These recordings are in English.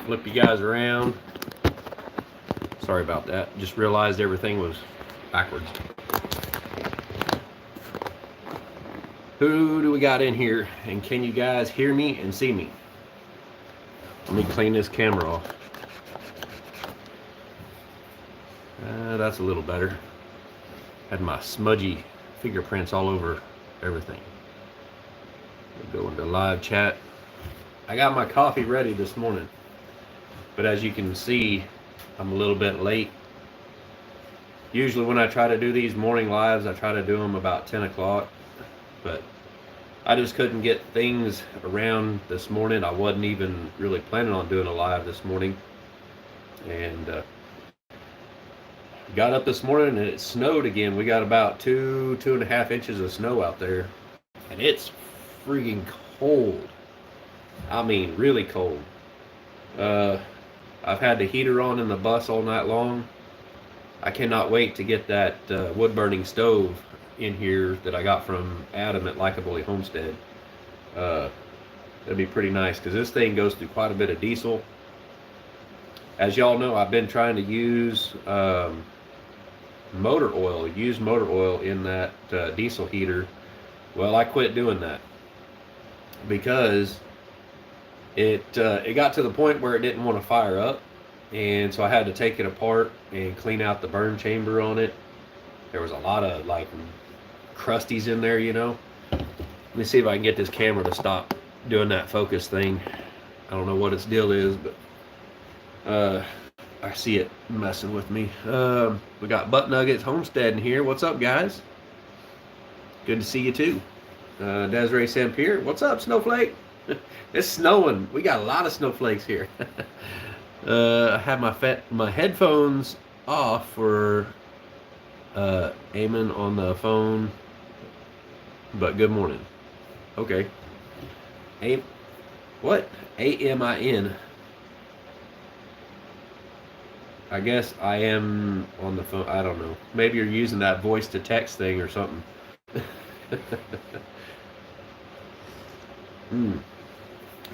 flip you guys around. Sorry about that. Just realized everything was backwards. Who do we got in here? And can you guys hear me and see me? Let me clean this camera off. That's a little better. Had my smudgy fingerprints all over everything. Go into live chat. I got my coffee ready this morning, but as you can see, I'm a little bit late. Usually when I try to do these morning lives, I try to do them about 10 o'clock, but I just couldn't get things around this morning. I wasn't even really planning on doing a live this morning, and got up this morning and it snowed again. We got about 2.5 inches of snow out there, and it's freaking cold. I mean, really cold. I've had the heater on in the bus all night long. I cannot wait to get that wood burning stove in here that I got from Adam at Likeably Homestead. That'd be pretty nice because this thing goes through quite a bit of diesel. As y'all know, I've been trying to use used motor oil in that diesel heater. Well, I quit doing that because it got to the point where it didn't want to fire up, and so I had to take it apart and clean out the burn chamber on it. There was a lot of like crusties in there, you know. Let me see if I can get this camera to stop doing that focus thing. I don't know what its deal is, but I see it messing with me. We got Butt Nuggets Homestead in here. What's up, guys? Good to see you too. Desiree Sampier, what's up, Snowflake? It's snowing. We got a lot of snowflakes here. I have my headphones off for Eamon on the phone, but good morning. Okay. What? A-M-I-N. I guess I am on the phone. I don't know. Maybe you're using that voice to text thing or something.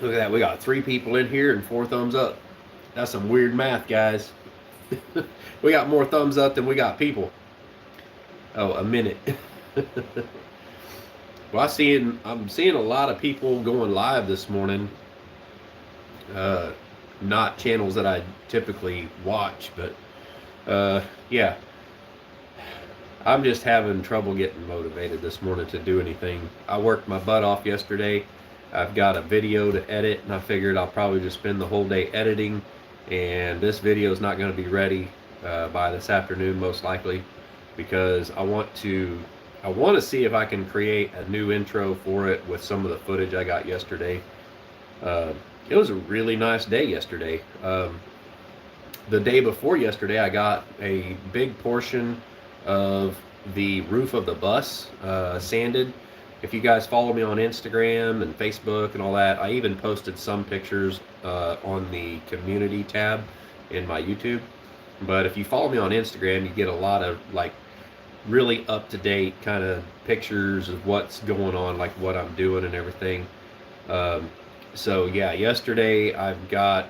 Look at that. We got 3 people in here and 4 thumbs up. That's some weird math, guys. We got more thumbs up than we got people. Oh, a minute. Well, I'm seeing a lot of people going live this morning. Not channels that I typically watch, but yeah. I'm just having trouble getting motivated this morning to do anything. I worked my butt off yesterday. I've got a video to edit, and I figured I'll probably just spend the whole day editing, and this video is not going to be ready by this afternoon most likely, because I want to see if I can create a new intro for it with some of the footage I got yesterday. It was a really nice day yesterday. The day before yesterday, I got a big portion of the roof of the bus sanded. If you guys follow me on Instagram and Facebook and all that, I even posted some pictures on the community tab in my YouTube. But if you follow me on Instagram, you get a lot of like really up-to-date kind of pictures of what's going on, like what I'm doing and everything. So yeah, yesterday I've got,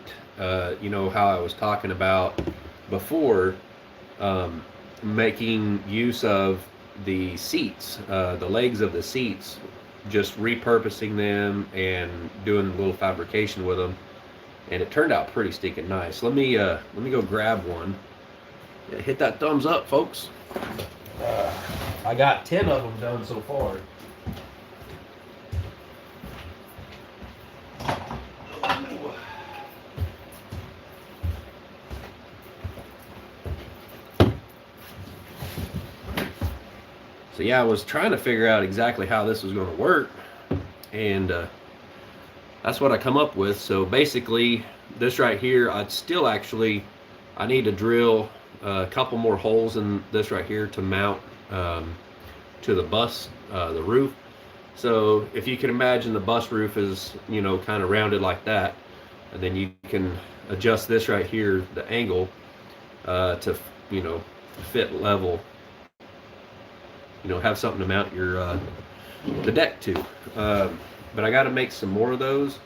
you know how I was talking about before, making use of the seats, the legs of the seats, just repurposing them and doing a little fabrication with them, and it turned out pretty stinking nice. Let me go grab one. Yeah, hit that thumbs up, folks. I got 10 of them done so far. So yeah, I was trying to figure out exactly how this was going to work, and that's what I come up with. So basically, this right here, I need to drill a couple more holes in this right here to mount to the bus, the roof. So if you can imagine, the bus roof is, you know, kind of rounded like that, and then you can adjust this right here, the angle, to, you know, fit level. You know, have something to mount your the deck to. But I got to make some more of those.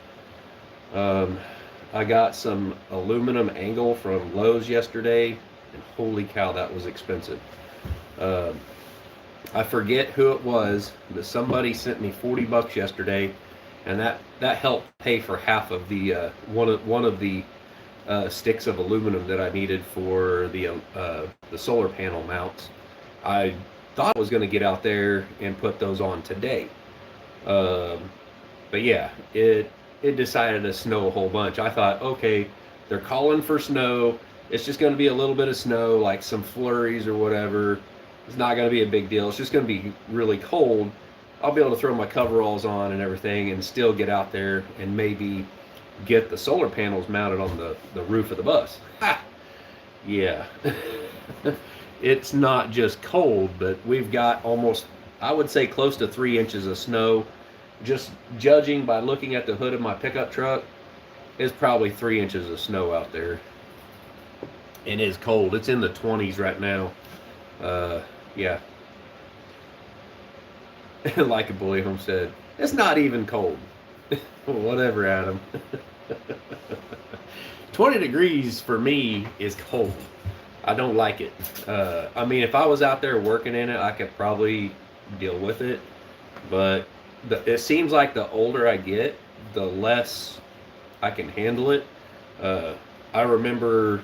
I I got some aluminum angle from Lowe's yesterday, and holy cow, that was expensive. I forget who it was, but somebody sent me $40 yesterday, and that helped pay for half of the one of the sticks of aluminum that I needed for the solar panel mounts. I thought I was going to get out there and put those on today, but yeah, it decided to snow a whole bunch. I thought, okay, they're calling for snow. It's just going to be a little bit of snow, like some flurries or whatever. It's not going to be a big deal. It's just going to be really cold. I'll be able to throw my coveralls on and everything and still get out there and maybe get the solar panels mounted on the roof of the bus. Ha! Yeah. It's not just cold, but we've got almost, I would say, close to 3 inches of snow. Just judging by looking at the hood of my pickup truck, it's probably 3 inches of snow out there. It is cold. It's in the 20s right now. Yeah. Like a boy homestead. It's not even cold. Whatever, Adam. 20 degrees for me is cold. I don't like it. I mean, if I was out there working in it, I could probably deal with it. But it seems like the older I get, the less I can handle it. I remember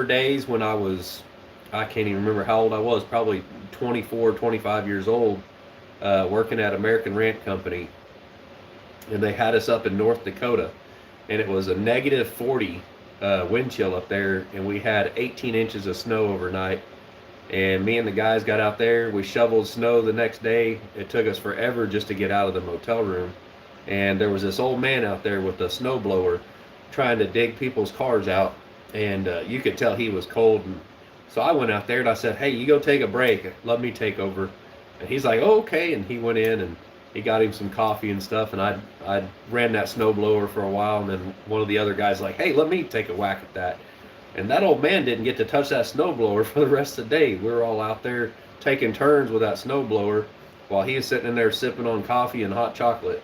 days when I can't even remember how old I was, probably 24, 25 years old, working at American Rent Company. And they had us up in North Dakota, and it was a negative 40 wind chill up there, and we had 18 inches of snow overnight. And me and the guys got out there. We shoveled snow the next day. It took us forever just to get out of the motel room. And there was this old man out there with a snow blower trying to dig people's cars out, and you could tell he was cold. And so I went out there and I said, "Hey, you go take a break. Let me take over." And he's like, "Oh, okay." And he went in and he got him some coffee and stuff. And I ran that snow blower for a while. And then one of the other guys like, "Hey, let me take a whack at that." And that old man didn't get to touch that snow blower for the rest of the day. We were all out there taking turns with that snow blower while he was sitting in there sipping on coffee and hot chocolate.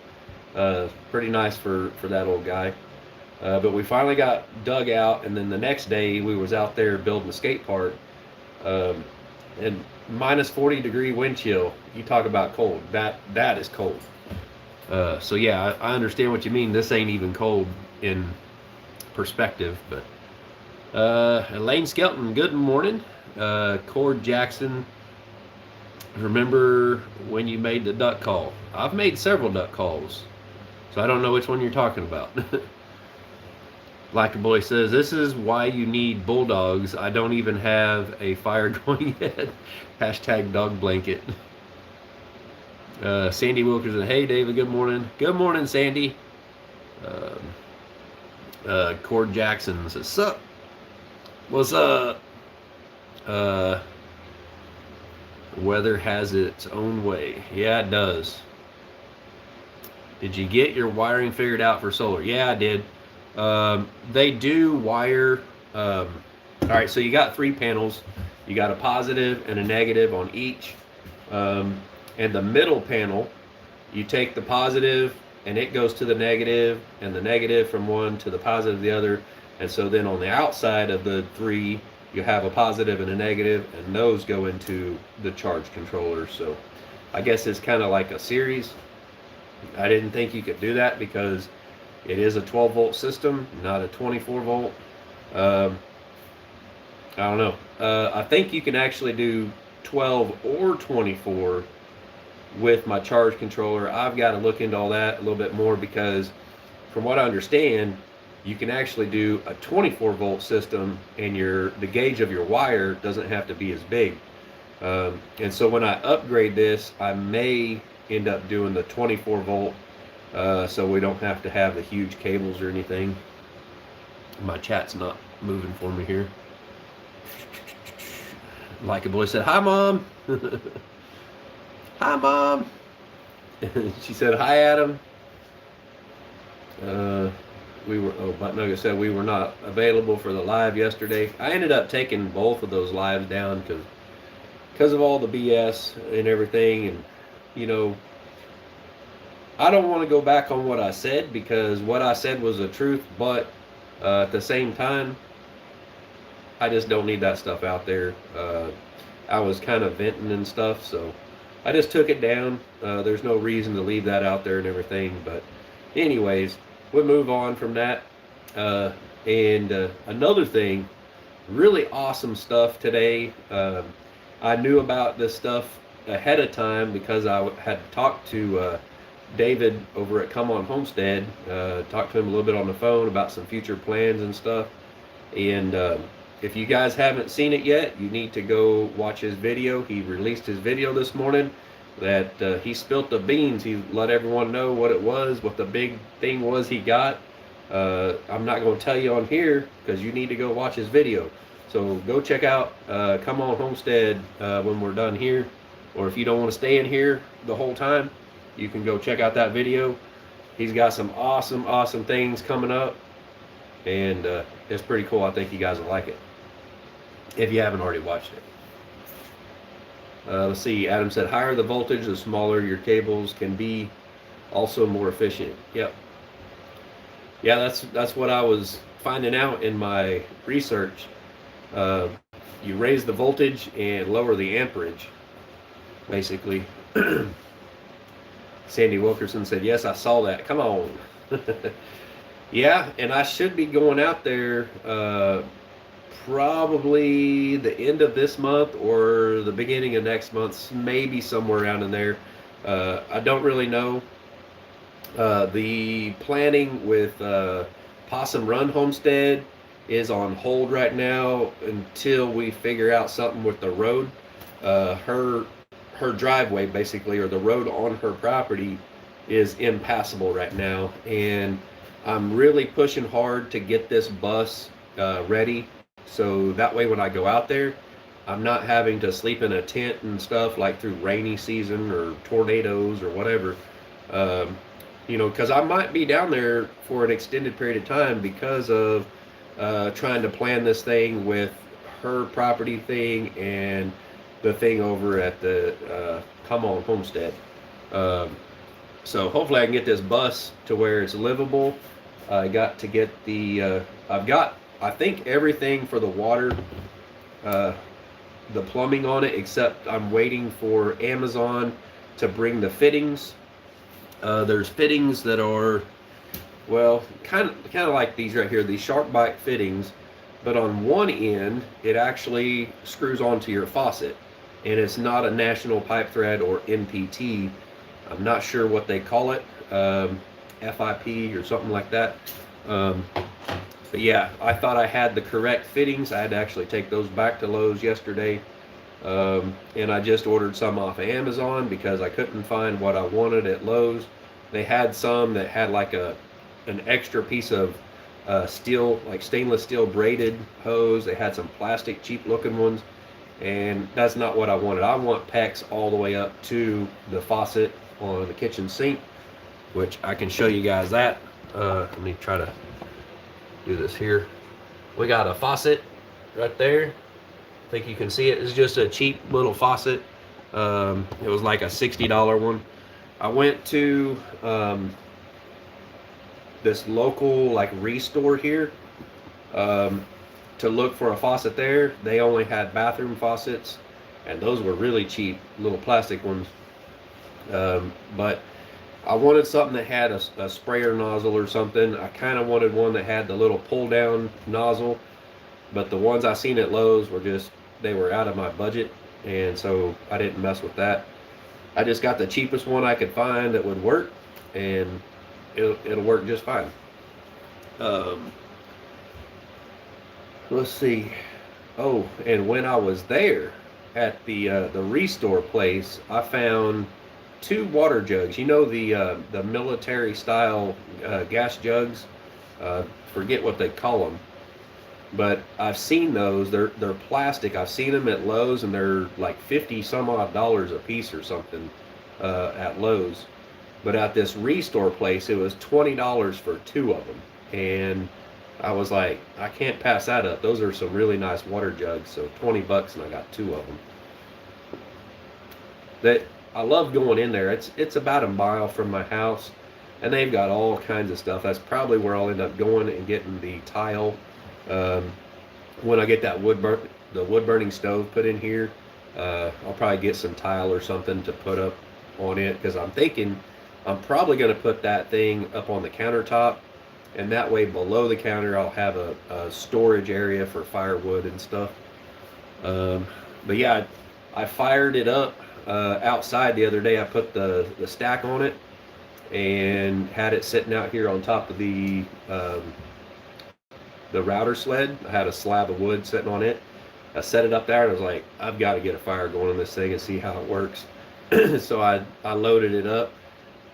Pretty nice for that old guy. But we finally got dug out, and then the next day we was out there building a skate park, and minus 40 degree wind chill. You talk about cold. That is cold. So yeah, I understand what you mean. This ain't even cold in perspective. But Elaine Skelton, good morning. Cord Jackson, remember when you made the duck call? I've made several duck calls, so I don't know which one you're talking about. Like a boy says, this is why you need bulldogs. I don't even have a fire going yet. Hashtag dog blanket. Sandy Wilkerson, hey David, good morning. Good morning, Sandy. Cord Jackson says, sup? What's up? Weather has its own way. Yeah, it does. Did you get your wiring figured out for solar? Yeah, I did. They do wire. All right, so you got 3 panels. You got a positive and a negative on each. And the middle panel, you take the positive and it goes to the negative, and the negative from one to the positive of the other. And so then on the outside of the 3, you have a positive and a negative, and those go into the charge controller. So I guess it's kind of like a series. I didn't think you could do that because it is a 12 volt system, not a 24 volt. I don't know. I think you can actually do 12 or 24 with my charge controller. I've got to look into all that a little bit more, because from what I understand, you can actually do a 24 volt system and the gauge of your wire doesn't have to be as big. And so when I upgrade this, I may end up doing the 24 volt, so we don't have to have the huge cables or anything. My chat's not moving for me here. Like a boy said, hi mom. Hi mom. She said, hi Adam. Butt Nugget said we were not available for the live yesterday. I ended up taking both of those lives down because of all the BS and everything. And you know, I don't want to go back on what I said, because what I said was the truth, but at the same time, I just don't need that stuff out there. I was kind of venting and stuff, so I just took it down. There's no reason to leave that out there and everything, but anyways, we'll move on from that. And another thing, really awesome stuff today. I knew about this stuff ahead of time because I had talked to David over at Come On Homestead. Talked to him a little bit on the phone about some future plans and stuff. And if you guys haven't seen it yet, you need to go watch his video. He released his video this morning that he spilt the beans. He let everyone know what it was, what the big thing was he got. I'm not going to tell you on here because you need to go watch his video. So go check out Come On Homestead when we're done here. Or if you don't want to stay in here the whole time, you can go check out that video. He's got some awesome things coming up. And it's pretty cool. I think you guys will like it if you haven't already watched it. Let's see. Adam said, higher the voltage, the smaller your cables can be, also more efficient. Yep. Yeah, that's what I was finding out in my research. You raise the voltage and lower the amperage, basically. Sandy Wilkerson said, yes, I saw that. Come on. Yeah, and I should be going out there probably the end of this month or the beginning of next month, maybe somewhere around in there. I don't really know. The planning with Possum Run Homestead is on hold right now until we figure out something with the road. Her driveway, basically, or the road on her property, is impassable right now, and I'm really pushing hard to get this bus ready, so that way when I go out there, I'm not having to sleep in a tent and stuff like through rainy season or tornadoes or whatever. You know, because I might be down there for an extended period of time because of trying to plan this thing with her property thing and the thing over at the Come On Homestead. So hopefully I can get this bus to where it's livable. I got to get the, I've got, I think, everything for the water, the plumbing on it, except I'm waiting for Amazon to bring the fittings. There's fittings that are, well, kind of like these right here, these sharp bite fittings, but on one end, it actually screws onto your faucet, and it's not a National Pipe Thread or NPT. I'm not sure what they call it, FIP or something like that. But yeah, I thought I had the correct fittings. I had to actually take those back to Lowe's yesterday. And I just ordered some off of Amazon because I couldn't find what I wanted at Lowe's. They had some that had like an extra piece of steel, like stainless steel braided hose. They had some plastic cheap looking ones, and that's not what I wanted. I want PEX all the way up to the faucet on the kitchen sink, which I can show you guys that. Let me try to do this here. We got a faucet right there. I think you can see it. It's just a cheap little faucet. It was like a $60 one. I went to this local like restore here to look for a faucet there. They only had bathroom faucets, and those were really cheap, little plastic ones. But I wanted something that had a sprayer nozzle or something. I kind of wanted one that had the little pull down nozzle, but the ones I seen at Lowe's were just, they were out of my budget, and so I didn't mess with that. I just got the cheapest one I could find that would work, and it'll work just fine. Let's see. Oh, and when I was there at the restore place, I found 2 water jugs. You know, the military style gas jugs. Forget what they call them, but I've seen those. They're plastic. I've seen them at Lowe's, and they're like 50 some odd dollars a piece or something at Lowe's. But at this restore place, it was $20 for 2 of them, and I was like, I can't pass that up. Those are some really nice water jugs. So $20, and I got 2 of them. I love going in there. It's about a mile from my house, and they've got all kinds of stuff. That's probably where I'll end up going and getting the tile. Um, when I get that the wood burning stove put in here, I'll probably get some tile or something to put up on it, because I'm thinking I'm probably going to put that thing up on the countertop, and that way below the counter I'll have a storage area for firewood and stuff. But yeah, I fired it up outside the other day. I put the stack on it and had it sitting out here on top of the router sled. I had a slab of wood sitting on it. I set it up there and I was like, I've got to get a fire going on this thing and see how it works. So I loaded it up,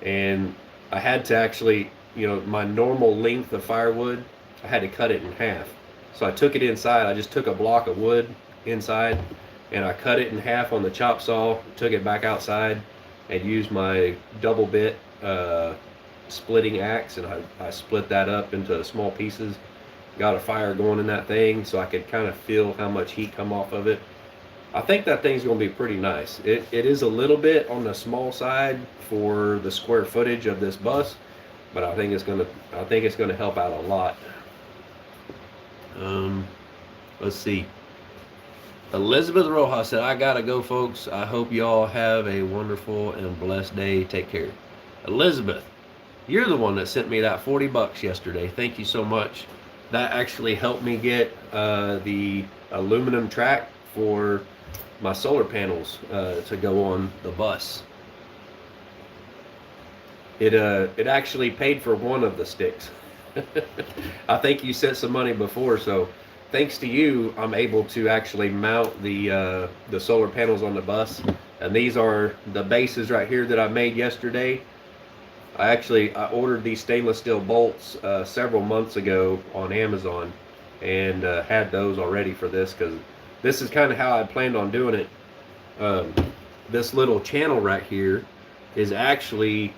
and I had to actually, my normal length of firewood, I had to cut it in half. So I took it inside. I just took a block of wood inside and I cut it in half on the chop saw, took it back outside, and used my double bit splitting axe, and I split that up into small pieces. Got a fire going in that thing so I could kind of feel how much heat come off of it. I think that thing's going to be pretty nice. It is a little bit on the small side for the square footage of this bus, but I think it's going to help out a lot. Let's see. Elizabeth Rojas said, I gotta go, folks. I hope y'all have a wonderful and blessed day. Take care. Elizabeth, you're the one that sent me that $40 yesterday. Thank you so much. That actually helped me get the aluminum track for my solar panels to go on the bus. It actually paid for one of the sticks. I think you sent some money before, so thanks to you, I'm able to actually mount the solar panels on the bus. And these are the bases right here that I made yesterday. I ordered these stainless steel bolts several months ago on Amazon, and had those already for this, because this is kind of how I planned on doing it. This little channel right here is actually,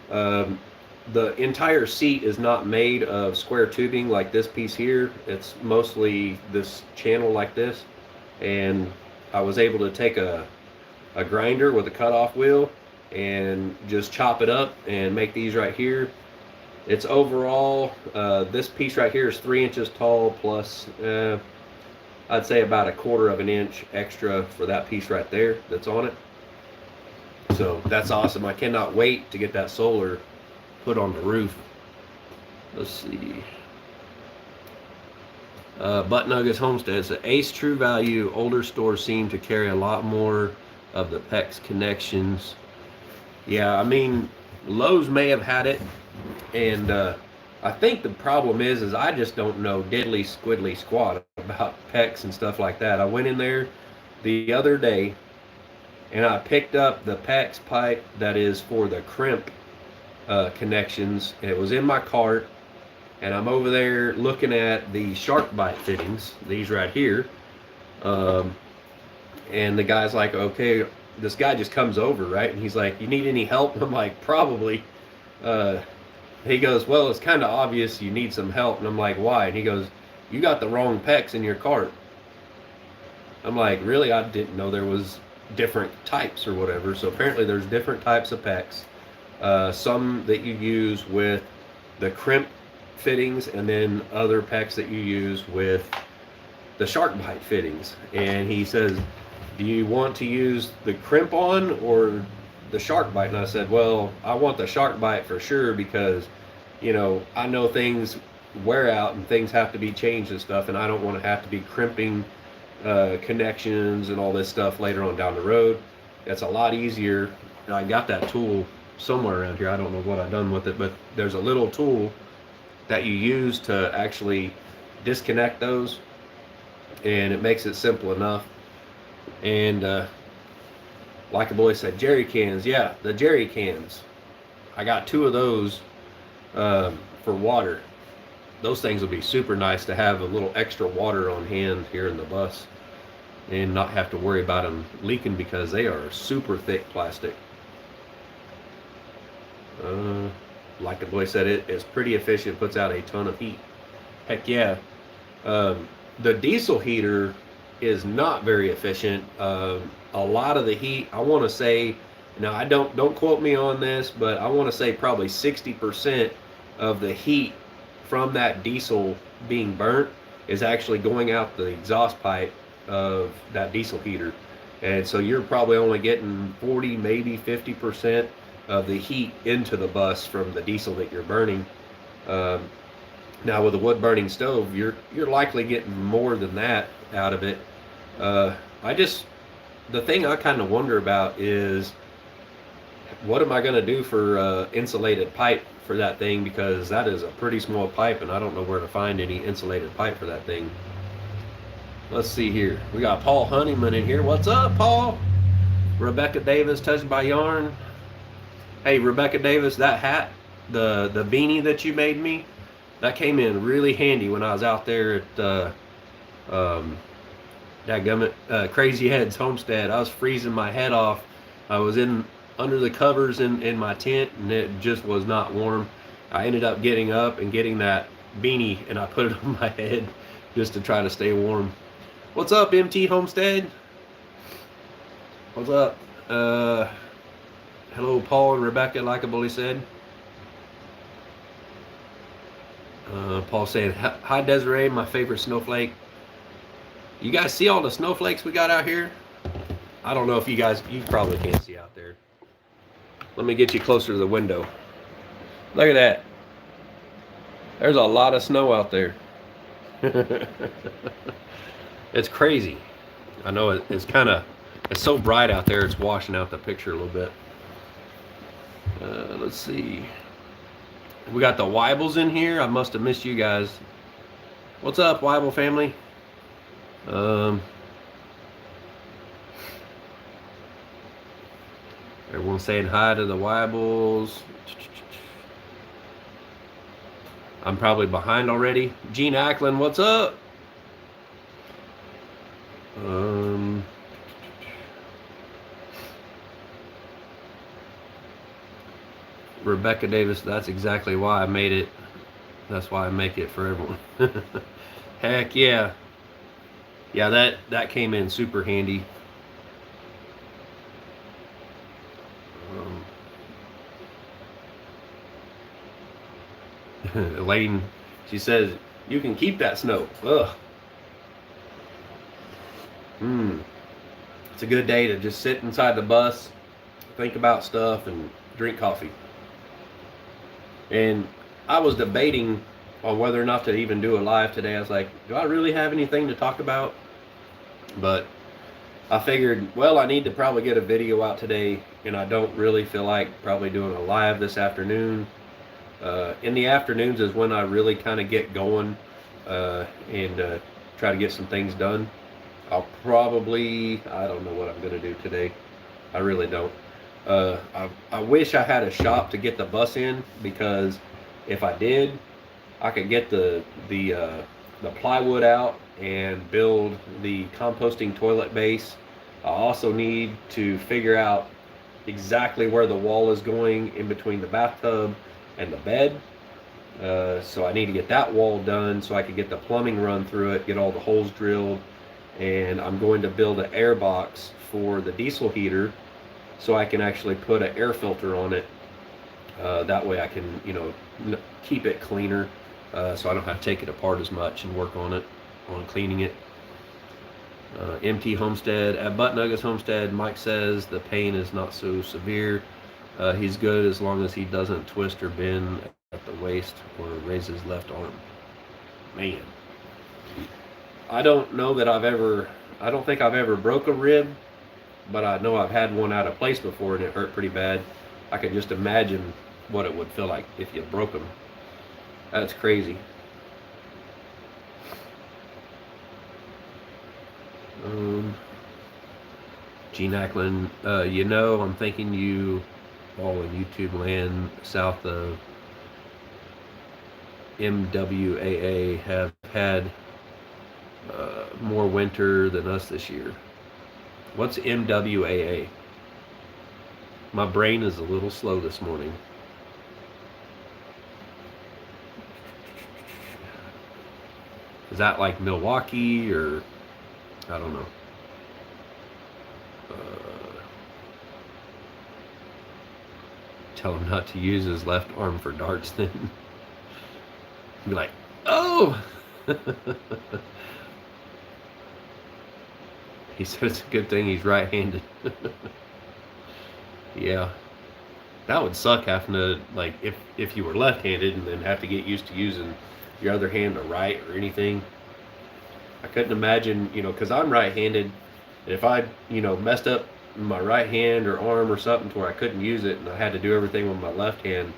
the entire seat is not made of square tubing like this piece here. It's mostly this channel like this, and I was able to take a grinder with a cutoff wheel and just chop it up and make these right here. It's overall, this piece right here is 3 inches tall, plus I'd say about 1/4 of an inch extra for that piece right there that's on it. So that's awesome. I cannot wait to get that solar put on the roof. Let's see. Butt Nuggets Homestead says, Ace True Value, older stores seem to carry a lot more of the PEX connections. Yeah, I mean, Lowe's may have had it, and I think the problem is I just don't know diddly squiddly squat about PEX and stuff like that. I went in there the other day and I picked up the PEX pipe that is for the crimp connections, and it was in my cart, and I'm over there looking at the shark bite fittings, these right here, and the guy's like, okay, this guy just comes over, right, and he's like, you need any help? I'm like, probably. He goes, well, it's kind of obvious you need some help. And I'm like, why? And he goes, you got the wrong PEX in your cart. I'm like, really? I didn't know there was different types or whatever. So apparently there's different types of PEX. Some that you use with the crimp fittings, and then other PEX that you use with the shark bite fittings. And he says, do you want to use the crimp on or the shark bite? And I said, well, I want the shark bite for sure, because I know things wear out and things have to be changed and stuff, and I don't want to have to be crimping connections and all this stuff later on down the road. It's a lot easier. And I got that tool somewhere around here. I don't know what I've done with it, but there's a little tool that you use to actually disconnect those, and it makes it simple enough. And like a boy said, jerry cans. Yeah, the jerry cans. I got 2 of those for water. Those things will be super nice to have a little extra water on hand here in the bus, and not have to worry about them leaking, because they are super thick plastic. Like the boy said, it's pretty efficient, puts out a ton of heat. Heck yeah. The diesel heater is not very efficient. A lot of the heat, I want to say Now I don't quote me on this, but I want to say probably 60% of the heat from that diesel being burnt is actually going out the exhaust pipe of that diesel heater. And so you're probably only getting 40, maybe 50% of the heat into the bus from the diesel that you're burning. Um, Now with a wood burning stove, you're likely getting more than that out of it. Uh, I just the thing I kind of wonder about is what am I going to do for insulated pipe for that thing, because that is a pretty small pipe and I don't know where to find any insulated pipe for that thing. Let's see here. We got Paul Honeyman in here. What's up, Paul? Rebecca Davis, Touched by Yarn. Hey, Rebecca Davis, that hat, the beanie that you made me, that came in really handy when I was out there at Crazy Head's homestead. I was freezing my head off. I was in under the covers in my tent, and it just was not warm. I ended up getting up and getting that beanie, and I put it on my head just to try to stay warm. What's up, MT Homestead? What's up? Hello, Paul and Rebecca, like Bully said. Paul saying, hi, Desiree, my favorite snowflake. You guys see all the snowflakes we got out here? I don't know if you probably can't see out there. Let me get you closer to the window. Look at that. There's a lot of snow out there. It's crazy. I know it's so bright out there, it's washing out the picture a little bit. Let's see. We got the Weibles in here. I must have missed you guys. What's up, Weible family? Everyone saying hi to the Weibles. I'm probably behind already. Gene Ackland, what's up? Rebecca Davis, that's exactly why I made it. That's why I make it for everyone. Heck yeah. Yeah, that came in super handy. Elaine, she says, you can keep that snow. Ugh. It's a good day to just sit inside the bus, think about stuff, and drink coffee. And I was debating on whether or not to even do a live today. I was like, do I really have anything to talk about? But I figured, well, I need to probably get a video out today, and I don't really feel like probably doing a live this afternoon. In the afternoons is when I really kind of get going and try to get some things done. I'll probably, I don't know what I'm going to do today. I really don't. I wish I had a shop to get the bus in, because if I did, I could get the plywood out and build the composting toilet base. I also need to figure out exactly where the wall is going in between the bathtub and the bed. So I need to get that wall done so I can get the plumbing run through it, get all the holes drilled, and I'm going to build an air box for the diesel heater so I can actually put an air filter on it. That way I can, keep it cleaner, so I don't have to take it apart as much and work on cleaning it. MT Homestead, at Butt Nuggets Homestead, Mike says the pain is not so severe. He's good as long as he doesn't twist or bend at the waist or raise his left arm. Man, I don't know that I don't think I've ever broke a rib, but I know I've had one out of place before and it hurt pretty bad. I could just imagine what it would feel like if you broke them. That's crazy. Gene Ackland, I'm thinking you all in YouTube land south of MWAA have had more winter than us this year. What's MWAA? My brain is a little slow this morning. Is that like Milwaukee, or I don't know. tell him not to use his left arm for darts then. Be like, oh! He said it's a good thing he's right-handed. Yeah. That would suck having to, like, if you were left-handed and then have to get used to using your other hand to write or anything. I couldn't imagine, because I'm right-handed. If I, messed up my right hand or arm or something to where I couldn't use it and I had to do everything with my left hand,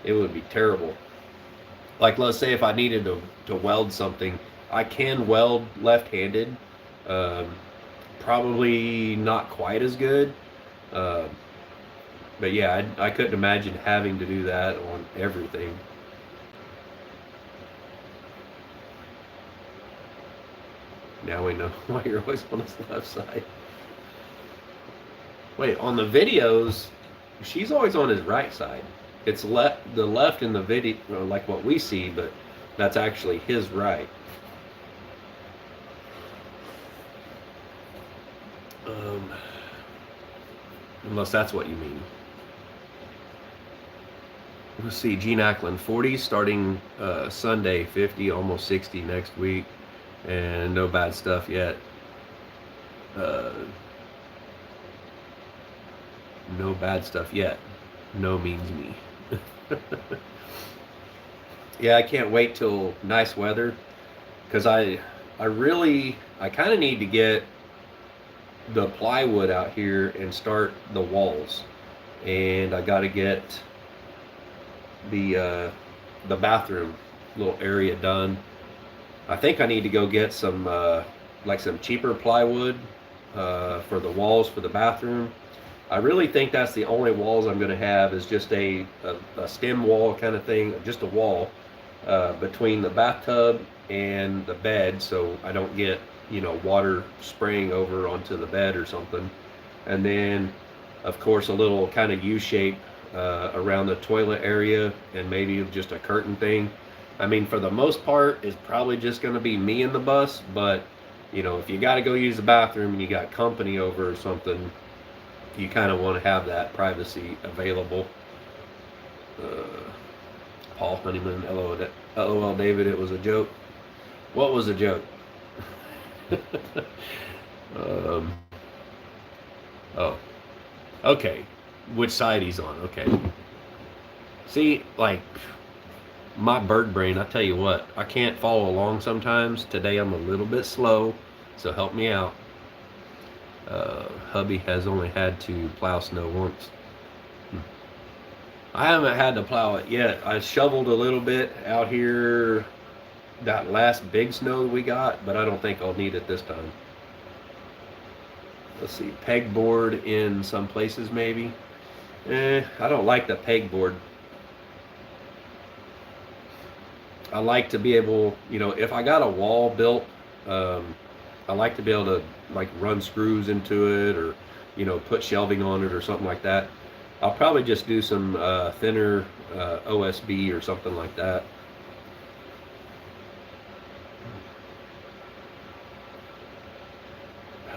it would be terrible. Like, let's say if I needed to weld something, I can weld left-handed. Probably not quite as good. But yeah, I couldn't imagine having to do that on everything. Now we know why you're always on his left side. Wait, on the videos, she's always on his right side. It's the left in the video, like what we see, but that's actually his right. Unless that's what you mean. Let's see, Gene Ackland, 40 starting Sunday, 50, almost 60 next week, and no bad stuff yet. No bad stuff yet. No means me. Yeah, I can't wait till nice weather, because I kind of need to get the plywood out here and start the walls, and I got to get the bathroom little area done. I think I need to go get some like some cheaper plywood for the walls for the bathroom. I really think that's the only walls I'm going to have, is just a stem wall kind of thing, just a wall between the bathtub and the bed, so I don't get water spraying over onto the bed or something. And then of course a little kind of U-shape around the toilet area, and maybe just a curtain thing. I mean, for the most part it's probably just going to be me and the bus, but if you got to go use the bathroom and you got company over or something, you kind of want to have that privacy available. Paul Honeyman, LOL David, it was a joke. What was a joke? Oh, okay. Which side he's on? Okay. See, like, my bird brain, I tell you what, I can't follow along sometimes. Today I'm a little bit slow, so help me out. Hubby has only had to plow snow once. I haven't had to plow it yet. I shoveled a little bit out here that last big snow we got, but I don't think I'll need it this time. Let's see, pegboard in some places maybe. I don't like the pegboard. I like to be able, if I got a wall built, I like to be able to like run screws into it, or put shelving on it or something like that. I'll probably just do some thinner OSB or something like that.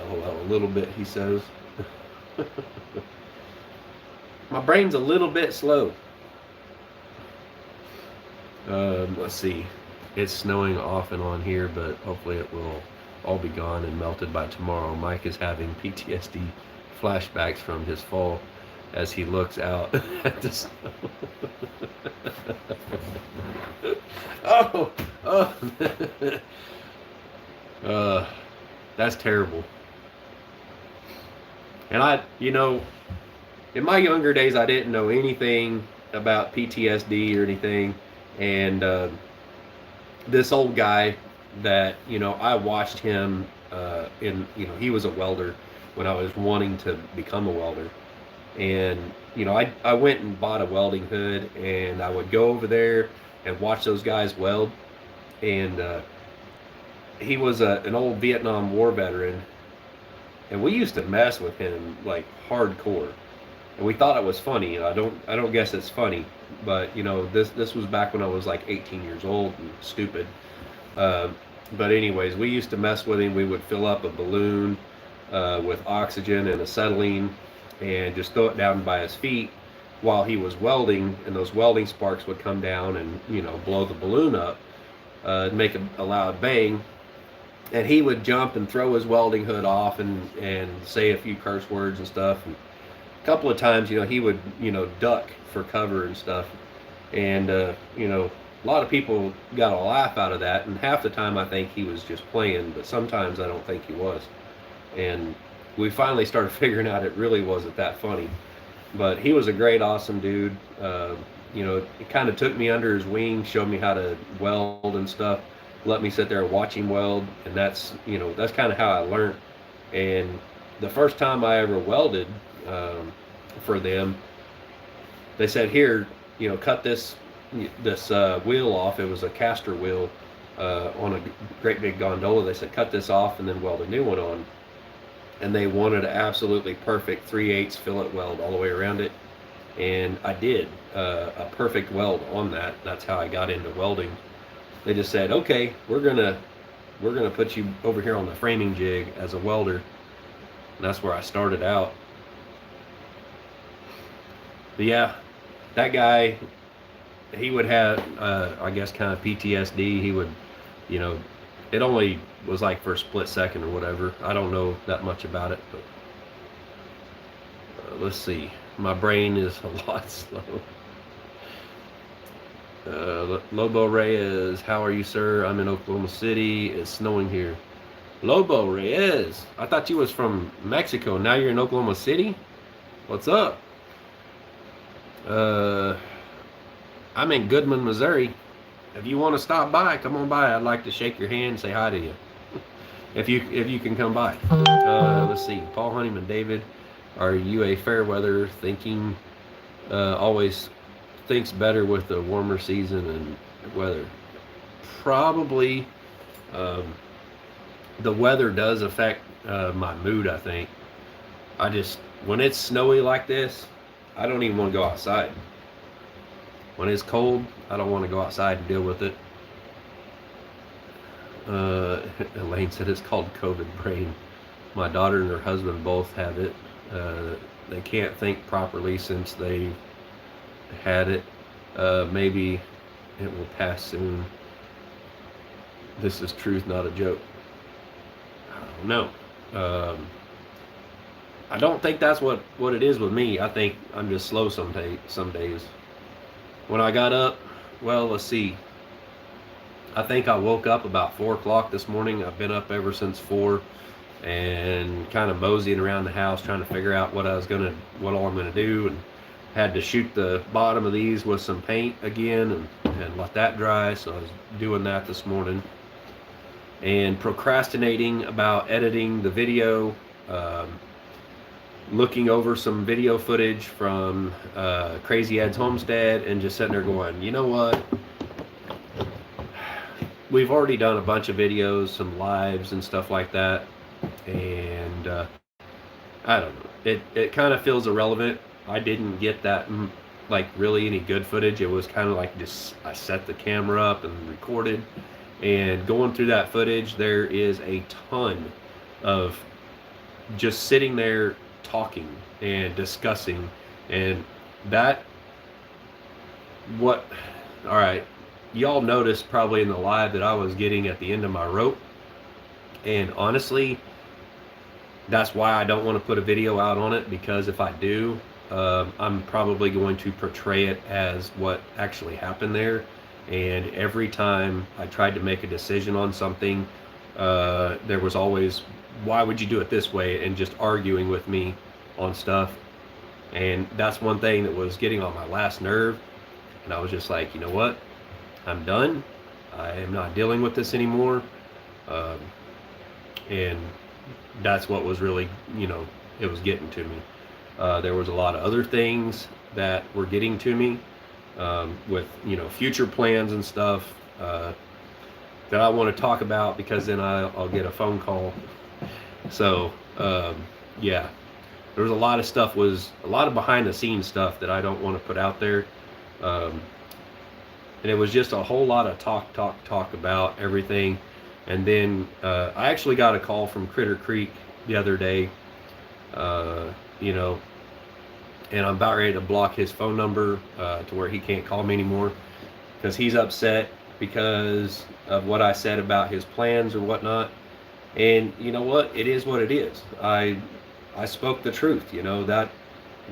LOL, a little bit, he says. My brain's a little bit slow. Let's see. It's snowing off and on here, but hopefully it will all be gone and melted by tomorrow. Mike is having PTSD flashbacks from his fall as he looks out at the snow. That's terrible. And in my younger days, I didn't know anything about PTSD or anything. And this old guy that, I watched him he was a welder when I was wanting to become a welder. And, I went and bought a welding hood, and I would go over there and watch those guys weld. And he was an old Vietnam War veteran, and we used to mess with him like hardcore. And we thought it was funny. I don't guess it's funny, but this was back when I was like 18 years old and stupid. But anyways, we used to mess with him. We would fill up a balloon with oxygen and acetylene and just throw it down by his feet, while he was welding, and those welding sparks would come down and, you know, blow the balloon up, make a loud bang. And he would jump and throw his welding hood off and say a few curse words and stuff. And a couple of times, you know, he would, you know, duck for cover and stuff. And, you know, a lot of people got a laugh out of that. And half the time I think he was just playing, but sometimes I don't think he was. And we finally started figuring out it really wasn't that funny. But he was a great, awesome dude. You know, he kind of took me under his wing, showed me how to weld and stuff. Let me sit there and watch him weld, and that's, you know, that's kind of how I learned. And the first time I ever welded for them, they said, here, you know, cut this wheel off. It was a caster wheel on a great big gondola. They said, cut this off and then weld a new one on. And they wanted an absolutely perfect 3/8 fillet weld all the way around it, and I did a perfect weld on that. That's how I got into welding. They just said, okay, we're gonna put you over here on the framing jig as a welder. And that's where I started out. But yeah, that guy, he would have, I guess, kind of PTSD. He would, you know, it only was like for a split second or whatever. I don't know that much about it, but let's see. My brain is a lot slow. Lobo Reyes, how are you, sir? I'm in Oklahoma City. It's snowing here. Lobo Reyes, I thought you was from Mexico. Now you're in Oklahoma City? What's up? I'm in Goodman, Missouri. If you want to stop by, come on by. I'd like to shake your hand and say hi to you. If you can come by. Let's see. Paul Honeyman, David, are you a fair weather thinking? Always thinks better with the warmer season and weather. Probably. The weather does affect my mood, I think. When it's snowy like this, I don't even want to go outside. When it's cold, I don't want to go outside and deal with it. Elaine said it's called COVID brain. My daughter and her husband both have it. They can't think properly since they had it. Maybe it will pass soon. This is truth, not a joke. I don't know. I don't think that's what it is with me. I think I'm just slow some days. When I got up, well, let's see. I think I woke up about 4 o'clock this morning. I've been up ever since 4 and kind of moseying around the house trying to figure out what all I'm gonna do, and had to shoot the bottom of these with some paint again and let that dry. So I was doing that this morning and procrastinating about editing the video. Looking over some video footage from Crazy Ed's homestead and just sitting there going, you know what? We've already done a bunch of videos, some lives and stuff like that, and I don't know. It kind of feels irrelevant. I didn't get that like really any good footage. It was kind of like just I set the camera up and recorded, and going through that footage, there is a ton of just sitting there talking and discussing, and all right, y'all noticed probably in the live that I was getting at the end of my rope, and honestly, that's why I don't want to put a video out on it, because if I do, I'm probably going to portray it as what actually happened there. And every time I tried to make a decision on something, there was always, why would you do it this way, and just arguing with me on stuff. And that's one thing that was getting on my last nerve, and I was just like, you know what, I'm done. I am not dealing with this anymore. And that's what was really, you know, it was getting to me. There was a lot of other things that were getting to me, with, you know, future plans and stuff that I want to talk about, because then I'll get a phone call. So yeah, there was a lot of behind the scenes stuff that I don't want to put out there, and it was just a whole lot of talk about everything. And then I actually got a call from Critter Creek the other day. You know, and I'm about ready to block his phone number to where he can't call me anymore, because he's upset because of what I said about his plans or whatnot. And you know what? It is what it is. I spoke the truth. You know that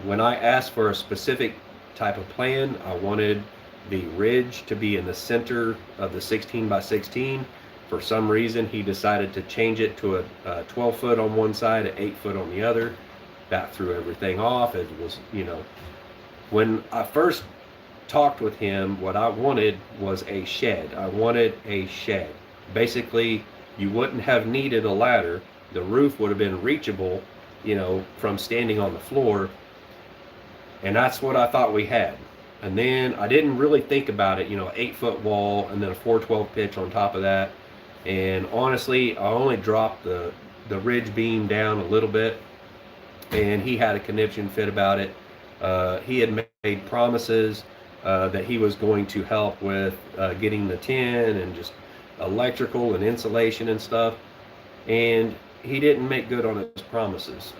when I asked for a specific type of plan, I wanted the ridge to be in the center of the 16 by 16. For some reason, he decided to change it to a 12 foot on one side, an 8 foot on the other. That threw everything off. It was, you know, when I first talked with him, what I wanted was a shed. I wanted a shed. Basically, you wouldn't have needed a ladder. The roof would have been reachable, you know, from standing on the floor. And that's what I thought we had. And then I didn't really think about it, you know, 8 foot wall and then a 412 pitch on top of that. And honestly, I only dropped the ridge beam down a little bit, and he had a conniption fit about it. He had made promises that he was going to help with getting the tin and just electrical and insulation and stuff, and he didn't make good on his promises.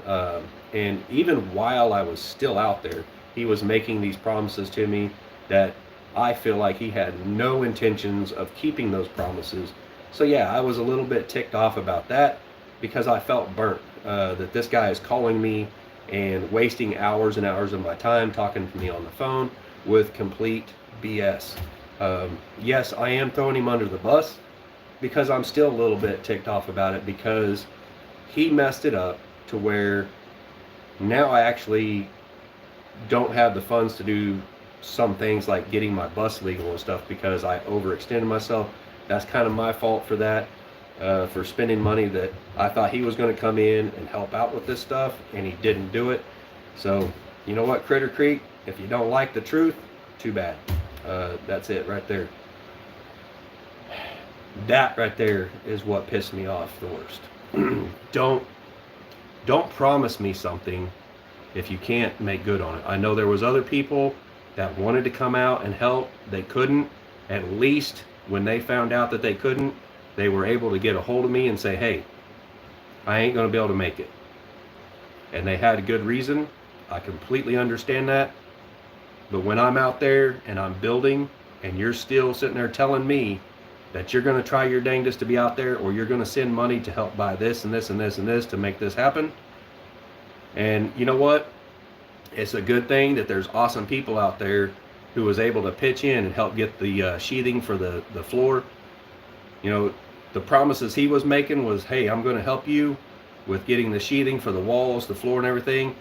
And even while I was still out there, he was making these promises to me that I feel like he had no intentions of keeping those promises. So yeah, I was a little bit ticked off about that, because I felt burnt that this guy is calling me and wasting hours and hours of my time talking to me on the phone with complete BS. Yes, I am throwing him under the bus, because I'm still a little bit ticked off about it, because he messed it up to where now I actually don't have the funds to do some things like getting my bus legal and stuff, because I overextended myself. That's kind of my fault for that, for spending money that I thought he was going to come in and help out with this stuff, and he didn't do it. So, you know what, Critter Creek, if you don't like the truth, too bad. That's it right there. That right there is what pissed me off the worst. Don't promise me something if you can't make good on it. I know there was other people that wanted to come out and help. They couldn't. At least when they found out that they couldn't, they were able to get a hold of me and say, hey, I ain't going to be able to make it. And they had a good reason. I completely understand that. But when I'm out there and I'm building, and you're still sitting there telling me that you're going to try your dangest to be out there, or you're going to send money to help buy this and this and this and this to make this happen. And you know what? It's a good thing that there's awesome people out there who was able to pitch in and help get the sheathing for the floor. You know, the promises he was making was, hey, I'm going to help you with getting the sheathing for the walls, the floor and everything.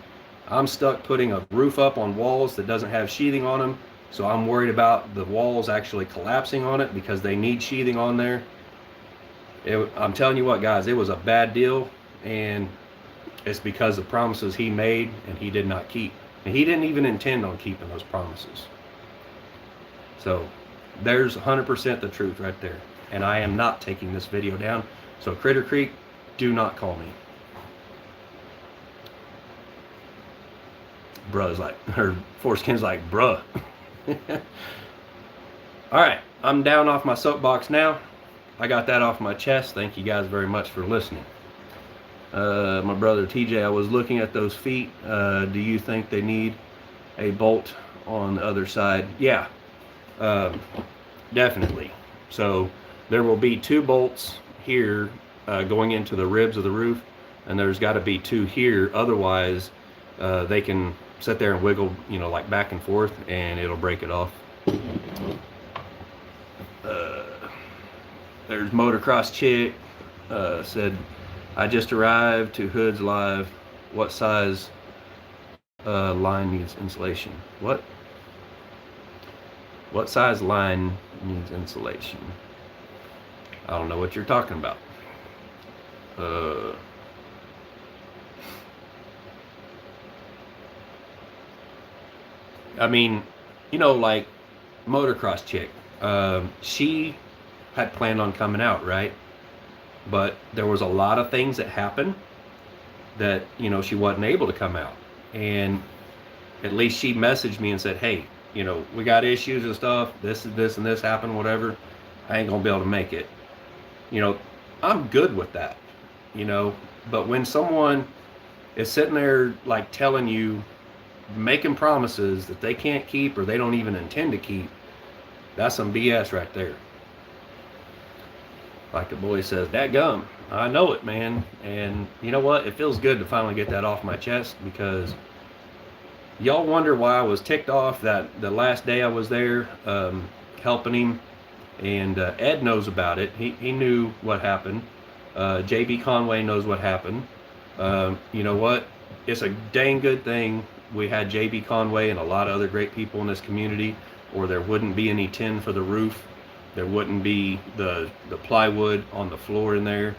I'm stuck putting a roof up on walls that doesn't have sheathing on them. So I'm worried about the walls actually collapsing on it, because they need sheathing on there. I'm telling you what, guys, it was a bad deal, and it's because of promises he made and he did not keep. And he didn't even intend on keeping those promises. So there's 100% the truth right there. And I am not taking this video down. So Critter Creek, do not call me. Bruh's like, or Foreskin's like, bruh. Alright, I'm down off my soapbox now. I got that off my chest. Thank you guys very much for listening. My brother TJ, I was looking at those feet. Do you think they need a bolt on the other side? Yeah, definitely. So there will be 2 bolts here going into the ribs of the roof, and there's got to be 2 here. Otherwise, they can sit there and wiggle, you know, like back and forth, and it'll break it off. There's Motocross Chick, said, I just arrived to Hood's Live. What size line needs insulation? What size line needs insulation? I don't know what you're talking about. I mean, you know, like Motocross Chick, she had planned on coming out, right? But there was a lot of things that happened that, you know, she wasn't able to come out. And at least she messaged me and said, hey, you know, we got issues and stuff. This and this happened, whatever. I ain't gonna be able to make it. You know, I'm good with that, you know. But when someone is sitting there like telling you making promises that they can't keep or they don't even intend to keep, that's some BS right there. Like the boy says, dadgum, I know it, man. And you know what? It feels good to finally get that off my chest, because y'all wonder why I was ticked off that the last day I was there helping him. And Ed knows about it. He knew what happened. JB Conway knows what happened. You know what? It's a dang good thing we had JB Conway and a lot of other great people in this community, or there wouldn't be any tin for the roof. There wouldn't be the plywood on the floor in there.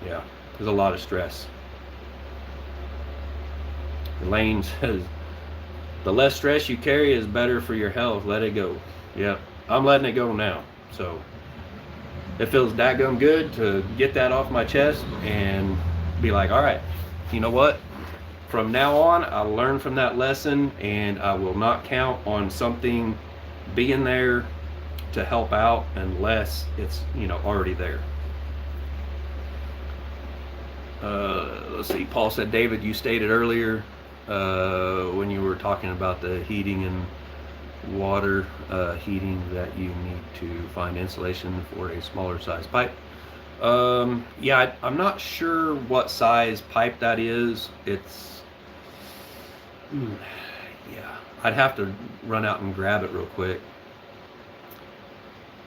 Yeah, there's a lot of stress. Lane says, the less stress you carry is better for your health. Let it go. Yep, I'm letting it go now. So it feels dadgum good to get that off my chest and be like, all right, you know what? From now on, I learned from that lesson, and I will not count on something being there to help out unless it's, you know, already there. Let's see, Paul said, David, you stated earlier when you were talking about the heating and water heating that you need to find insulation for a smaller size pipe. Yeah, I'm not sure what size pipe that is. It's yeah, I'd have to run out and grab it real quick.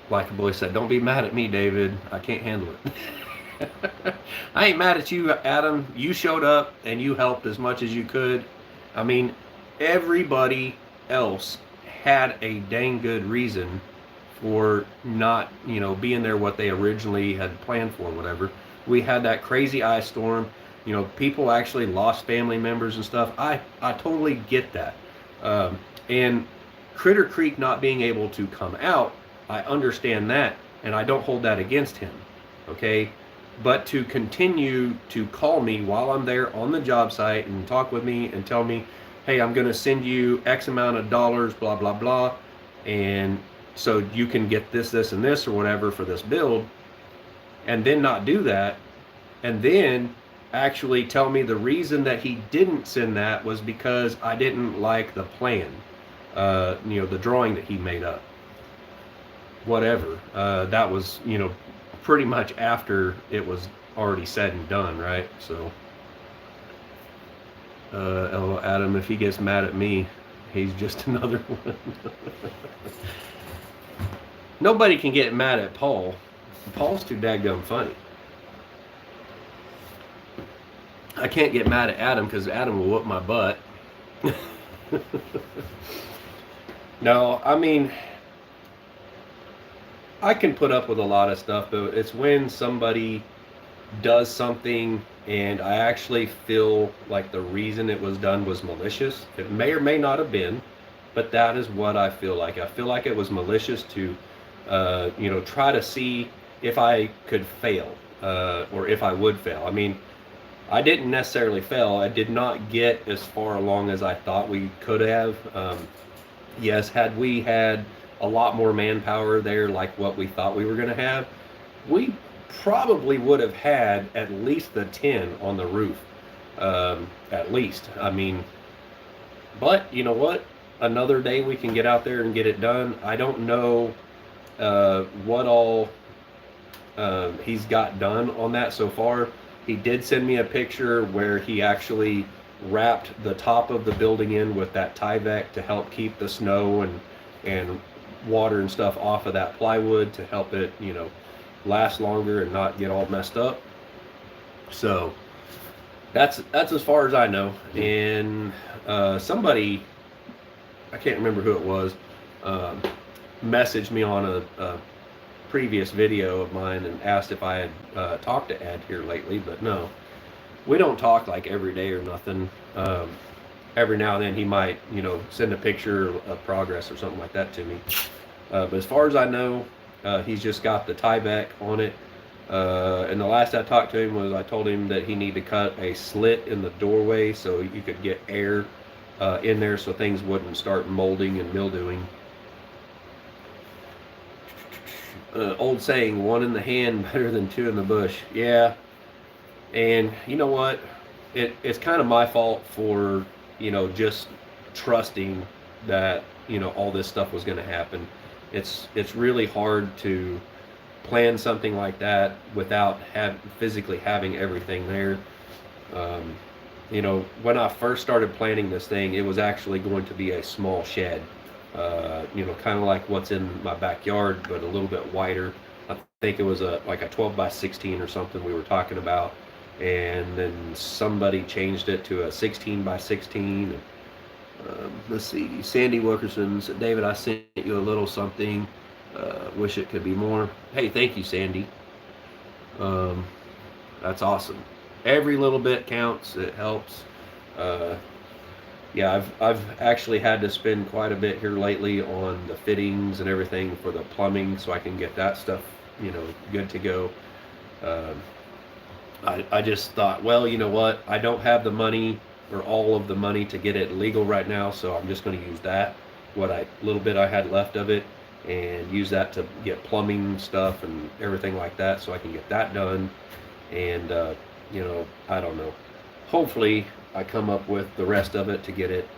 Like a boy said, don't be mad at me, David. I can't handle it. I ain't mad at you, Adam. You showed up and you helped as much as you could. I mean, everybody else had a dang good reason for not, you know, being there what they originally had planned for, whatever. We had that crazy ice storm. You know, people actually lost family members and stuff. I totally get that. And Critter Creek not being able to come out, I understand that, and I don't hold that against him, okay? But to continue to call me while I'm there on the job site and talk with me and tell me, hey, I'm going to send you X amount of dollars, blah, blah, blah, and so you can get this, this, and this, or whatever for this build, and then not do that, and then actually tell me the reason that he didn't send that was because I didn't like the plan, you know, the drawing that he made up. Whatever. That was, you know, pretty much after it was already said and done, right? So, Adam, if he gets mad at me, he's just another one. Nobody can get mad at Paul. Paul's too dadgum funny. I can't get mad at Adam because Adam will whoop my butt. No, I mean, I can put up with a lot of stuff, but it's when somebody does something and I actually feel like the reason it was done was malicious. It may or may not have been, but that is what I feel like. I feel like it was malicious to, you know, try to see if I could fail, or if I would fail. I mean, I didn't necessarily fail. I did not get as far along as I thought we could have. Yes, had we had a lot more manpower there like what we thought we were going to have, we probably would have had at least the 10 on the roof. At least. I mean, but you know what? Another day we can get out there and get it done. I don't know what all he's got done on that so far. He did send me a picture where he actually wrapped the top of the building in with that Tyvek to help keep the snow and water and stuff off of that plywood to help it, you know, last longer and not get all messed up. So that's as far as I know. And somebody, I can't remember who it was, messaged me on a previous video of mine and asked if I had talked to Ed here lately, but no, we don't talk like every day or nothing. Every now and then he might, you know, send a picture of progress or something like that to me. But as far as I know, he's just got the Tyvek on it. And the last I talked to him was I told him that he needed to cut a slit in the doorway so you could get air in there so things wouldn't start molding and mildewing. Old saying, one in the hand better than two in the bush. Yeah, and you know what? It's kind of my fault for just trusting that, all this stuff was going to happen. It's really hard to plan something like that without physically having everything there. Um, when I first started planning this thing, it was actually going to be a small shed, kind of like what's in my backyard, but a little bit wider. I think it was like a 12 by 16 or something we were talking about, and then somebody changed it to a 16 by 16. Let's see, Sandy Wilkerson said, David, I sent you a little something. Wish it could be more. Hey, thank you, Sandy. That's awesome. Every little bit counts. It helps. Yeah, I've actually had to spend quite a bit here lately on the fittings and everything for the plumbing, so I can get that stuff, good to go. I just thought, well, you know what? I don't have the money or all of the money to get it legal right now, so I'm just going to use that, little bit I had left of it, and use that to get plumbing stuff and everything like that, so I can get that done. And I don't know. Hopefully, I come up with the rest of it to get it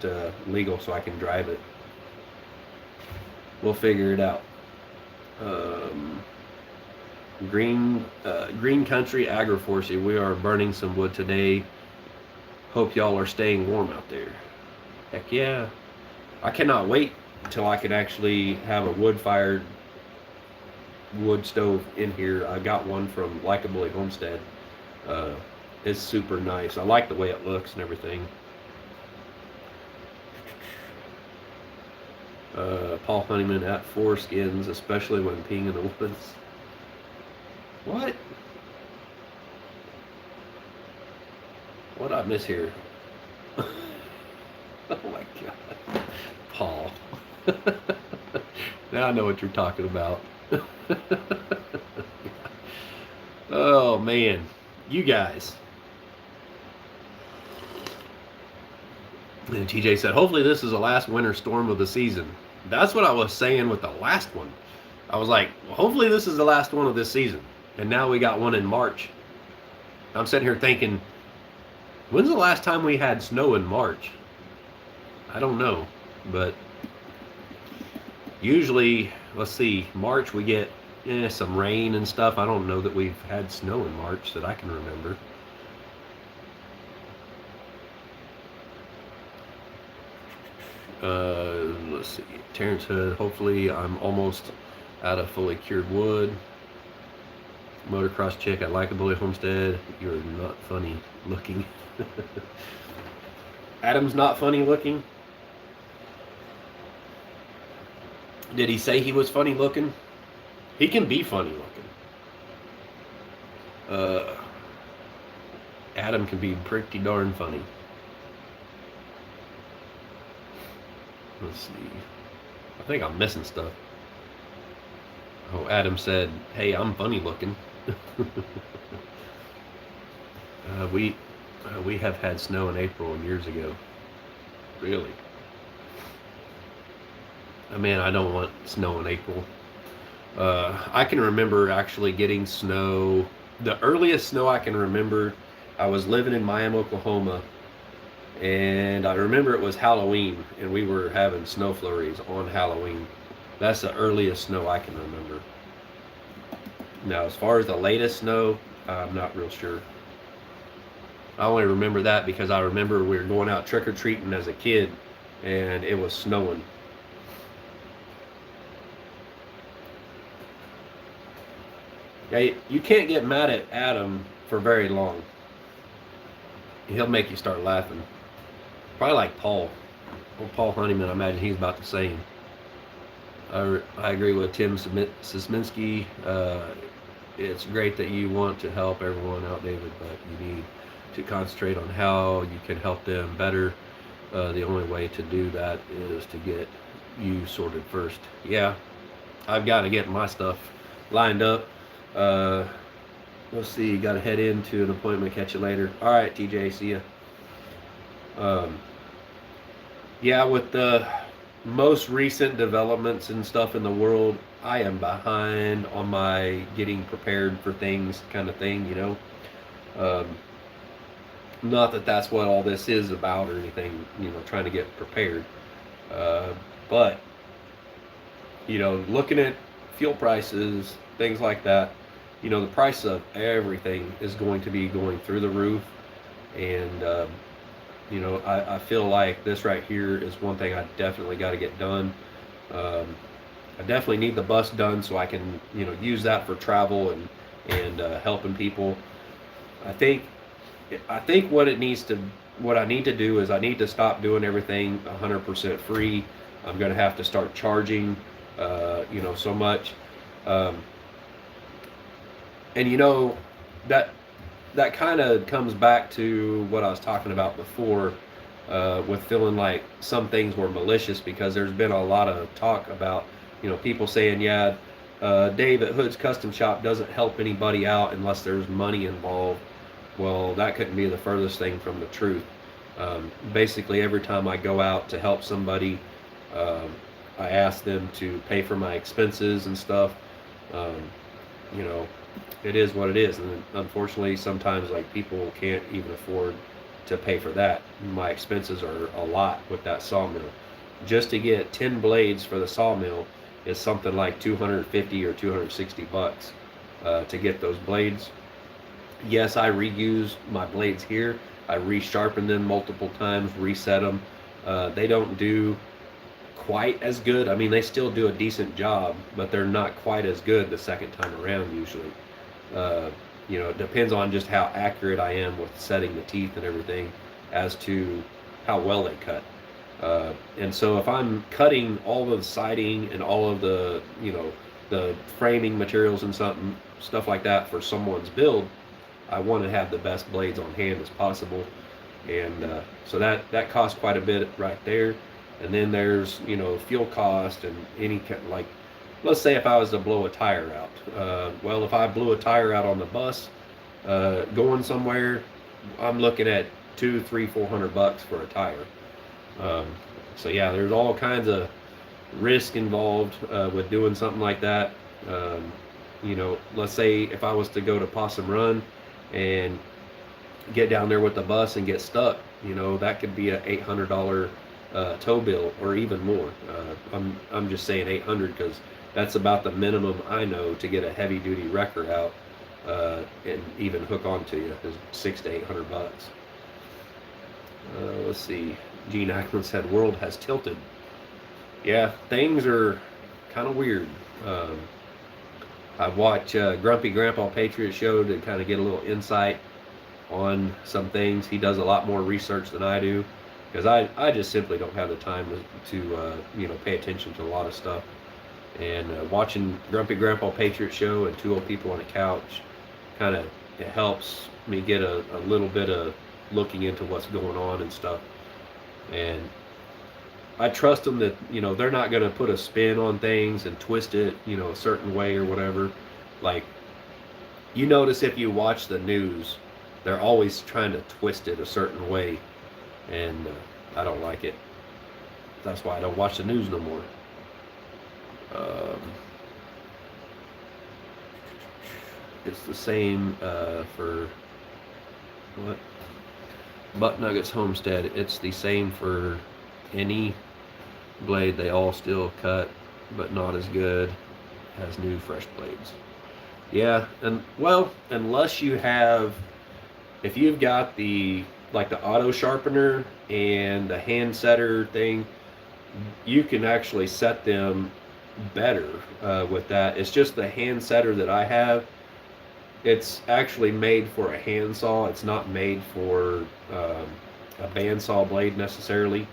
legal so I can drive it. We'll figure it out. Green Country Agroforestry. We are burning some wood today. Hope y'all are staying warm out there. Heck yeah. I cannot wait until I can actually have a wood-fired wood stove in here. I got one from Likeably Homestead. It's super nice. I like the way it looks and everything. Paul Honeyman at foreskins, especially when peeing in the woods. What? What did I miss here? Oh my God. Paul. Now I know what you're talking about. Oh man. You guys. And TJ said, hopefully this is the last winter storm of the season. That's what I was saying with the last one. I was like, well, hopefully this is the last one of this season. And now we got one in March. I'm sitting here thinking, when's the last time we had snow in March? I don't know. But usually, let's see, March we get some rain and stuff. I don't know that we've had snow in March that I can remember. Let's see, Terrence Hood, hopefully I'm almost out of fully cured wood. Motocross chick at Likeably Homestead, you're not funny looking. Adam's not funny looking? Did he say he was funny looking? He can be funny looking. Adam can be pretty darn funny. Let's see. I think I'm missing stuff. Oh, Adam said, hey, I'm funny looking. We have had snow in April years ago. Really? Man, I don't want snow in April. I can remember actually getting snow. The earliest snow I can remember, I was living in Miami, Oklahoma, and I remember it was Halloween, and we were having snow flurries on Halloween. That's the earliest snow I can remember. Now, as far as the latest snow, I'm not real sure. I only remember that because I remember we were going out trick-or-treating as a kid, and it was snowing. Yeah, you can't get mad at Adam for very long. He'll make you start laughing. Probably like Paul. Well, Paul Honeyman, I imagine he's about the same. I agree with Tim Sisminski. It's great that you want to help everyone out, David, but you need to concentrate on how you can help them better. The only way to do that is to get you sorted first. Yeah, I've got to get my stuff lined up. Let's see, got to head into an appointment. Catch you later. All right, TJ, see ya. Yeah, with the most recent developments and stuff in the world, I am behind on my getting prepared for things kind of thing, you know. Not that that's what all this is about or anything, trying to get prepared. But, looking at fuel prices, things like that, the price of everything is going to be going through the roof. And, I feel like this right here is one thing I definitely got to get done. I definitely need the bus done so I can, use that for travel and helping people. I think what I need to do is I need to stop doing everything 100% free. I'm going to have to start charging, so much. Um, and that kind of comes back to what I was talking about before, with feeling like some things were malicious, because there's been a lot of talk about, people saying, yeah, Dave at Hood's Custom Shop doesn't help anybody out unless there's money involved. Well, that couldn't be the furthest thing from the truth. Basically, every time I go out to help somebody, I ask them to pay for my expenses and stuff. Um, it is what it is, and unfortunately, sometimes like people can't even afford to pay for that. My expenses are a lot with that sawmill. Just to get 10 blades for the sawmill is something like 250 or 260 bucks to get those blades. Yes, I reuse my blades here. I resharpen them multiple times, reset them. They don't do quite as good. I mean, they still do a decent job, but they're not quite as good the second time around usually. It depends on just how accurate I am with setting the teeth and everything as to how well they cut. And so if I'm cutting all of the siding and all of the, the framing materials and stuff like that for someone's build, I want to have the best blades on hand as possible. And so that costs quite a bit right there. And then there's, fuel cost and any like, let's say if I was to blow a tire out. Well, if I blew a tire out on the bus going somewhere, I'm looking at $200, $300, $400 for a tire. So yeah, there's all kinds of risk involved with doing something like that. Let's say if I was to go to Possum Run and get down there with the bus and get stuck, that could be a $800 tow bill or even more. I'm just saying 800 because that's about the minimum I know to get a heavy duty wrecker out and even hook onto you is $600 to $800. Let's see. Gene Ackman said, "World has tilted." Yeah, things are kind of weird. I watch Grumpy Grandpa Patriot Show to kind of get a little insight on some things. He does a lot more research than I do because I just simply don't have the time to pay attention to a lot of stuff. And watching Grumpy Grandpa Patriot Show and Two Old People on a Couch it helps me get a little bit of looking into what's going on and stuff. And I trust them that, they're not going to put a spin on things and twist it, a certain way or whatever. Like, you notice if you watch the news, they're always trying to twist it a certain way. And I don't like it. That's why I don't watch the news no more. It's the same for what? Buck Nuggets Homestead. It's the same for any blade. They all still cut, but not as good as new fresh blades. Yeah, and well, unless you have, if you've got the auto sharpener and the hand setter thing, you can actually set them better with that. It's just the hand setter that I have. It's actually made for a handsaw. It's not made for a bandsaw blade necessarily,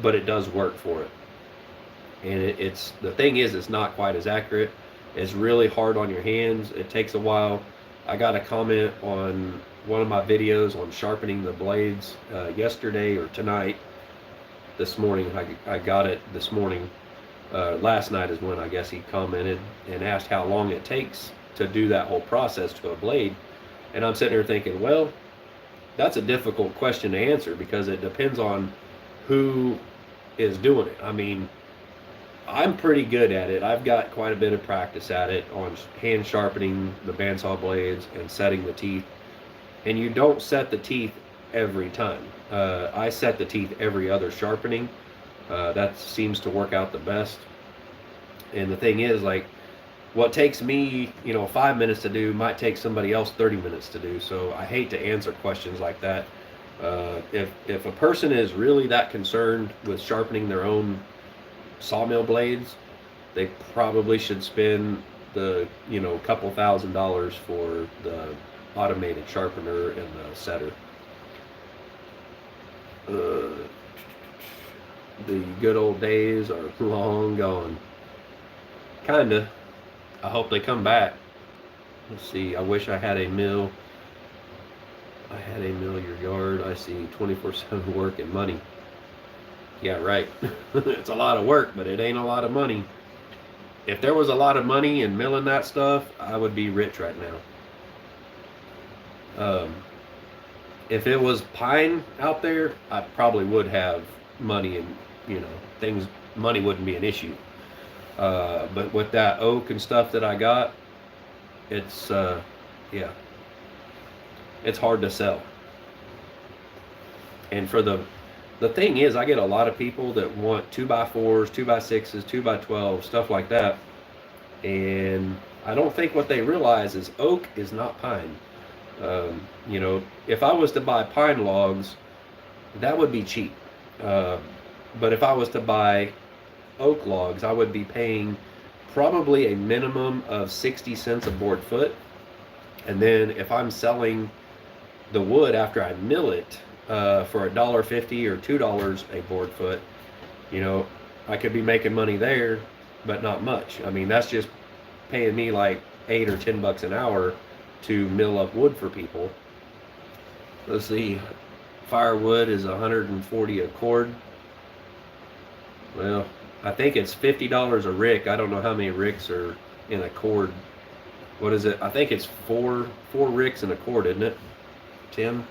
but it does work for it. And it's the thing is, it's not quite as accurate. It's really hard on your hands. It takes a while. I got a comment on one of my videos on sharpening the blades yesterday or tonight. This morning, I got it this morning. Last night is when I guess he commented and asked how long it takes to do that whole process to a blade. And I'm sitting here thinking, well, that's a difficult question to answer because it depends on who is doing it. I mean, I'm pretty good at it. I've got quite a bit of practice at it on hand sharpening the bandsaw blades and setting the teeth. And you don't set the teeth every time. I set the teeth every other sharpening. That seems to work out the best. And the thing is, like, what takes me, 5 minutes to do might take somebody else 30 minutes to do. So I hate to answer questions like that. If a person is really that concerned with sharpening their own sawmill blades, they probably should spend the couple $1,000s for the automated sharpener and the setter. The good old days are long gone. Kinda. I hope they come back. Let's see. I wish I had a mill. I had a mill your yard. I see 24/7 work and money. Yeah, right. It's a lot of work, but it ain't a lot of money. If there was a lot of money in milling that stuff, I would be rich right now. If it was pine out there, I probably would have money, and things. Money wouldn't be an issue. But with that oak and stuff that I got, it's yeah, it's hard to sell. And for the thing is, I get a lot of people that want 2x4s, 2x6s, 2x12, stuff like that. And I don't think what they realize is oak is not pine. If I was to buy pine logs, that would be cheap. But if I was to buy oak logs, I would be paying probably a minimum of 60 cents a board foot. And then if I'm selling the wood after I mill it for $1.50 or $2 a board foot, I could be making money there, but not much. I mean, that's just paying me like $8 or $10 an hour to mill up wood for people. Let's see, firewood is 140 a cord. Well, I think it's $50 a rick. I don't know how many ricks are in a cord. What is it? I think it's four ricks in a cord, isn't it, Tim?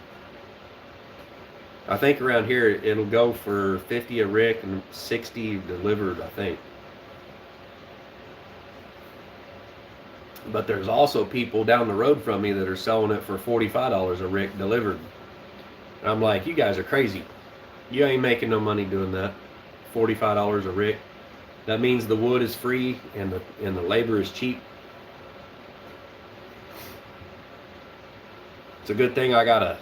I think around here it'll go for 50 a rick and 60 delivered, I think. But there's also people down the road from me that are selling it for $45 a rick delivered. And I'm like, you guys are crazy. You ain't making no money doing that. $45 a rick. That means the wood is free and the labor is cheap. It's a good thing I got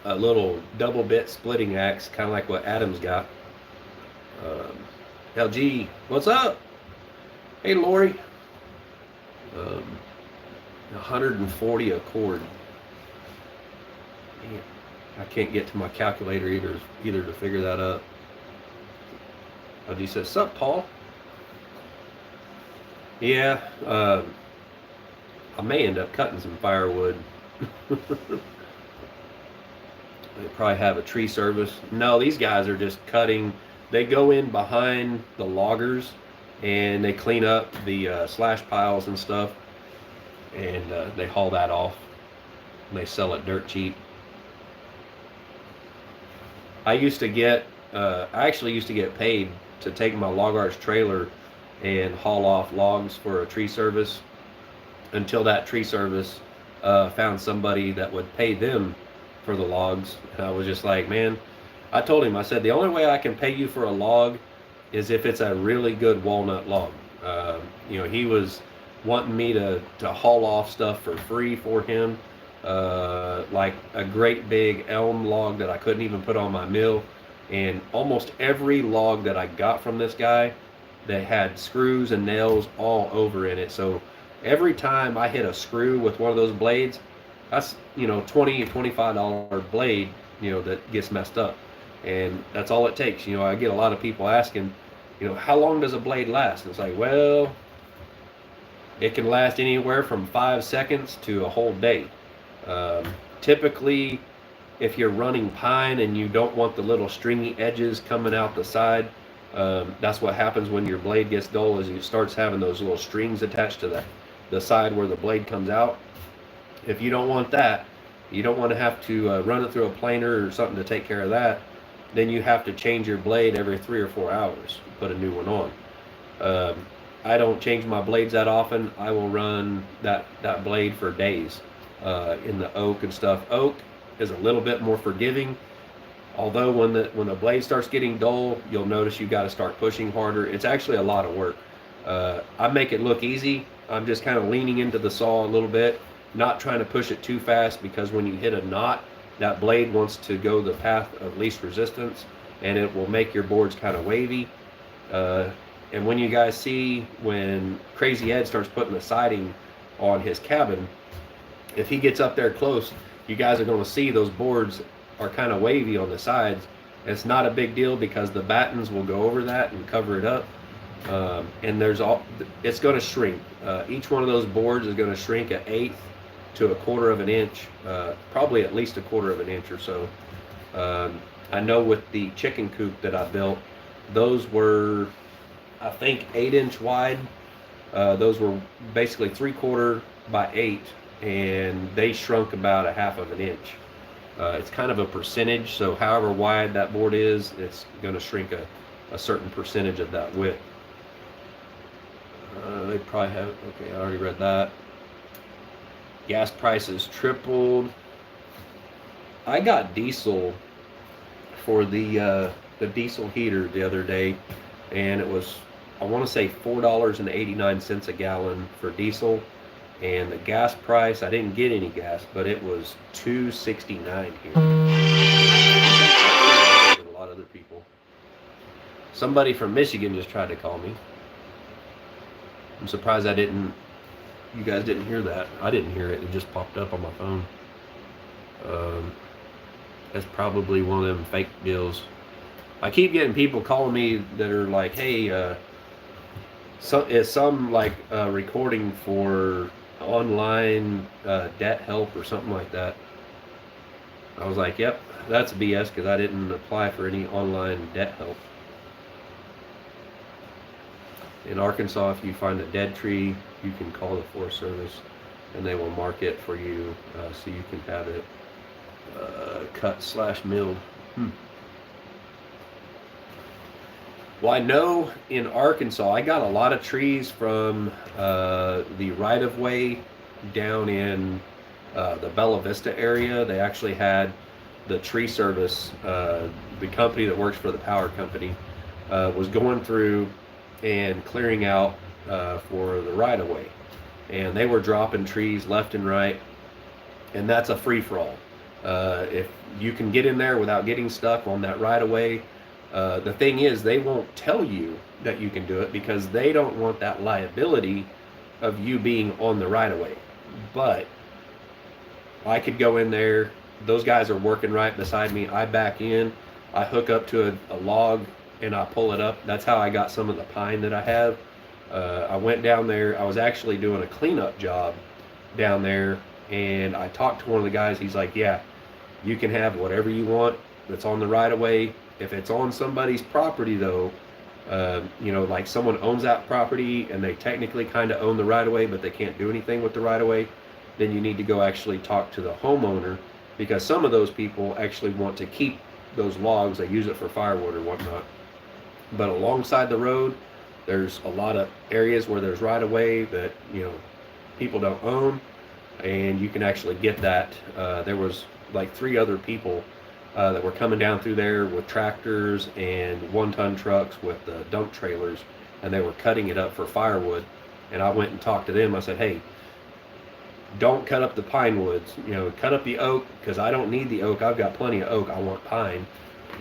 a little double bit splitting axe, kind of like what Adam's got. LG, what's up? Hey, Lori. 140 a cord. Man, I can't get to my calculator either to figure that out. LG says, sup, Paul? Yeah, I may end up cutting some firewood. They probably have a tree service. No, these guys are just cutting. They go in behind the loggers and they clean up the slash piles and stuff, and they haul that off and they sell it dirt cheap. I actually used to get paid to take my log arch trailer and haul off logs for a tree service, until that tree service found somebody that would pay them for the logs. And I was just like, man, I told him, I said, the only way I can pay you for a log is if it's a really good walnut log. He was wanting me to haul off stuff for free for him, like a great big elm log that I couldn't even put on my mill. And almost every log that I got from this guy, that had screws and nails all over in it. So every time I hit a screw with one of those blades, that's $20 $25 blade that gets messed up. And that's all it takes. I get a lot of people asking, how long does a blade last? And it's like, well, it can last anywhere from 5 seconds to a whole day. Typically, if you're running pine and you don't want the little stringy edges coming out the side, that's what happens when your blade gets dull, is it starts having those little strings attached to the side where the blade comes out. If you don't want that, you don't want to have to run it through a planer or something to take care of that, then you have to change your blade every 3 or 4 hours, put a new one on. I don't change my blades that often. I will run that blade for days in the oak and stuff. Oak, is a little bit more forgiving. Although when the blade starts getting dull, you'll notice you got to start pushing harder. It's actually a lot of work. I make it look easy. I'm just kind of leaning into the saw a little bit, not trying to push it too fast, because when you hit a knot, that blade wants to go the path of least resistance, and it will make your boards kind of wavy. And when you guys see when Crazy Ed starts putting the siding on his cabin, if he gets up there close, you guys are going to see those boards are kind of wavy on the sides. It's not a big deal because the battens will go over that and cover it up. And it's going to shrink. Each one of those boards is going to shrink an eighth to a quarter of an inch, probably at least a quarter of an inch or so. I know with the chicken coop that I built, those were, I think, 8-inch wide. Those were basically 3/4 by 8, and they shrunk about a half of an inch. It's kind of a percentage, so however wide that board is, it's going to shrink a certain percentage of that width. They probably have, okay, I already read that. Gas prices tripled. I got diesel for the diesel heater the other day, and it was, I want to say, $4.89 a gallon for diesel. And the gas price, I didn't get any gas, but it was $2.69 here. A lot of other people. Somebody from Michigan just tried to call me. I'm surprised you guys didn't hear that. I didn't hear it. It just popped up on my phone. That's probably one of them fake deals. I keep getting people calling me that are like, hey, is some like recording for online debt help or something like that. I was like, yep, that's BS, because I didn't apply for any online debt help. In Arkansas, if you find a dead tree, you can call the Forest Service and they will mark it for you, so you can have it cut/milled. Well, I know in Arkansas, I got a lot of trees from the right-of-way down in the Bella Vista area. They actually had the tree service, the company that works for the power company, was going through and clearing out for the right-of-way. And they were dropping trees left and right, and that's a free-for-all. If you can get in there without getting stuck on that right-of-way, the thing is, they won't tell you that you can do it because they don't want that liability of you being on the right-of-way. But I could go in there, those guys are working right beside me, I back in, I hook up to a log and I pull it up. That's how I got some of the pine that I have. I went down there, I was actually doing a cleanup job down there, and I talked to one of the guys. He's like, yeah, you can have whatever you want that's on the right-of-way. If it's on somebody's property though, like someone owns that property and they technically kind of own the right-of-way, but they can't do anything with the right-of-way, then you need to go actually talk to the homeowner, because some of those people actually want to keep those logs. They use it for firewood or whatnot. But alongside the road, there's a lot of areas where there's right-of-way that, people don't own, and you can actually get that. There was like 3 other people that were coming down through there with tractors and 1-ton trucks with dump trailers, and they were cutting it up for firewood. And I went and talked to them. I said, hey, don't cut up the pine woods, cut up the oak, because I don't need the oak. I've got plenty of oak. I want pine.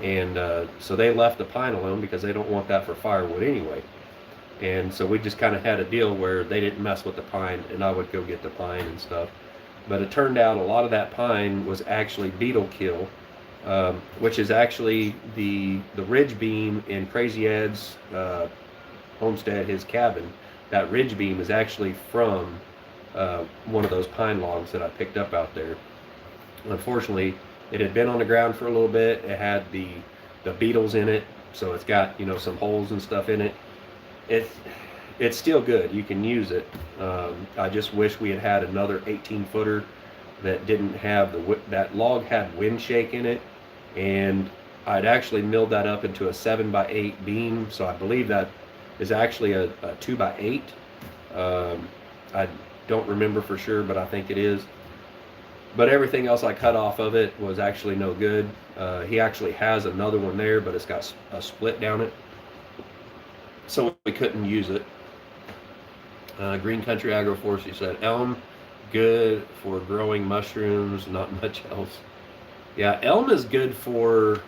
And so they left the pine alone because they don't want that for firewood anyway. And so we just kind of had a deal where they didn't mess with the pine and I would go get the pine and stuff. But it turned out a lot of that pine was actually beetle kill, which is actually the ridge beam in Crazy Ed's homestead, his cabin. That ridge beam is actually from one of those pine logs that I picked up out there. Unfortunately, it had been on the ground for a little bit. It had the beetles in it, so it's got some holes and stuff in it. It's still good. You can use it. I just wish we had another 18-footer that didn't have that log had wind shake in it, and I'd actually milled that up into a 7x8 beam. So I believe that is actually a 2x8. I don't remember for sure, but I think it is. But everything else I cut off of it was actually no good. He actually has another one there, but it's got a split down it, so we couldn't use it. Green Country Agroforestry said elm good for growing mushrooms, not much else. Yeah, elm is good for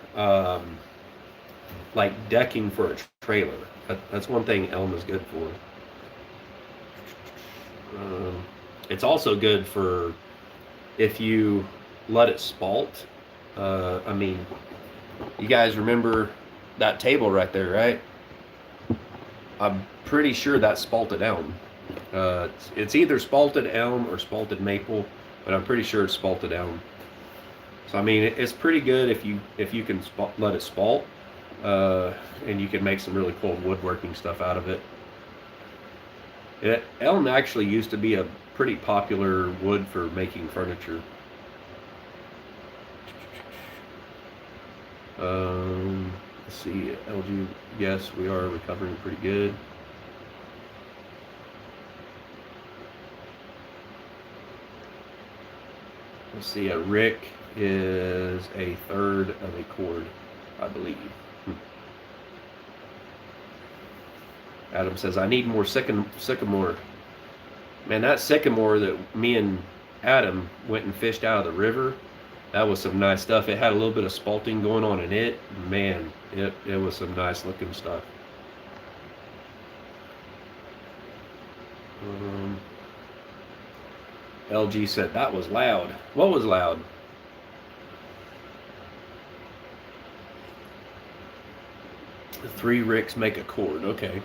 like decking for a trailer. That's one thing elm is good for. It's also good for if you let it spalt. I mean, you guys remember that table right there, right? I'm pretty sure that's spalted elm. It's either spalted elm or spalted maple, but I'm pretty sure it's spalted elm. So I mean, it's pretty good if you can let it spalt, and you can make some really cool woodworking stuff out of it. Elm actually used to be a pretty popular wood for making furniture. Let's see, LG, yes, we are recovering pretty good. Let's see, a rick is a third of a cord, I believe. Adam says, I need more sycamore. Man, that sycamore that me and Adam went and fished out of the river, that was some nice stuff. It had a little bit of spalting going on in it. Man, it was some nice looking stuff. LG said, that was loud. What was loud? The 3 ricks make a cord. Okay.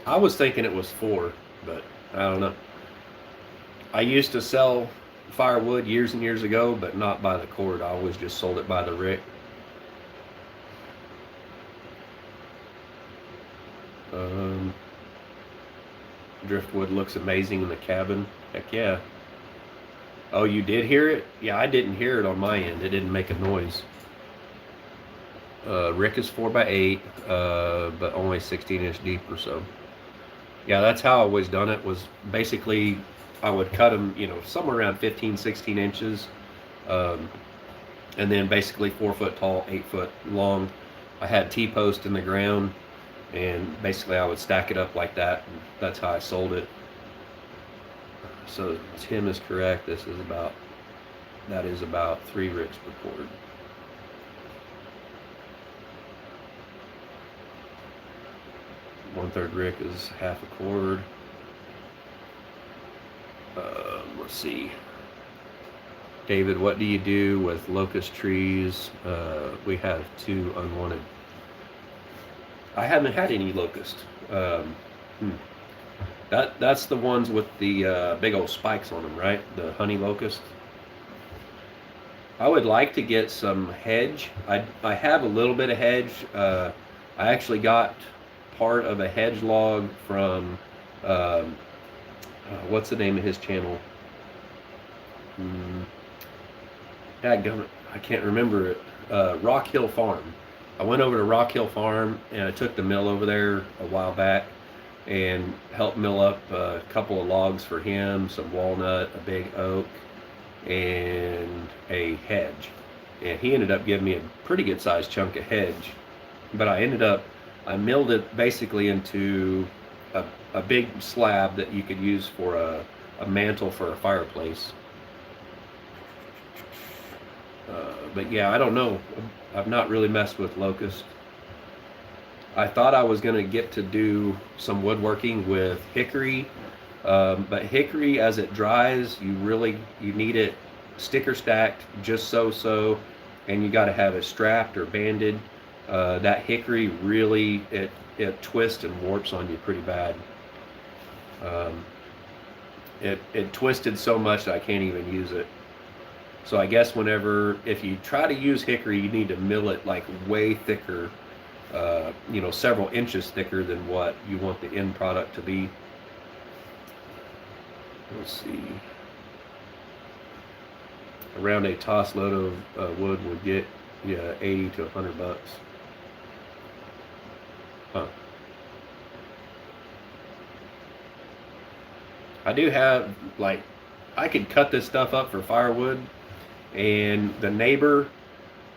I was thinking it was 4, but I don't know. I used to sell firewood years and years ago, but not by the cord. I always just sold it by the rick. Driftwood looks amazing in the cabin. Heck yeah. Oh, you did hear it? Yeah, I didn't hear it on my end. It didn't make a noise. Rick is 4x8, but only 16-inch deep or so. Yeah, that's how I always done it, was basically I would cut them, somewhere around 15, 16 inches, and then basically 4 foot tall, 8 foot long. I had T-post in the ground, and basically I would stack it up like that, and that's how I sold it. So Tim is correct. That is about 3 ricks per cord. One-third rick is half a cord. Let's see. David, what do you do with locust trees? We have 2 unwanted. I haven't had any locust. That's the ones with the big old spikes on them, right? The honey locust. I would like to get some hedge. I have a little bit of hedge. I actually got part of a hedge log from what's the name of his channel? Dadgummit, I can't remember it. Rock Hill Farm. I went over to Rock Hill Farm and I took the mill over there a while back and helped mill up a couple of logs for him, some walnut, a big oak, and a hedge. And he ended up giving me a pretty good sized chunk of hedge. But I milled it basically into a big slab that you could use for a mantle for a fireplace. But yeah, I don't know. I've not really messed with locust. I thought I was going to get to do some woodworking with hickory, but hickory as it dries, you need it sticker stacked just so, and you got to have it strapped or banded. That hickory really, it twists and warps on you pretty bad. It twisted so much that I can't even use it. So I guess if you try to use hickory, you need to mill it like way thicker, several inches thicker than what you want the end product to be. Let's see. Around a toss load of wood would get you 80 to 100 bucks. Huh. I do have, I could cut this stuff up for firewood, And the neighbor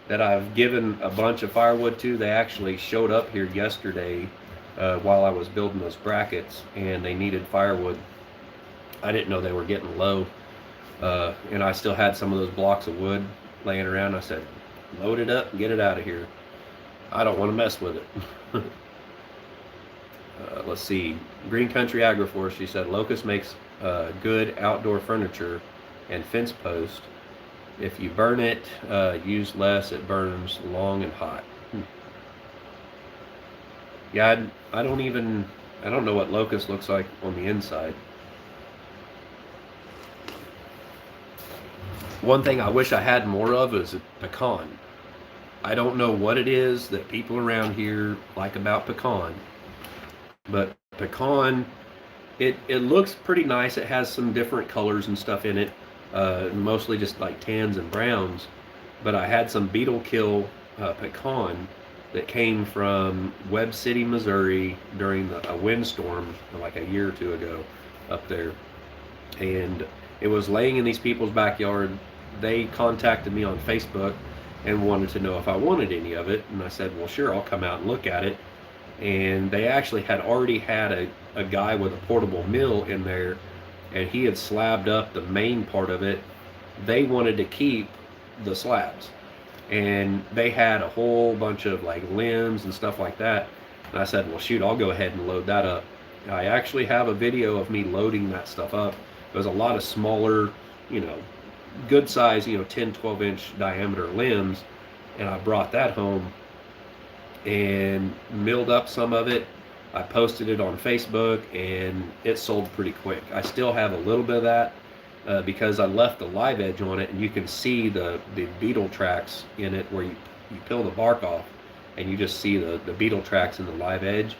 that I've given a bunch of firewood to, they actually showed up here yesterday while I was building those brackets, and they needed firewood. I didn't know they were getting low, and I still had some of those blocks of wood laying around. I said, load it up and get it out of here. I don't want to mess with it. Let's see. Green Country Agroforestry said Locust makes good outdoor furniture and fence post. If you burn it, use less. It burns long and hot. Yeah, I don't know what Locust looks like on the inside. One thing I wish I had more of is a pecan. I don't know what it is that people around here like about pecan, but pecan, it looks pretty nice. It has some different colors and stuff in it, mostly just like tans and browns. But I had some beetle kill pecan that came from Webb City, Missouri during a windstorm like a year or two ago up there. And it was laying in these people's backyard. They contacted me on Facebook and wanted to know if I wanted any of it. And I said, well, sure, I'll come out and look at it. And they actually had already had a guy with a portable mill in there, and he had slabbed up the main part of it. They wanted to keep the slabs, and they had a whole bunch of like limbs and stuff like that. And I said, well, shoot, I'll go ahead and load that up. I actually have a video of me loading that stuff up. There's a lot of smaller, good size, 10, 12 inch diameter limbs. And I brought that home and milled up some of it. I posted it on Facebook, and it sold pretty quick. I still have a little bit of that because I left the live edge on it, and you can see the beetle tracks in it where you peel the bark off, and you just see the beetle tracks in the live edge.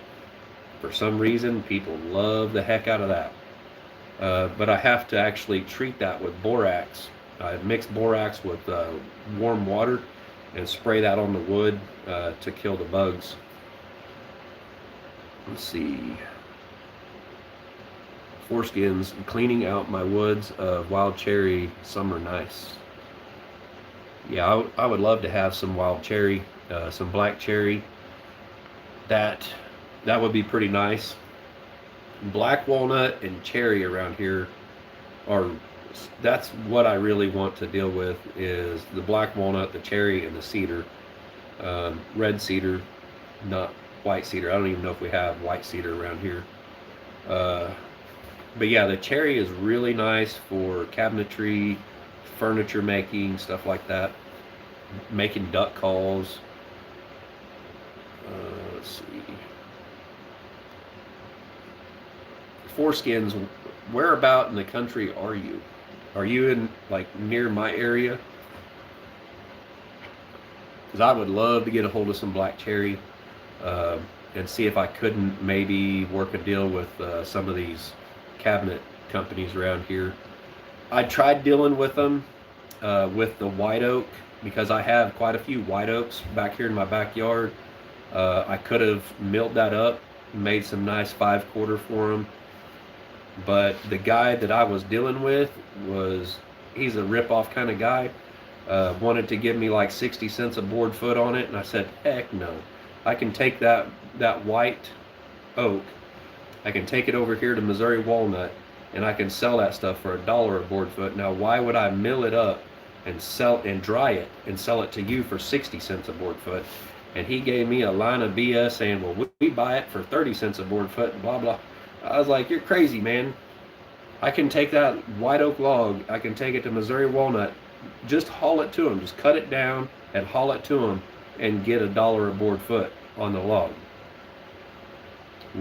For some reason, people love the heck out of that. But I have to actually treat that with borax. I mix borax with warm water and spray that on the wood to kill the bugs. Let's see. Foreskins, cleaning out my woods of wild cherry. Some are nice. Yeah, I would love to have some wild cherry, some black cherry. That would be pretty nice. Black walnut and cherry around here that's what I really want to deal with, is the black walnut, the cherry, and the cedar. Red cedar, not white cedar. I don't even know if we have white cedar around here. But yeah, the cherry is really nice for cabinetry, furniture making, stuff like that. Making duck calls. Let's see. Foreskins, whereabout in the country are you? Are you in like near my area? Because I would love to get a hold of some black cherry and see if I couldn't maybe work a deal with some of these cabinet companies around here. I tried dealing with them with the white oak, because I have quite a few white oaks back here in my backyard. I could have milled that up, made some nice 5/4 for them. But the guy that I was dealing with he's a rip-off kind of guy. Wanted to give me like 60 cents a board foot on it, and I said, heck no. I can take that white oak, I can take it over here to Missouri walnut, and I can sell that stuff for $1 a board foot. Now, why would I mill it up and dry it and sell it to you for 60 cents a board foot? And he gave me a line of BS saying, well, we buy it for 30 cents a board foot, blah, blah. I was like, you're crazy, man. I can take that white oak log, I can take it to Missouri walnut, just haul it to them, just cut it down and haul it to them and get $1 a board foot on the log.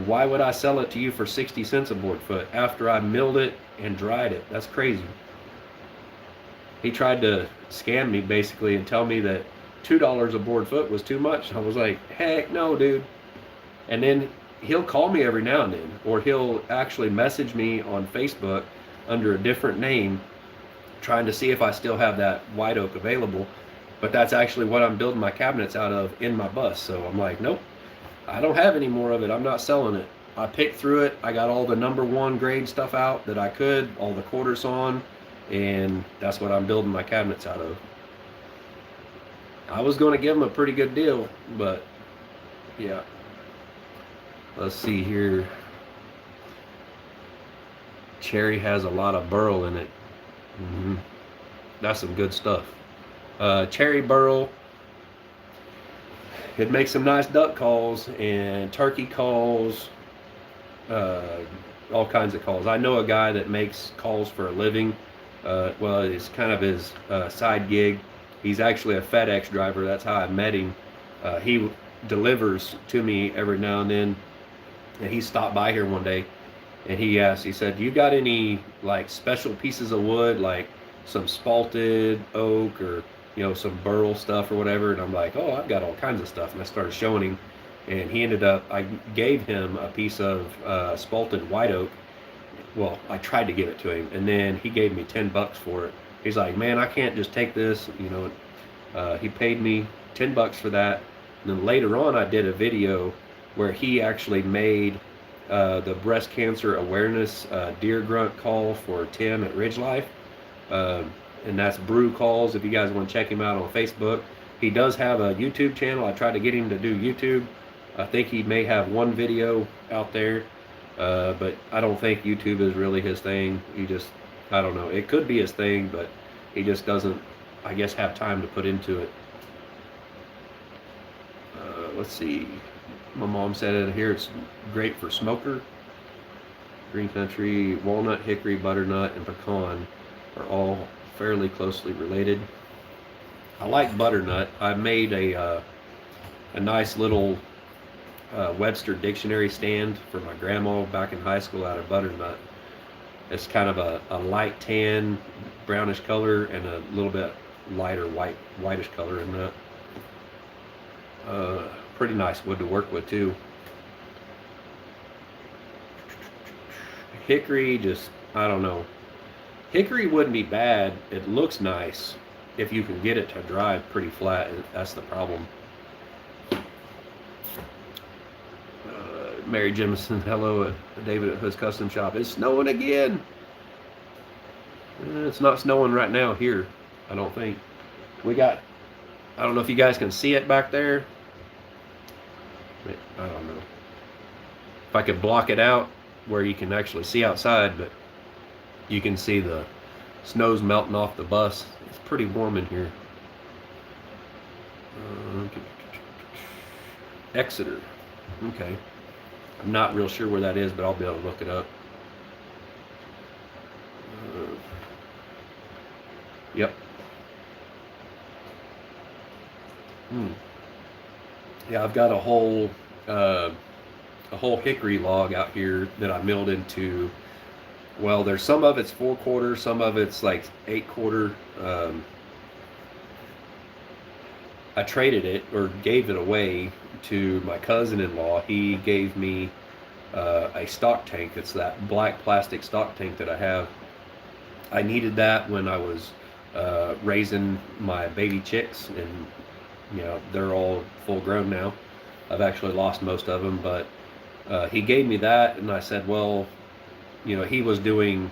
Why would I sell it to you for 60 cents a board foot after I milled it and dried it? That's crazy. He tried to scam me basically and tell me that $2 a board foot was too much. I was like, heck no, dude. And then he'll call me every now and then, or he'll actually message me on Facebook under a different name, trying to see if I still have that white oak available. But that's actually what I'm building my cabinets out of in my bus. So I'm like, nope, I don't have any more of it. I'm not selling it. I picked through it. I got all the #1 grade stuff out that I could, all the quarter sawn, and that's what I'm building my cabinets out of. I was going to give them a pretty good deal, but yeah. Let's see here. Cherry has a lot of burl in it. That's some good stuff. Cherry burl. It makes some nice duck calls and turkey calls, all kinds of calls. I know a guy that makes calls for a living. Well, it's kind of his side gig. He's actually a FedEx driver. That's how I met him. He delivers to me every now and then. And he stopped by here one day and he asked, he said, "You got any like special pieces of wood, like some spalted oak or, you know, some burl stuff or whatever?" And I'm like, "Oh, I've got all kinds of stuff." And I started showing him, and he ended up, I gave him a piece of spalted white oak. Well, I tried to give it to him, and then he gave me $10 for it. He's like, "Man, I can't just take this," you know. He paid me $10 for that. And then later on, I did a video where he actually made the breast cancer awareness deer grunt call for Tim at Ridge Life. And that's Brew Calls, if you guys want to check him out on Facebook. He does have a YouTube channel. I tried to get him to do YouTube. I think he may have one video out there, but I don't think YouTube is really his thing. He just, I don't know. It could be his thing, but he just doesn't, I guess, have time to put into it. Let's see. My mom said it here, it's great for smoker. Green Country, walnut, hickory, butternut, and pecan are all fairly closely related. I like butternut. I made a nice little Webster dictionary stand for my grandma back in high school out of butternut. It's kind of a light tan, brownish color, and a little bit lighter whitish color in that. Pretty nice wood to work with too. Hickory, just, I don't know. Hickory wouldn't be bad. It looks nice if you can get it to dry pretty flat. That's the problem. Mary Jemison, hello, David at Hood's Custom Shop. It's snowing again. It's not snowing right now here, I don't think. We got, I don't know if you guys can see it back there. I don't know if I could block it out where you can actually see outside, but you can see the snow's melting off the bus. It's pretty warm in here. Exeter. Okay. I'm not real sure where that is, but I'll be able to look it up. Yep. Yeah, I've got a whole hickory log out here that I milled into. Well, there's some of it's 4/4, some of it's like 8/4. I traded it or gave it away to my cousin-in-law. He gave me a stock tank. It's that black plastic stock tank that I have. I needed that when I was raising my baby chicks, and you know, they're all full grown now. I've actually lost most of them, but he gave me that, and I said, well, you know, he was doing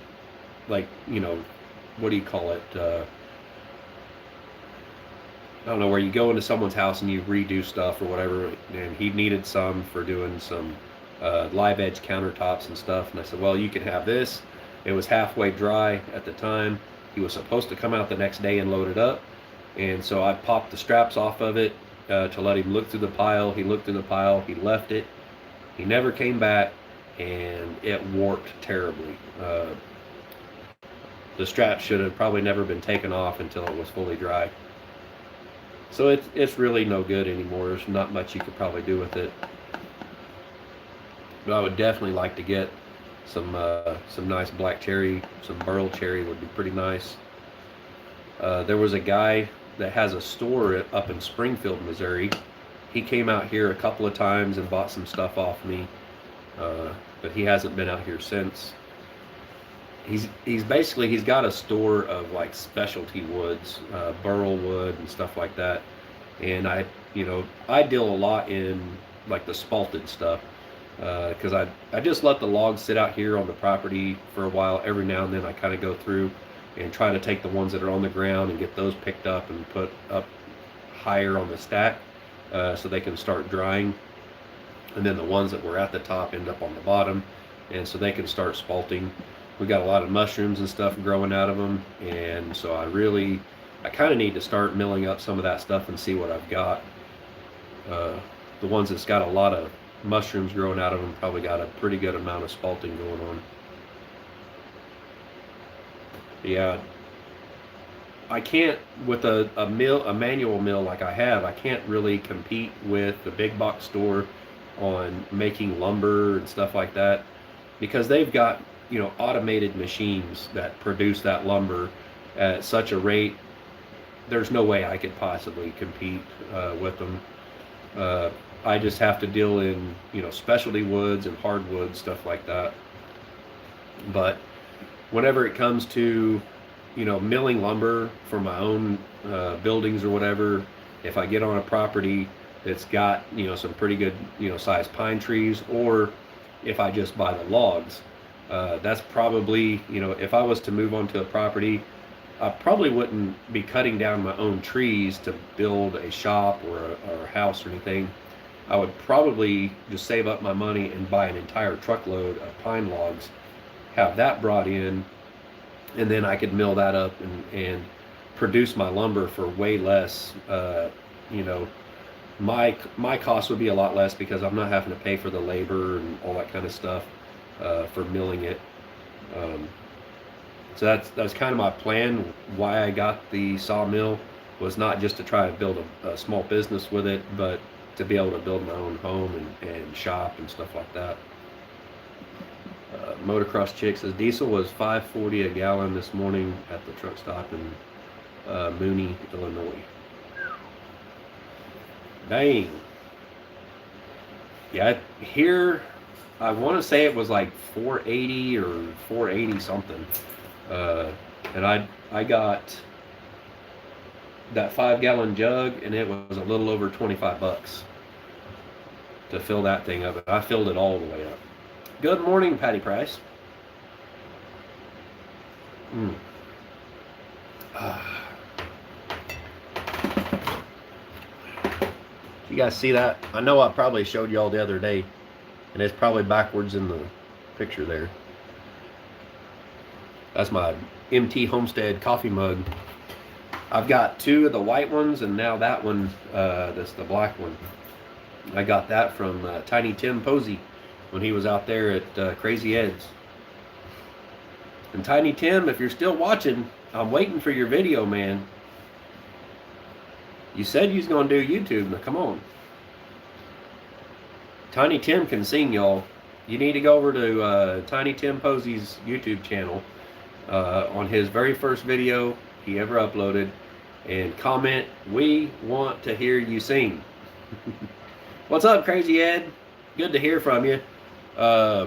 like, you know, what do you call it? I don't know, where you go into someone's house and you redo stuff or whatever, and he needed some for doing some live edge countertops and stuff. And I said, well, you can have this. It was halfway dry at the time. He was supposed to come out the next day and load it up. And so I popped the straps off of it to let him look through the pile. He looked through the pile, he left it. He never came back, and it warped terribly. The straps should have probably never been taken off until it was fully dry. So it's really no good anymore. There's not much you could probably do with it. But I would definitely like to get some nice black cherry, some burl cherry would be pretty nice. There was a guy that has a store up in Springfield, Missouri. He came out here a couple of times and bought some stuff off me, but he hasn't been out here since. He's basically, he's got a store of like specialty woods, burl wood and stuff like that. And I deal a lot in like the spalted stuff, because I just let the logs sit out here on the property for a while. Every now and then I kind of go through. and try to take the ones that are on the ground and get those picked up and put up higher on the stack so they can start drying. And then the ones that were at the top end up on the bottom, and so they can start spalting. We got a lot of mushrooms and stuff growing out of them, and so I kind of need to start milling up some of that stuff and see what I've got. The ones that's got a lot of mushrooms growing out of them probably got a pretty good amount of spalting going on. Yeah, I can't, with a manual mill like I have, I can't really compete with the big box store on making lumber and stuff like that, because they've got, you know, automated machines that produce that lumber at such a rate. There's no way I could possibly compete with them. I just have to deal in, you know, specialty woods and hardwood, stuff like that. But whenever it comes to, you know, milling lumber for my own buildings or whatever, if I get on a property that's got, you know, some pretty good, you know, sized pine trees, or if I just buy the logs, that's probably, you know, if I was to move onto a property, I probably wouldn't be cutting down my own trees to build a shop or a house or anything. I would probably just save up my money and buy an entire truckload of pine logs, have that brought in, and then I could mill that up and produce my lumber for way less. You know, my cost would be a lot less because I'm not having to pay for the labor and all that kind of stuff for milling it. So that's kind of my plan. Why I got the sawmill was not just to try to build a small business with it, but to be able to build my own home and shop and stuff like that. Motocross Chick says diesel was $5.40 a gallon this morning at the truck stop in Mooney, Illinois. Dang. Yeah, here I want to say it was like $4.80 or $4.80 something. And I got that 5-gallon jug, and it was a little over 25 bucks to fill that thing up. I filled it all the way up. Good morning, Patty Price. You guys see that? I know I probably showed y'all the other day, and it's probably backwards in the picture there. That's my MT Homestead coffee mug. I've got two of the white ones, and now that one, that's the black one. I got that from Tiny Tim Posey when he was out there at Crazy Ed's. And Tiny Tim, if you're still watching, I'm waiting for your video, man. You said you was going to do YouTube. Now, come on. Tiny Tim can sing, y'all. You need to go over to Tiny Tim Posey's YouTube channel on his very first video he ever uploaded and comment, "We want to hear you sing." What's up, Crazy Ed? Good to hear from you. I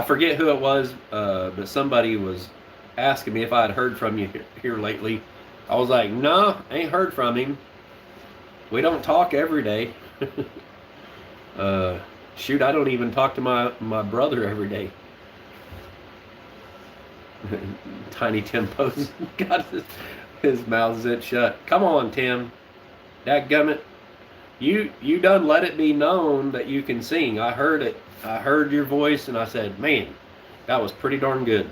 forget who it was, but somebody was asking me if I had heard from you here lately. I was like, no, I ain't heard from him. We don't talk every day. Shoot, I don't even talk to my brother every day. Tiny Tim Post got his mouth zipped shut. Come on, Tim. Dadgummit. You done let it be known that you can sing. I heard it. I heard your voice, and I said, man, that was pretty darn good.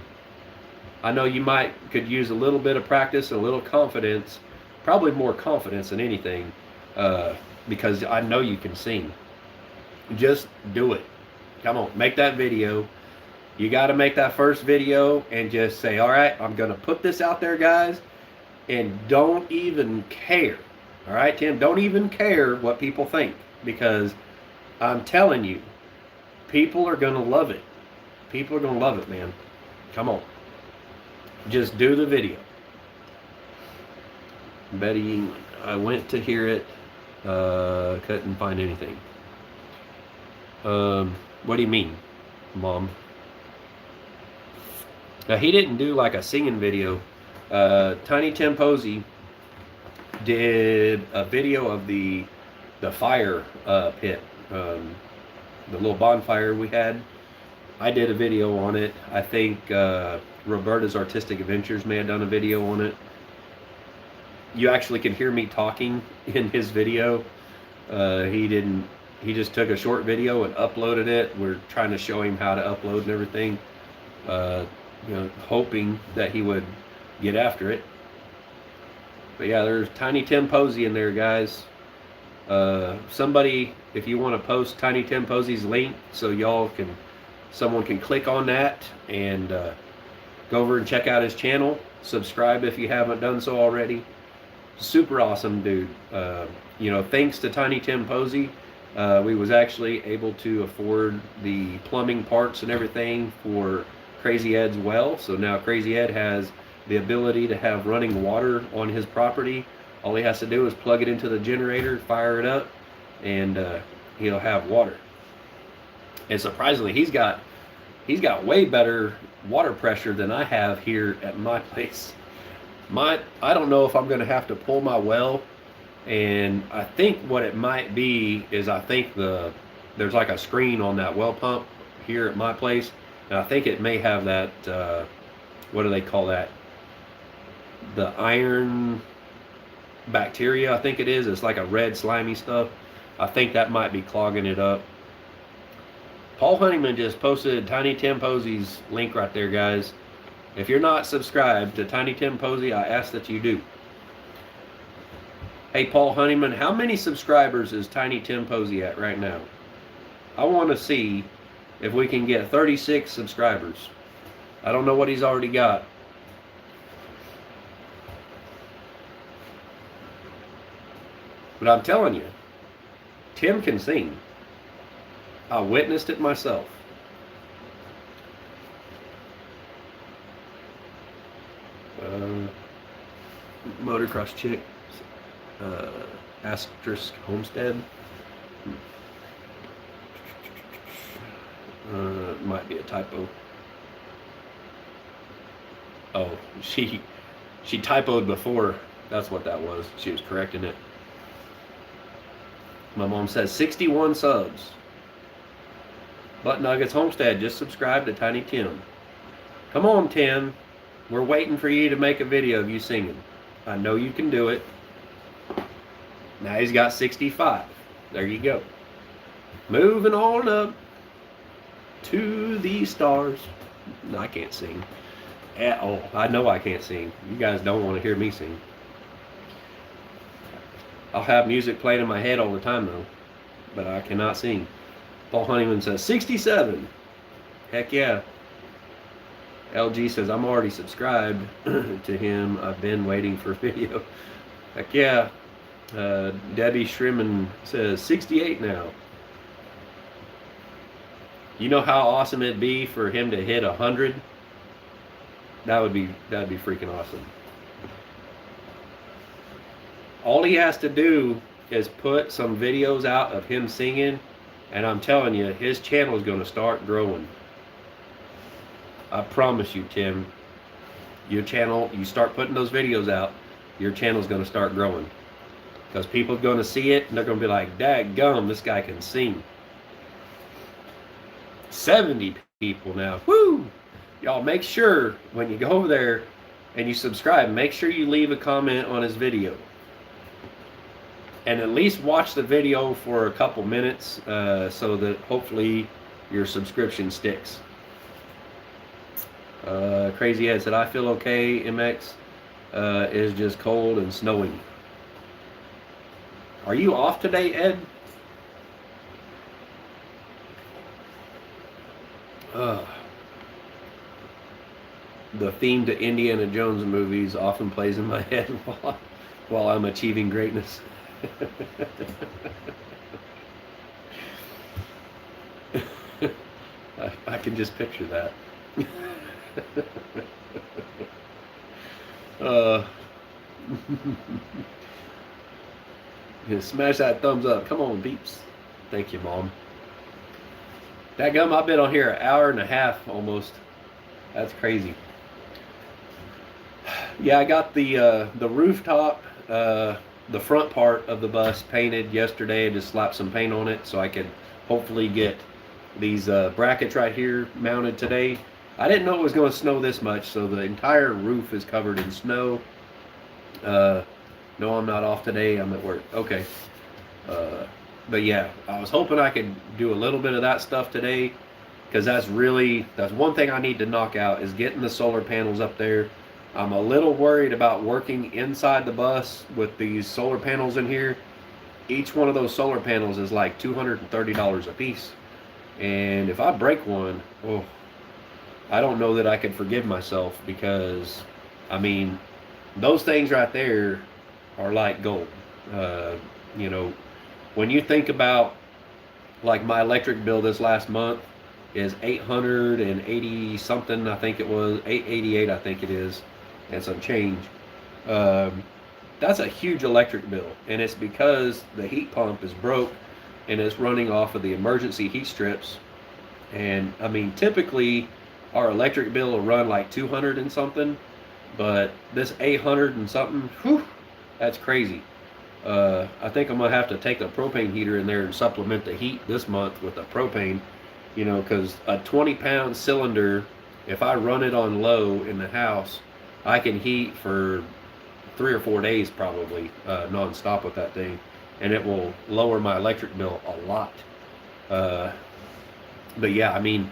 I know you could use a little bit of practice and a little confidence, probably more confidence than anything, because I know you can sing. Just do it. Come on, make that video. You got to make that first video and just say, all right, I'm going to put this out there, guys, and don't even care. All right, Tim, don't even care what people think, because I'm telling you, people are going to love it. People are going to love it, man. Come on. Just do the video. Betty England. I went to hear it. Couldn't find anything. What do you mean, Mom? Now, he didn't do like a singing video. Tiny Tim Posey did a video of the fire pit, the little bonfire we had. I did a video on it. I think Roberta's Artistic Adventures may have done a video on it. You actually can hear me talking in his video. He just took a short video and uploaded it. We're trying to show him how to upload and everything. Hoping that he would get after it. But yeah, there's Tiny Tim Posey in there, guys. Somebody, if you want to post Tiny Tim Posey's link so someone can click on that and go over and check out his channel. Subscribe if you haven't done so already. Super awesome dude. Thanks to Tiny Tim Posey, we was actually able to afford the plumbing parts and everything for Crazy Ed's well. So now Crazy Ed has the ability to have running water on his property. All he has to do is plug it into the generator, fire it up, and he'll have water. And surprisingly, he's got way better water pressure than I have here at my place. I don't know if I'm going to have to pull my well, and I think what it might be is there's like a screen on that well pump here at my place, and I think it may have that what do they call that? The iron bacteria, I think it is. It's like a red slimy stuff. I think that might be clogging it up. Paul Honeyman just posted Tiny Tim Posey's link right there, guys. If you're not subscribed to Tiny Tim Posey, I ask that you do. Hey, Paul Honeyman, how many subscribers is Tiny Tim Posey at right now? I want to see if we can get 36 subscribers. I don't know what he's already got. But I'm telling you, Tim can sing. I witnessed it myself. Motocross chick, asterisk homestead. Might be a typo. Oh, she typoed before. That's what that was. She was correcting it. My mom says 61 subs. Butt Nuggets Homestead, just subscribe to Tiny Tim. Come on, Tim. We're waiting for you to make a video of you singing. I know you can do it. Now he's got 65. There you go. Moving on up to the stars. No, I can't sing at all. I know I can't sing. You guys don't want to hear me sing. I'll have music playing in my head all the time though, but I cannot sing. Paul Honeyman says 67. Heck yeah. LG says I'm already subscribed to him. I've been waiting for a video. Heck yeah. Debbie Shrimman says 68 now. You know how awesome it'd be for him to hit 100? That'd be freaking awesome. All he has to do is put some videos out of him singing, and I'm telling you, his channel is going to start growing. I promise you, Tim. Your channel, you start putting those videos out, your channel is going to start growing. Because people are going to see it, and they're going to be like, daggum, this guy can sing. 70 people now. Woo! Y'all make sure, when you go over there and you subscribe, make sure you leave a comment on his video. And at least watch the video for a couple minutes so that hopefully your subscription sticks. Crazy Ed said, I feel okay, MX. Is just cold and snowing. Are you off today, Ed? The theme to Indiana Jones movies often plays in my head while I'm achieving greatness. I can just picture that. Smash that thumbs up. Come on, peeps. Thank you, Mom. Dadgum, I've been on here an hour and a half almost. That's crazy. Yeah, I got the rooftop, the front part of the bus painted yesterday. I just slapped some paint on it so I could hopefully get these brackets right here mounted today. I didn't know it was going to snow this much, so the entire roof is covered in snow. No, I'm not off today. I'm at work. Okay. But yeah, I was hoping I could do a little bit of that stuff today, because that's one thing I need to knock out, is getting the solar panels up there. I'm a little worried about working inside the bus with these solar panels in here. Each one of those solar panels is like $230 a piece. And if I break one, oh, I don't know that I could forgive myself, because, I mean, those things right there are like gold. You know, when you think about, like, my electric bill this last month is 880 something, I think it was 888, I think it is, and some change. That's a huge electric bill, and it's because the heat pump is broke and it's running off of the emergency heat strips. And I mean, typically our electric bill will run like 200 and something, but this 800 and something, whew, that's crazy. I think I'm gonna have to take a propane heater in there and supplement the heat this month with a propane, you know, because a 20-pound cylinder, if I run it on low in the house, I can heat for 3 or 4 days probably, non-stop with that thing, and it will lower my electric bill a lot. But yeah, I mean,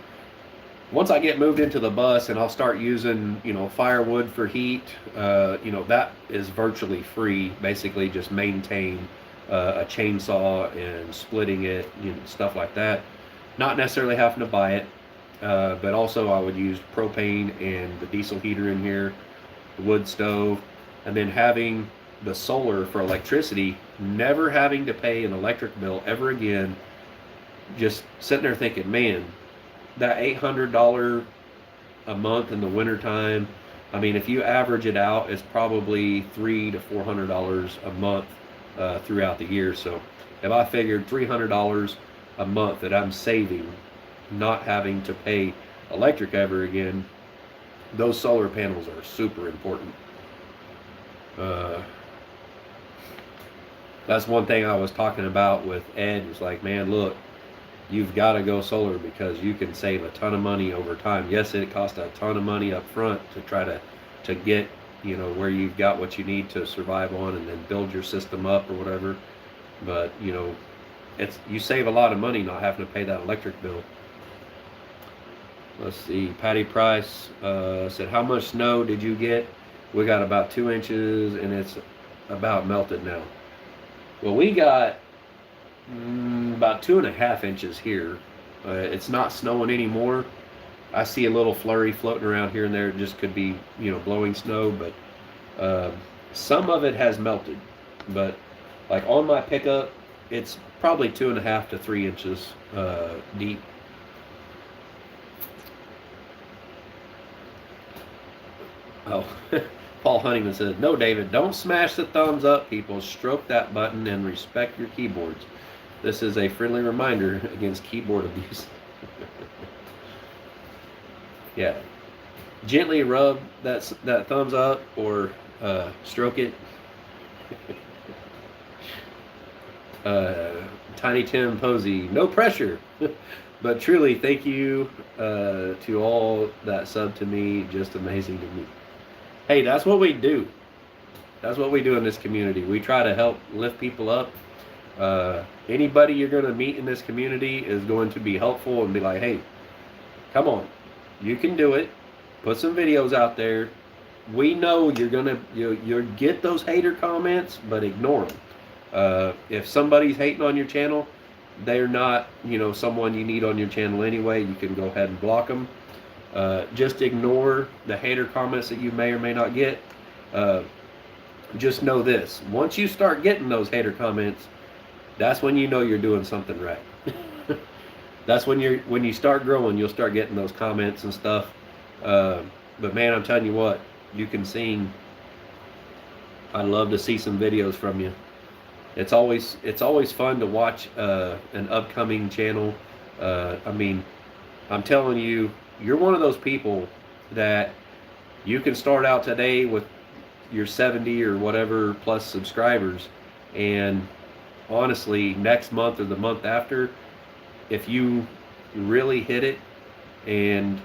once I get moved into the bus and I'll start using, you know, firewood for heat, you know, that is virtually free. Basically just maintain a chainsaw and splitting it, you know, stuff like that. Not necessarily having to buy it, but also I would use propane and the diesel heater in here, the wood stove, and then having the solar for electricity, never having to pay an electric bill ever again. Just sitting there thinking, man, that $800 a month in the wintertime, I mean, if you average it out, it's probably $300 to $400 a month throughout the year. So if I figured $300 a month that I'm saving, not having to pay electric ever again, those solar panels are super important. That's one thing I was talking about with Ed. It's like, man, look, you've got to go solar because you can save a ton of money over time. Yes, it costs a ton of money up front to try to get, you know, where you've got what you need to survive on and then build your system up or whatever. But, you know, you save a lot of money not having to pay that electric bill. Let's see, Patty Price said, how much snow did you get? We got about 2 inches and it's about melted now. Well, we got about 2.5 inches here. It's not snowing anymore. I see a little flurry floating around here and there. It just could be, you know, blowing snow, but some of it has melted. But like on my pickup, it's probably 2.5 to 3 inches deep. Oh, Paul Honeyman says, no, David, don't smash the thumbs up, people. Stroke that button and respect your keyboards. This is a friendly reminder against keyboard abuse. Yeah. Gently rub that thumbs up or stroke it. Tiny Tim Posey, no pressure. But truly, thank you to all that sub to me. Just amazing to me. Hey, that's what we do. That's what we do in this community. We try to help lift people up. Anybody you're going to meet in this community is going to be helpful and be like, hey, come on, you can do it. Put some videos out there. We know you'll get those hater comments, but ignore them. If somebody's hating on your channel, they're not, you know, someone you need on your channel anyway. You can go ahead and block them. Just ignore the hater comments that you may or may not get. Just know this: once you start getting those hater comments, that's when you know you're doing something right. That's when you start growing, you'll start getting those comments and stuff. But man, I'm telling you what, you can sing. I'd love to see some videos from you. It's always fun to watch an upcoming channel. I mean, I'm telling you, you're one of those people that you can start out today with your 70 or whatever plus subscribers, and honestly, next month or the month after, if you really hit it and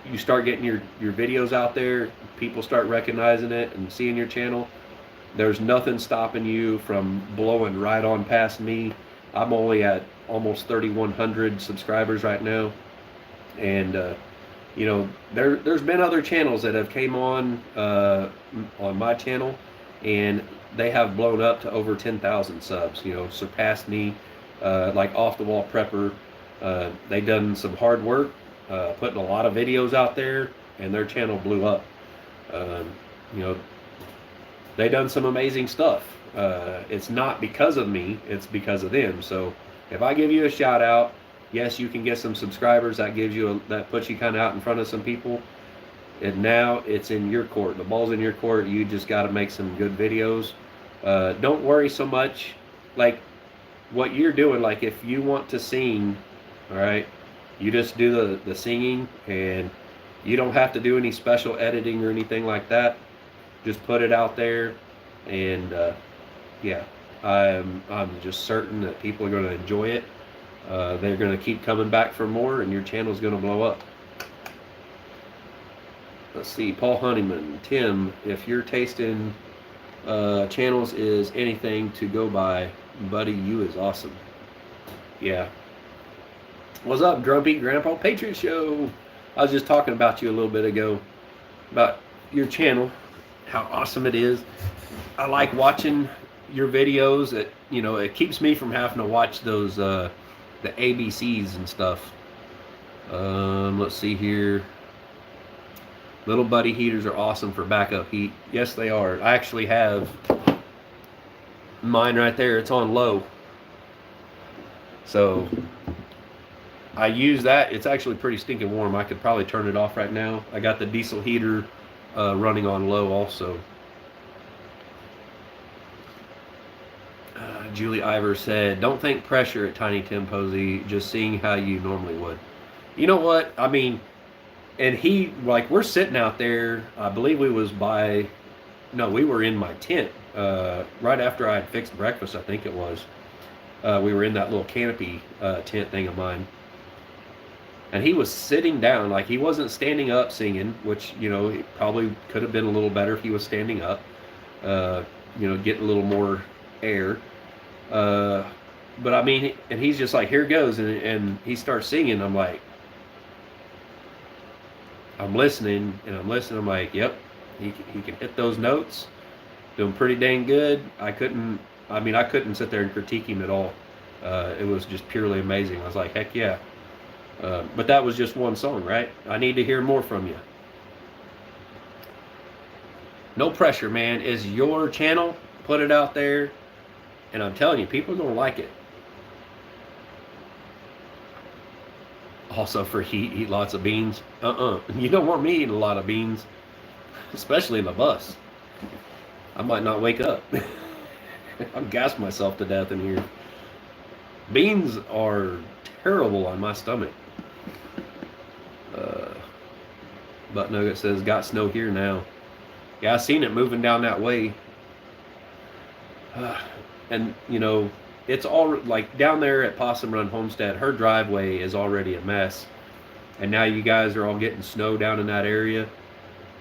you start getting your videos out there, people start recognizing it and seeing your channel, there's nothing stopping you from blowing right on past me. I'm only at almost 3,100 subscribers right now, and you know, there's been other channels that have came on my channel, and they have blown up to over 10,000 subs. You know, surpassed me. Like Off the Wall Prepper, they done some hard work, putting a lot of videos out there, and their channel blew up. You know, they done some amazing stuff. It's not because of me, it's because of them. So if I give you a shout out, yes, you can get some subscribers. That gives you that puts you kind of out in front of some people. And now it's in your court. The ball's in your court. You just got to make some good videos. Don't worry so much. Like what you're doing, like if you want to sing, all right, you just do the singing, and you don't have to do any special editing or anything like that. Just put it out there, and yeah, I'm just certain that people are going to enjoy it. They're going to keep coming back for more, and your channel's going to blow up. Let's see, Paul Honeyman, Tim, if your taste in channels is anything to go by, buddy, you is awesome. Yeah. What's up, Grumpy Grandpa Patriot Show? I was just talking about you a little bit ago, about your channel, how awesome it is. I like watching your videos. It, you know, it keeps me from having to watch those the ABCs and stuff. Let's see here. Little buddy heaters are awesome for backup heat. Yes, they are. I actually have mine right there. It's on low. So I use that. It's actually pretty stinking warm. I could probably turn it off right now. I got the diesel heater running on low also. Julie Ivor said, don't think pressure at Tiny Tim Posey, just seeing how you normally would. You know what? I mean, and he, like, we're sitting out there, I believe we was by, no, we were in my tent, right after I had fixed breakfast, I think it was. We were in that little canopy tent thing of mine. And he was sitting down, like he wasn't standing up singing, which, you know, it probably could have been a little better if he was standing up, you know, getting a little more air. But I mean, and he's just like, here it goes. And he starts singing. I'm like, I'm listening and I'm listening. I'm like, yep, he can hit those notes. Doing pretty dang good. I couldn't sit there and critique him at all. It was just purely amazing. I was like, heck yeah. But that was just one song, right? I need to hear more from you. No pressure, man. It's your channel. Put it out there. And I'm telling you, people are going to like it. Also for heat, eat lots of beans. You don't want me eating a lot of beans. Especially in the bus. I might not wake up. I'll gas myself to death in here. Beans are terrible on my stomach. Butt Nugget says, got snow here now. Yeah, I seen it moving down that way. And, you know, it's all, like, down there at Possum Run Homestead, her driveway is already a mess. And now you guys are all getting snow down in that area.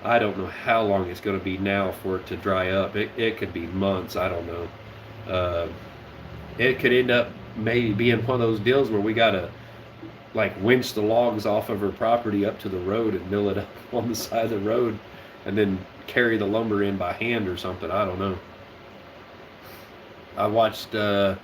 I don't know how long it's going to be now for it to dry up. It could be months. I don't know. It could end up maybe being one of those deals where we got to, like, winch the logs off of her property up to the road and mill it up on the side of the road and then carry the lumber in by hand or something. I don't know. I watched Come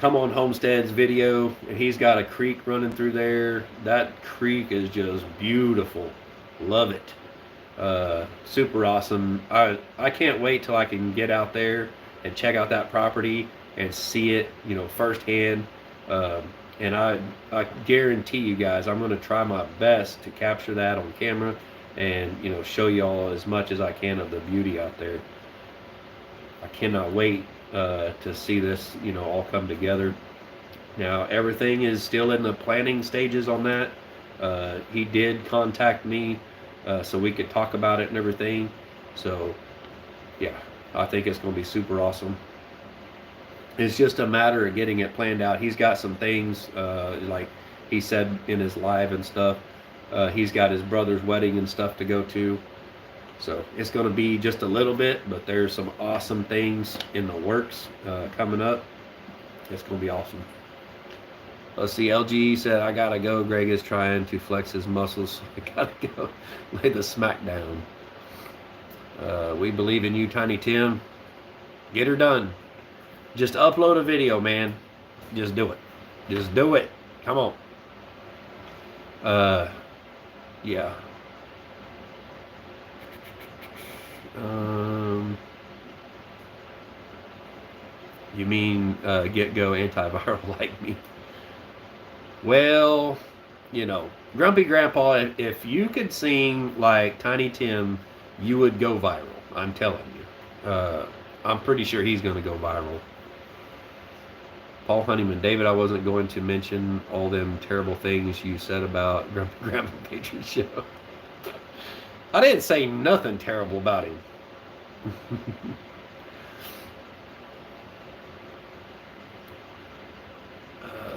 On Homestead's video, and he's got a creek running through there. That creek is just beautiful. Love it. Super awesome. I can't wait till I can get out there and check out that property and see it, you know, firsthand. And I guarantee you guys, I'm going to try my best to capture that on camera and, you know, show y'all as much as I can of the beauty out there. I cannot wait to see this, you know, all come together. Now, everything is still in the planning stages on that. He did contact me so we could talk about it and everything. So, yeah, I think it's going to be super awesome. It's just a matter of getting it planned out. He's got some things, like he said in his live and stuff, He's got his brother's wedding and stuff to go to. So it's going to be just a little bit, but there's some awesome things in the works coming up. It's going to be awesome. Let's see, LG said, I gotta go. Greg is trying to flex his muscles. I gotta go lay the smack down. We believe in you, Tiny Tim. Get her done. Just upload a video, man. Just do it. Just do it. Come on. Yeah. You mean get-go antiviral like me? Well, you know, Grumpy Grandpa, if you could sing like Tiny Tim, you would go viral. I'm telling you. I'm pretty sure he's going to go viral. Paul Honeyman, David, I wasn't going to mention all them terrible things you said about Grumpy Grandpa Patron Show. I didn't say nothing terrible about him.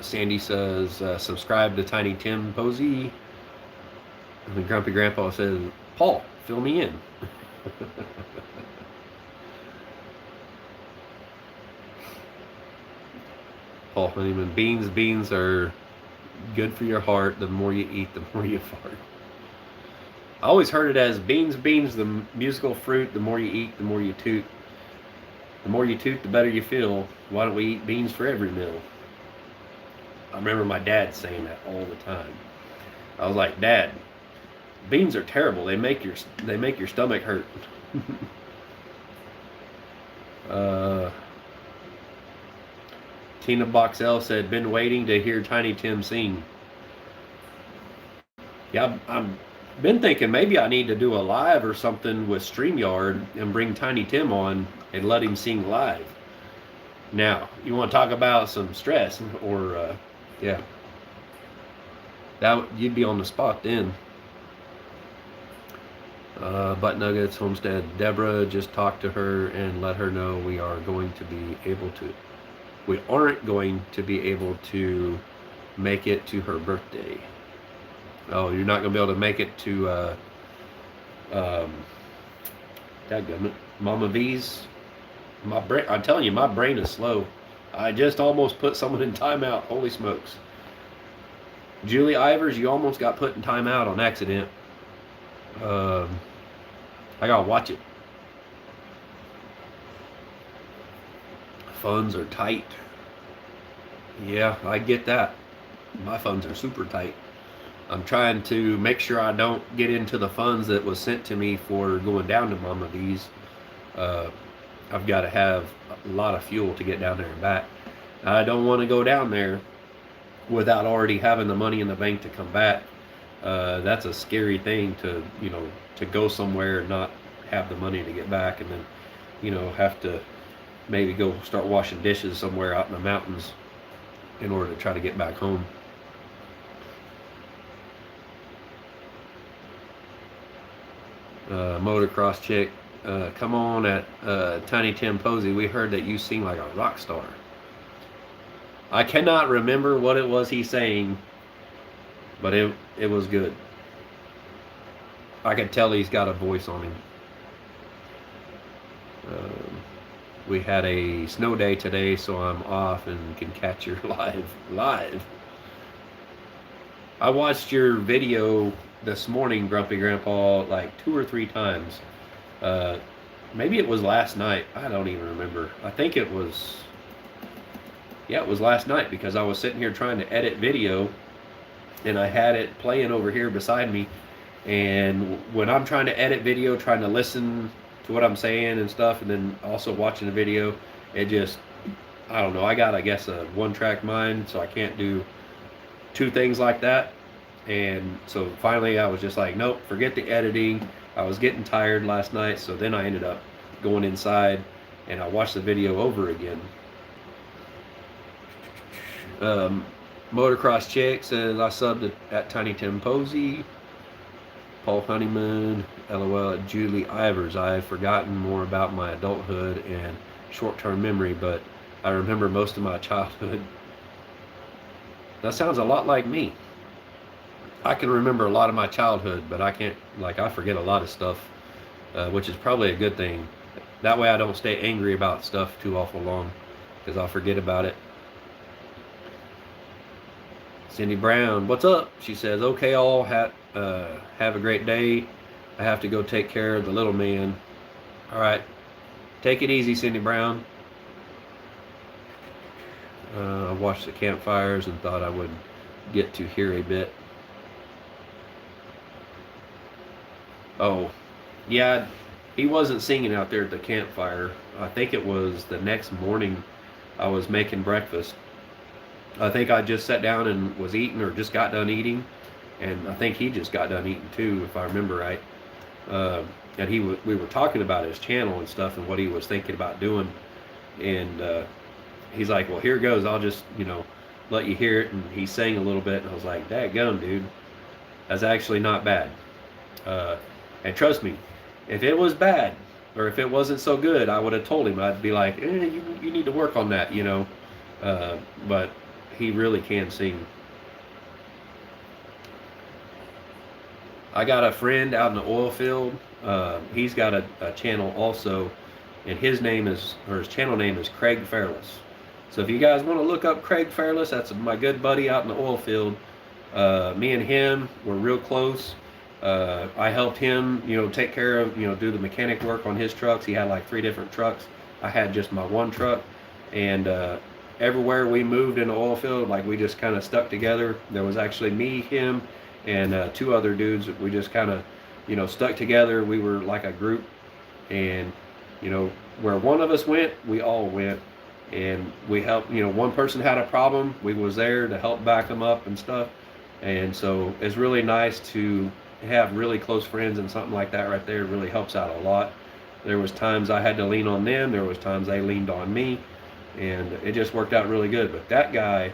Sandy says, subscribe to Tiny Tim Posey. And the Grumpy Grandpa says, Paul, fill me in. Paul Honeyman, beans are good for your heart. The more you eat, the more you fart. I always heard it as beans, the musical fruit. The more you eat, the more you toot. The more you toot, the better you feel. Why don't we eat beans for every meal? I remember my dad saying that all the time. I was like, Dad, beans are terrible. They make your stomach hurt. Tina Boxell said, been waiting to hear Tiny Tim sing. Yeah, I've been thinking maybe I need to do a live or something with StreamYard and bring Tiny Tim on and let him sing live. Now, you want to talk about some stress or... yeah, that you'd be on the spot then. Butt Nuggets, Homestead, Deborah, just talk to her and let her know we aren't going to be able to make it to her birthday. Oh, you're not going to be able to make it to dadgummit, Mama V's. I'm telling you, my brain is slow. I just almost put someone in timeout. Holy smokes. Julie Ivers, you almost got put in timeout on accident. I gotta watch it. Funds are tight. Yeah, I get that. My funds are super tight. I'm trying to make sure I don't get into the funds that was sent to me for going down to Mama V's. I've got to have a lot of fuel to get down there and back. I don't want to go down there without already having the money in the bank to come back. That's a scary thing to go somewhere and not have the money to get back, and then, have to maybe go start washing dishes somewhere out in the mountains in order to try to get back home. Motocross chick, come on at Tiny Tim Posey. We heard that you sing like a rock star. I cannot remember what it was he's saying, but it was good. I could tell he's got a voice on him. We had a snow day today, so I'm off and can catch your live. I watched your video this morning, Grumpy Grandpa, like 2 or 3 times. Maybe it was last night. I don't even remember. I think it was... yeah, it was last night, because I was sitting here trying to edit video, and I had it playing over here beside me. And when I'm trying to edit video, trying to listen to what I'm saying and stuff, and then also watching the video, it just, I don't know, I got, I guess, a one-track mind, so I can't do 2 things like that. And so finally I was just like, nope, forget the editing. I was getting tired last night, so then I ended up going inside and I watched the video over again. Motocross Chick says, I subbed at Tiny Tim Posey. Paul Honeyman, LOL at Julie Ivers. I've forgotten more about my adulthood and short-term memory, but I remember most of my childhood. That sounds a lot like me. I can remember a lot of my childhood, but I can't, like, I forget a lot of stuff, which is probably a good thing. That way I don't stay angry about stuff too awful long, because I'll forget about it. Cindy Brown, what's up? She says, okay, all, have a great day. I have to go take care of the little man. All right. Take it easy, Cindy Brown. I watched the campfires and thought I would get to hear a bit. Oh, yeah, he wasn't singing out there at the campfire. I think it was the next morning I was making breakfast. I think I just sat down and was eating, or just got done eating, and I think he just got done eating too, if I remember right. And we were talking about his channel and stuff and what he was thinking about doing, and he's like, well, here goes, I'll just, let you hear it. And he sang a little bit, and I was like, dadgum, dude, that's actually not bad. And trust me, if it was bad, or if it wasn't so good, I would have told him. I'd be like, you need to work on that, but he really can sing. I got a friend out in the oil field. He's got a channel also, and his channel name is Craig Fairless. So if you guys want to look up Craig Fairless, that's my good buddy out in the oil field. Me and him were real close. I helped him, take care of, do the mechanic work on his trucks. He had like 3 different trucks. I had just my one truck, and everywhere we moved in the oil field, like, we just kind of stuck together. There was actually me, him, and 2 other dudes. We just kind of, stuck together. We were like a group, and where one of us went, we all went, and we helped. One person had a problem, we was there to help back them up and stuff. And so it's really nice to have really close friends, and something like that right there really helps out a lot. There was times I had to lean on them, there was times they leaned on me, and it just worked out really good. But that guy,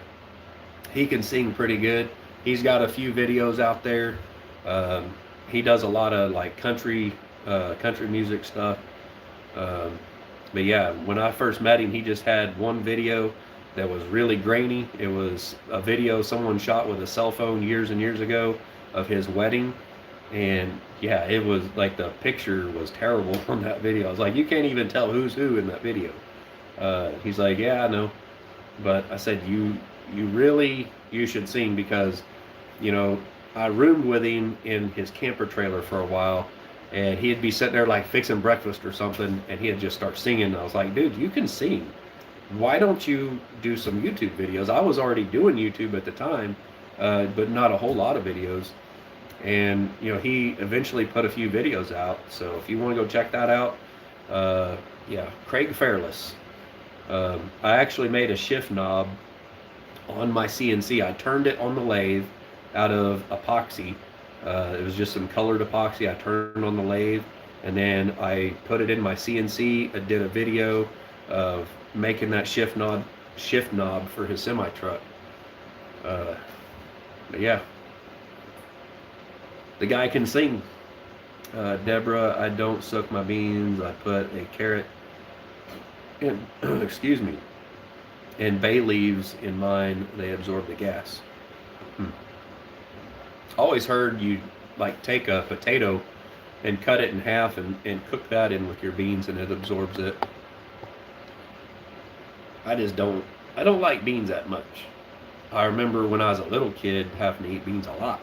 he can sing pretty good. He's got a few videos out there. He does a lot of like country music stuff. But yeah, when I first met him, he just had one video that was really grainy. It was a video someone shot with a cell phone years and years ago of his wedding. And yeah, it was like, the picture was terrible on that video. I was like, you can't even tell who's who in that video. He's like, yeah, I know. But I said, you should sing, because, I roomed with him in his camper trailer for a while, and he'd be sitting there like fixing breakfast or something, and he'd just start singing. I was like, dude, you can sing. Why don't you do some YouTube videos? I was already doing YouTube at the time, but not a whole lot of videos. And he eventually put a few videos out. So if you want to go check that out, yeah, Craig Fairless. I actually made a shift knob on my CNC. I turned it on the lathe out of epoxy. It was just some colored epoxy I turned on the lathe, and then I put it in my CNC. I did a video of making that shift knob for his semi truck. But yeah, the guy can sing. Deborah, I don't soak my beans. I put a carrot in, excuse me, and bay leaves in mine. They absorb the gas. Always heard you like take a potato and cut it in half and cook that in with your beans, and it absorbs it. I don't like beans that much. I remember when I was a little kid having to eat beans a lot.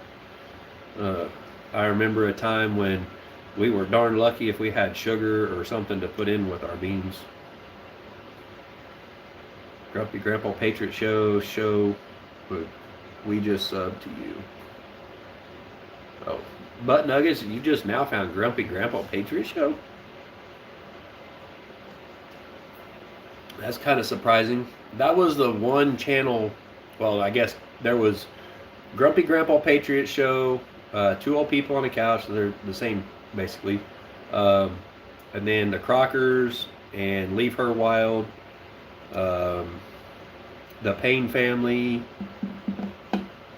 I remember a time when we were darn lucky if we had sugar or something to put in with our beans. Grumpy Grandpa Patriot show, but we just subbed to you. Oh, Butt Nuggets, you just now found Grumpy Grandpa Patriot Show? That's kind of surprising. That was the one channel, well, I guess there was Grumpy Grandpa Patriot Show, 2 Old People on a Couch, so they're the same, basically. And then the Crockers and Leave Her Wild, the Payne Family.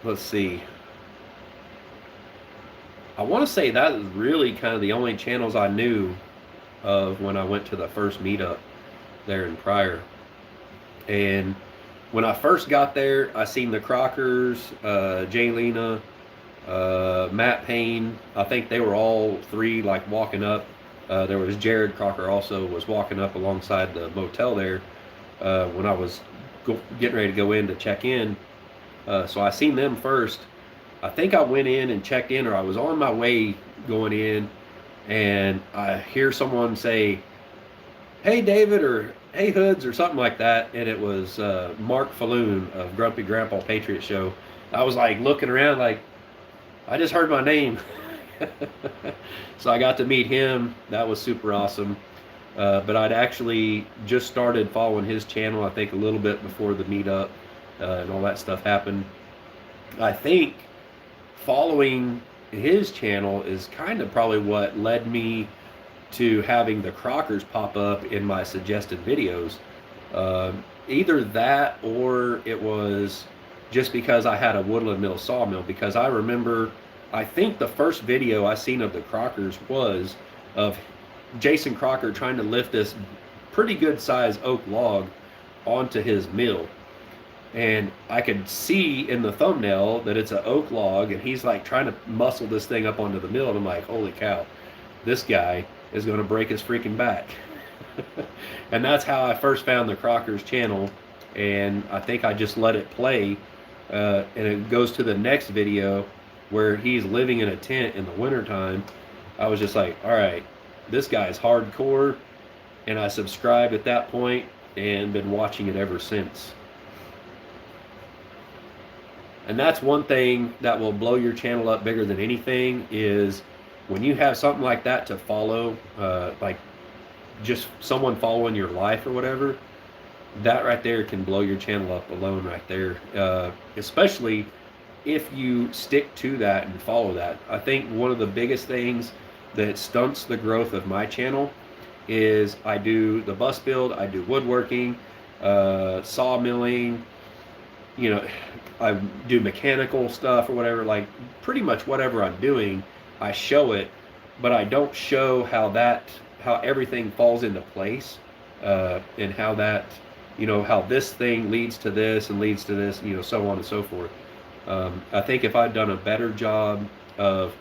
Let's see. I want to say that is really kind of the only channels I knew of when I went to the first meetup there in Pryor. And when I first got there, I seen the Crockers, Jaylena, Matt Payne. I think they were all three like walking up. There was Jared Crocker also was walking up alongside the motel there when I was getting ready to go in to check in. So I seen them first. I think I went in and checked in, or I was on my way going in, and I hear someone say, "Hey David," or "Hey Hoods," or something like that, and it was Mark Falloon of Grumpy Grandpa Patriot Show. I was like looking around like, I just heard my name. So I got to meet him. That was super awesome. But I'd actually just started following his channel, I think a little bit before the meetup and all that stuff happened. I think following his channel is kind of probably what led me to having the Crockers pop up in my suggested videos. Either that, or it was just because I had a woodland mill sawmill, because I remember, I think the first video I seen of the Crockers was of Jason Crocker trying to lift this pretty good size oak log onto his mill. And I could see in the thumbnail that it's an oak log, and he's like trying to muscle this thing up onto the mill, and I'm like, holy cow, this guy is going to break his freaking back. And that's how I first found the Crockers channel, and I think I just let it play, and it goes to the next video where he's living in a tent in the wintertime. I was just like, all right, this guy's hardcore, and I subscribed at that point and been watching it ever since. And that's one thing that will blow your channel up bigger than anything, is when you have something like that to follow, like just someone following your life or whatever, that right there can blow your channel up alone right there. Especially if you stick to that and follow that. I think one of the biggest things that stunts the growth of my channel is I do the bus build, I do woodworking, sawmilling, you know, I do mechanical stuff or whatever, like pretty much whatever I'm doing, I show it, but I don't show how everything falls into place, and how that, you know, how this thing leads to this and leads to this, you know, so on and so forth. I think if I'd done a better job of,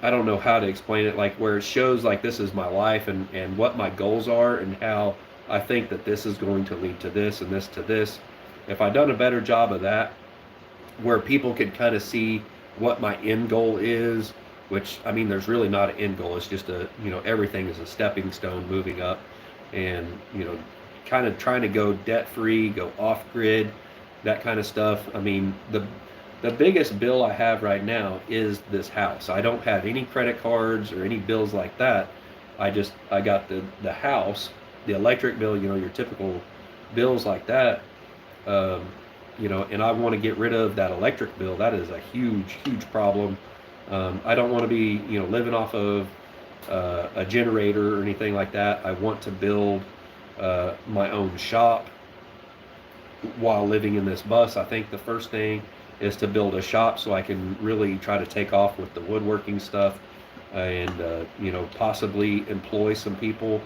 I don't know how to explain it, like where it shows like this is my life and what my goals are and how I think that this is going to lead to this and this to this. If I'd done a better job of that, where people could kind of see what my end goal is, which, I mean, there's really not an end goal. It's just a, you know, everything is a stepping stone moving up, and, you know, kind of trying to go debt free, go off grid, that kind of stuff. I mean, the biggest bill I have right now is this house. I don't have any credit cards or any bills like that. I got the house, the electric bill, you know, your typical bills like that. You know, and I want to get rid of that electric bill. That is a huge problem. I don't want to be, you know, living off of a generator or anything like that. I want to build my own shop while living in this bus. I think the first thing is to build a shop so I can really try to take off with the woodworking stuff, and you know, possibly employ some people.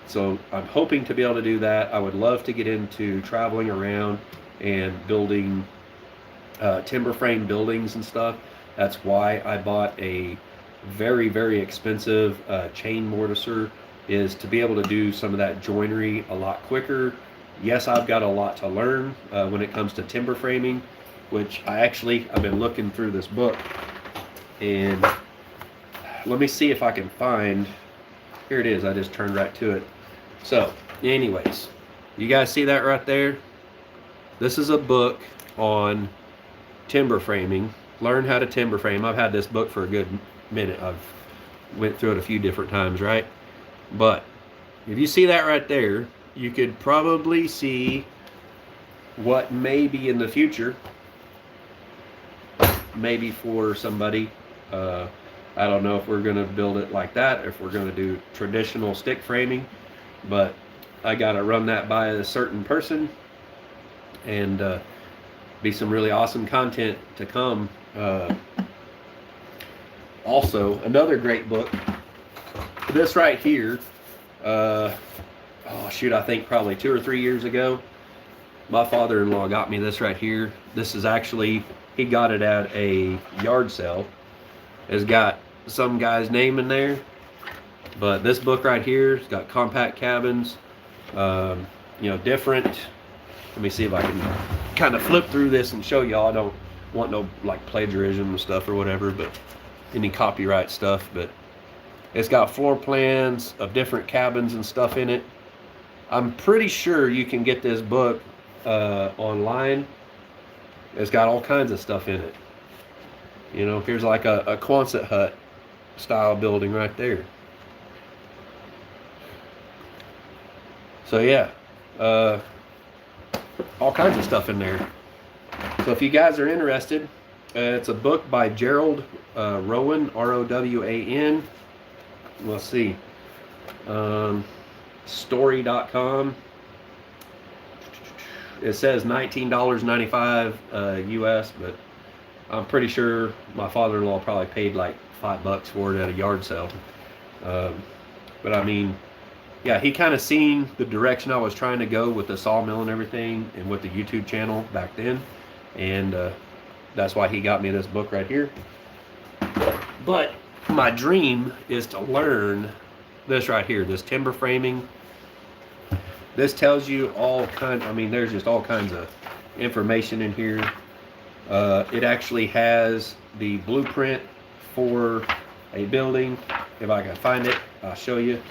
So I'm hoping to be able to do that. I would love to get into traveling around and building timber frame buildings and stuff. That's why I bought a very expensive chain mortiser, is to be able to do some of that joinery a lot quicker. Yes, I've got a lot to learn when it comes to timber framing, which I've been looking through this book, and let me see if I can find, here it is, I just turned right to it. So anyways, you guys see that right there? This is a book on timber framing. Learn how to timber frame. I've had this book for a good minute. I've went through it a few different times, right? But if you see that right there, you could probably see what may be in the future, maybe for somebody. I don't know if we're going to build it like that, or if we're going to do traditional stick framing, but I got to run that by a certain person, and be some really awesome content to come. Also, another great book, this right here, oh shoot, I think probably 2 or 3 years ago, my father-in-law got me this right here. This is actually, he got it at a yard sale. It's got some guy's name in there, but this book right here has got compact cabins, you know, different. Let me see if I can kind of flip through this and show y'all. I don't want no like plagiarism and stuff or whatever, but any copyright stuff. But it's got floor plans of different cabins and stuff in it. I'm pretty sure you can get this book online. It's got all kinds of stuff in it. You know, here's like a Quonset hut style building right there. So yeah, all kinds of stuff in there. So if you guys are interested, it's a book by Gerald Rowan, R-O-W-A-N. Let's see, story.com. It says $19.95 US, but I'm pretty sure my father-in-law probably paid like $5 for it at a yard sale. But I mean, yeah, he kind of seen the direction I was trying to go with the sawmill and everything, and with the YouTube channel back then, and that's why he got me this book right here. But my dream is to learn this right here, this timber framing. This tells you all kind. I mean, there's just all kinds of information in here. It actually has the blueprint for a building. If I can find it, I'll show you.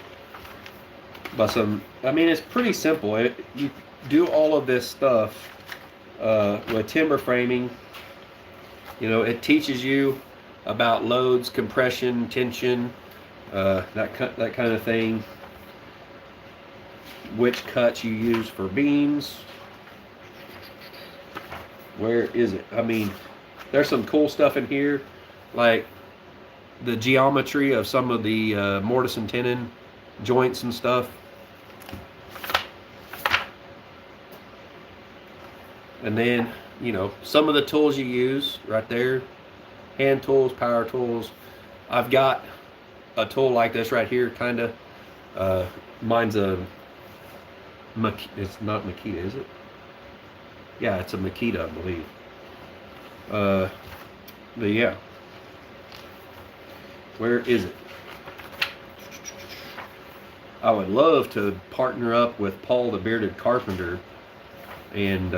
But I mean, it's pretty simple. You do all of this stuff with timber framing. You know, it teaches you about loads, compression, tension, that kind of thing. Which cuts you use for beams. Where is it? I mean, there's some cool stuff in here, like the geometry of some of the mortise and tenon joints and stuff. And then, you know, some of the tools you use right there, hand tools, power tools. I've got a tool like this right here, kind of. Mine's a it's not Makita, is it? Yeah, it's a Makita, I believe. But yeah, where is it? I would love to partner up with Paul the Bearded Carpenter and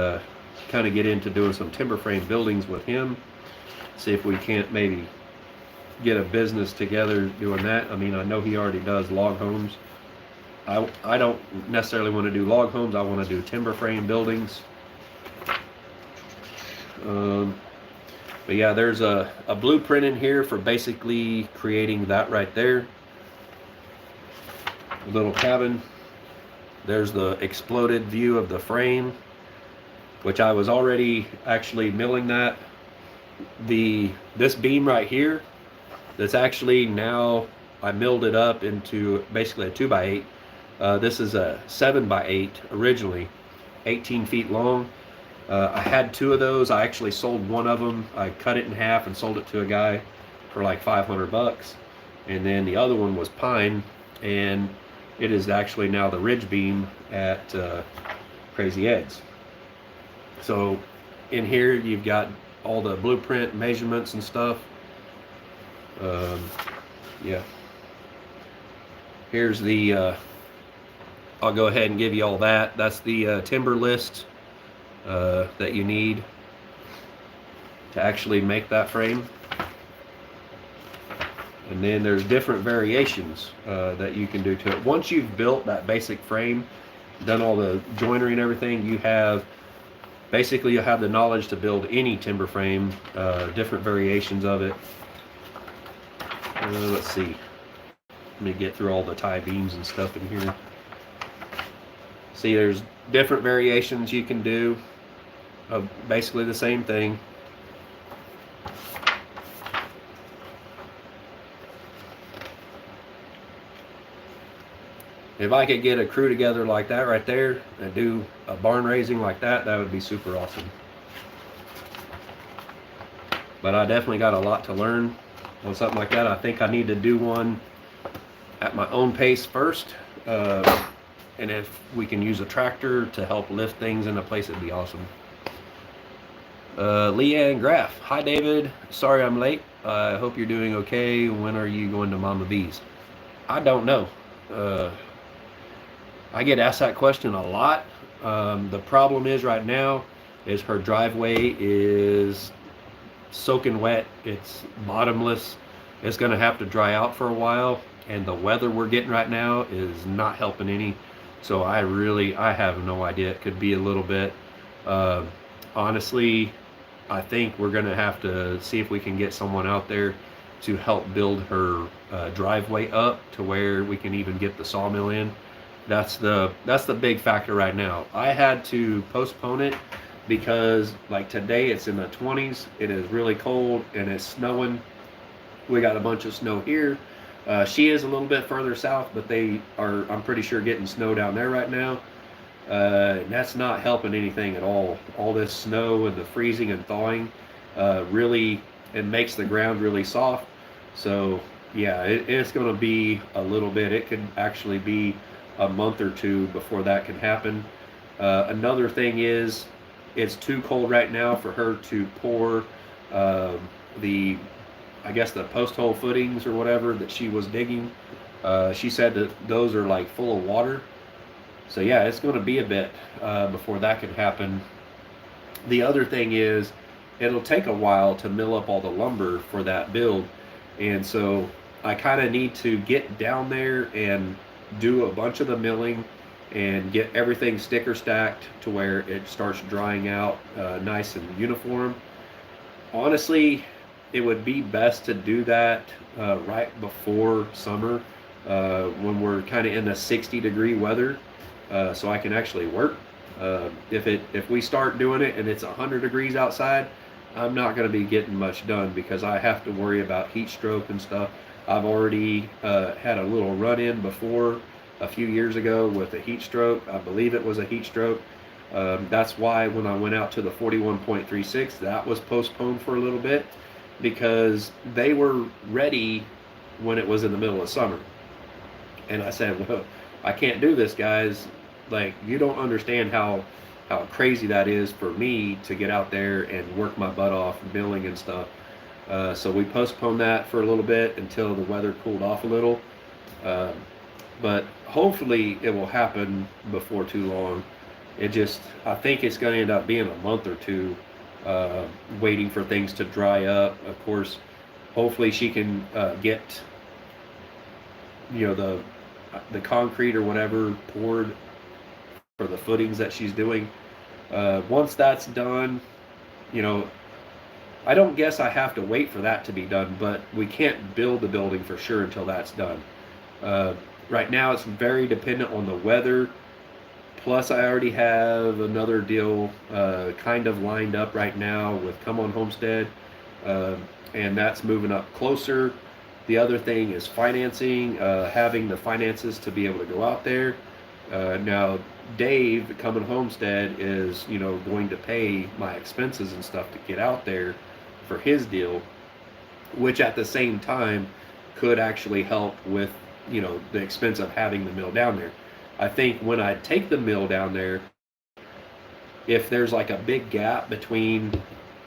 kind of get into doing some timber frame buildings with him. See if we can't maybe get a business together doing that. I mean, I know he already does log homes. I don't necessarily want to do log homes. I want to do timber frame buildings. But yeah, there's a blueprint in here for basically creating that right there. A little cabin. There's the exploded view of the frame, which I was already actually milling that. This beam right here, that's actually now, I milled it up into basically a 2x8. This is a 7x8 originally, 18 feet long. I had two of those. I actually sold one of them. I cut it in half and sold it to a guy for like $500. And then the other one was pine, and it is actually now the ridge beam at Crazy Ed's. So in here you've got all the blueprint measurements and stuff. Yeah. Here's the I'll go ahead and give you all that. That's the timber list that you need to actually make that frame. And then there's different variations that you can do to it. Once you've built that basic frame, done all the joinery and everything, you have basically, you'll have the knowledge to build any timber frame, different variations of it. Let's see. Let me get through all the tie beams and stuff in here. See, there's different variations you can do of basically the same thing. If I could get a crew together like that right there and do a barn raising like that, that would be super awesome. But I definitely got a lot to learn on something like that. I think I need to do one at my own pace first. And if we can use a tractor to help lift things into place, it'd be awesome. Leanne Graff. Hi, David. Sorry I'm late. I hope you're doing okay. When are you going to Mama V's? I don't know. Uh, I get asked that question a lot. The problem is right now is her driveway is soaking wet. It's bottomless. It's going to have to dry out for a while, and the weather we're getting right now is not helping any. So I have no idea. It could be a little bit. Uh, Honestly, I think we're going to have to see if we can get someone out there to help build her driveway up to where we can even get the sawmill in. That's the big factor right now. I had to postpone it because like today it's in the 20s. It is really cold and it's snowing. We got a bunch of snow here. She is a little bit further south, but they are, I'm pretty sure, getting snow down there right now. And that's not helping anything at all. All this snow and the freezing and thawing really, it makes the ground really soft. So yeah, it's going to be a little bit. It could actually be a month or two before that can happen. Another thing is, it's too cold right now for her to pour the, I guess, the post hole footings or whatever that she was digging. She said that those are like full of water. So yeah, it's going to be a bit before that can happen. The other thing is, it'll take a while to mill up all the lumber for that build. And so I kind of need to get down there and do a bunch of the milling and get everything sticker stacked to where it starts drying out nice and uniform. Honestly, it would be best to do that right before summer when we're kind of in the 60-degree weather, so I can actually work. If we start doing it and it's 100 degrees outside, I'm not going to be getting much done because I have to worry about heat stroke and stuff. I've already had a little run-in before a few years ago with a heat stroke. I believe it was a heat stroke. That's why when I went out to the 41.36, that was postponed for a little bit because they were ready when it was in the middle of summer. And I said, well, I can't do this, guys. Like, you don't understand how crazy that is for me to get out there and work my butt off milling and stuff. So we postponed that for a little bit until the weather cooled off a little. But hopefully it will happen before too long. I think it's going to end up being a month or two waiting for things to dry up. Of course, hopefully she can get, the concrete or whatever poured for the footings that she's doing. Once that's done, I don't guess I have to wait for that to be done, but we can't build the building for sure until that's done. Right now it's very dependent on the weather. Plus I already have another deal kind of lined up right now with Come On Homestead, and that's moving up closer. The other thing is financing, having the finances to be able to go out there. Now Dave, Come On Homestead, is going to pay my expenses and stuff to get out there for his deal, which at the same time could actually help with the expense of having the mill down there. I think when I take the mill down there, if there's like a big gap between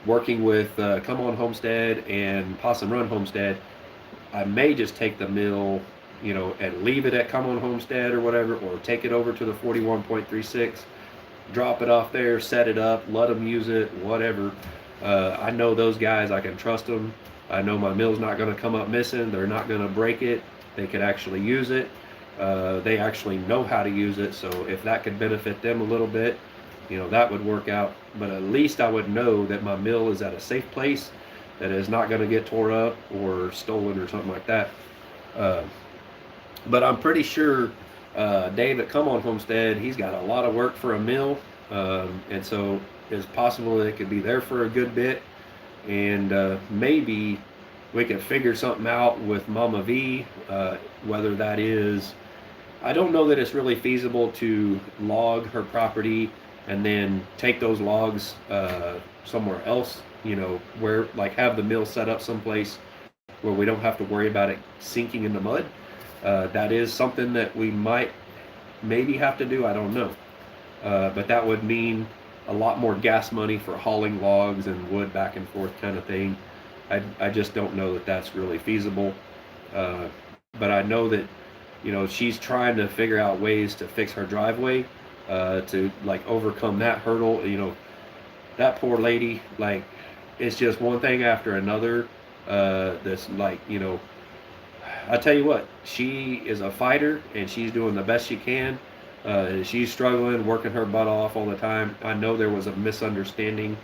working with Come On Homestead and Possum Run Homestead, I may just take the mill, and leave it at Come On Homestead or whatever, or take it over to the 41.36, drop it off there, set it up, let them use it, whatever. I know those guys, I can trust them. I know my mill's not going to come up missing. They're not going to break it. They could actually use it. They actually know how to use it, so if that could benefit them a little bit, that would work out. But at least I would know that my mill is at a safe place, that is not going to get tore up or stolen or something like that. But I'm pretty sure Dave at Come On Homestead, he's got a lot of work for a mill, and so it's possible that it could be there for a good bit, and maybe we could figure something out with Mama V, whether that is, I don't know that it's really feasible to log her property and then take those logs somewhere else, where, like, have the mill set up someplace where we don't have to worry about it sinking in the mud. That is something that we might maybe have to do, I don't know. But that would mean a lot more gas money for hauling logs and wood back and forth kind of thing. I just don't know that that's really feasible. But I know that, you know, she's trying to figure out ways to fix her driveway, to like overcome that hurdle. You know, that poor lady, like, it's just one thing after another. That's like, you know, I tell you what, she is a fighter and she's doing the best she can. She's struggling, working her butt off all the time. I know there was a misunderstanding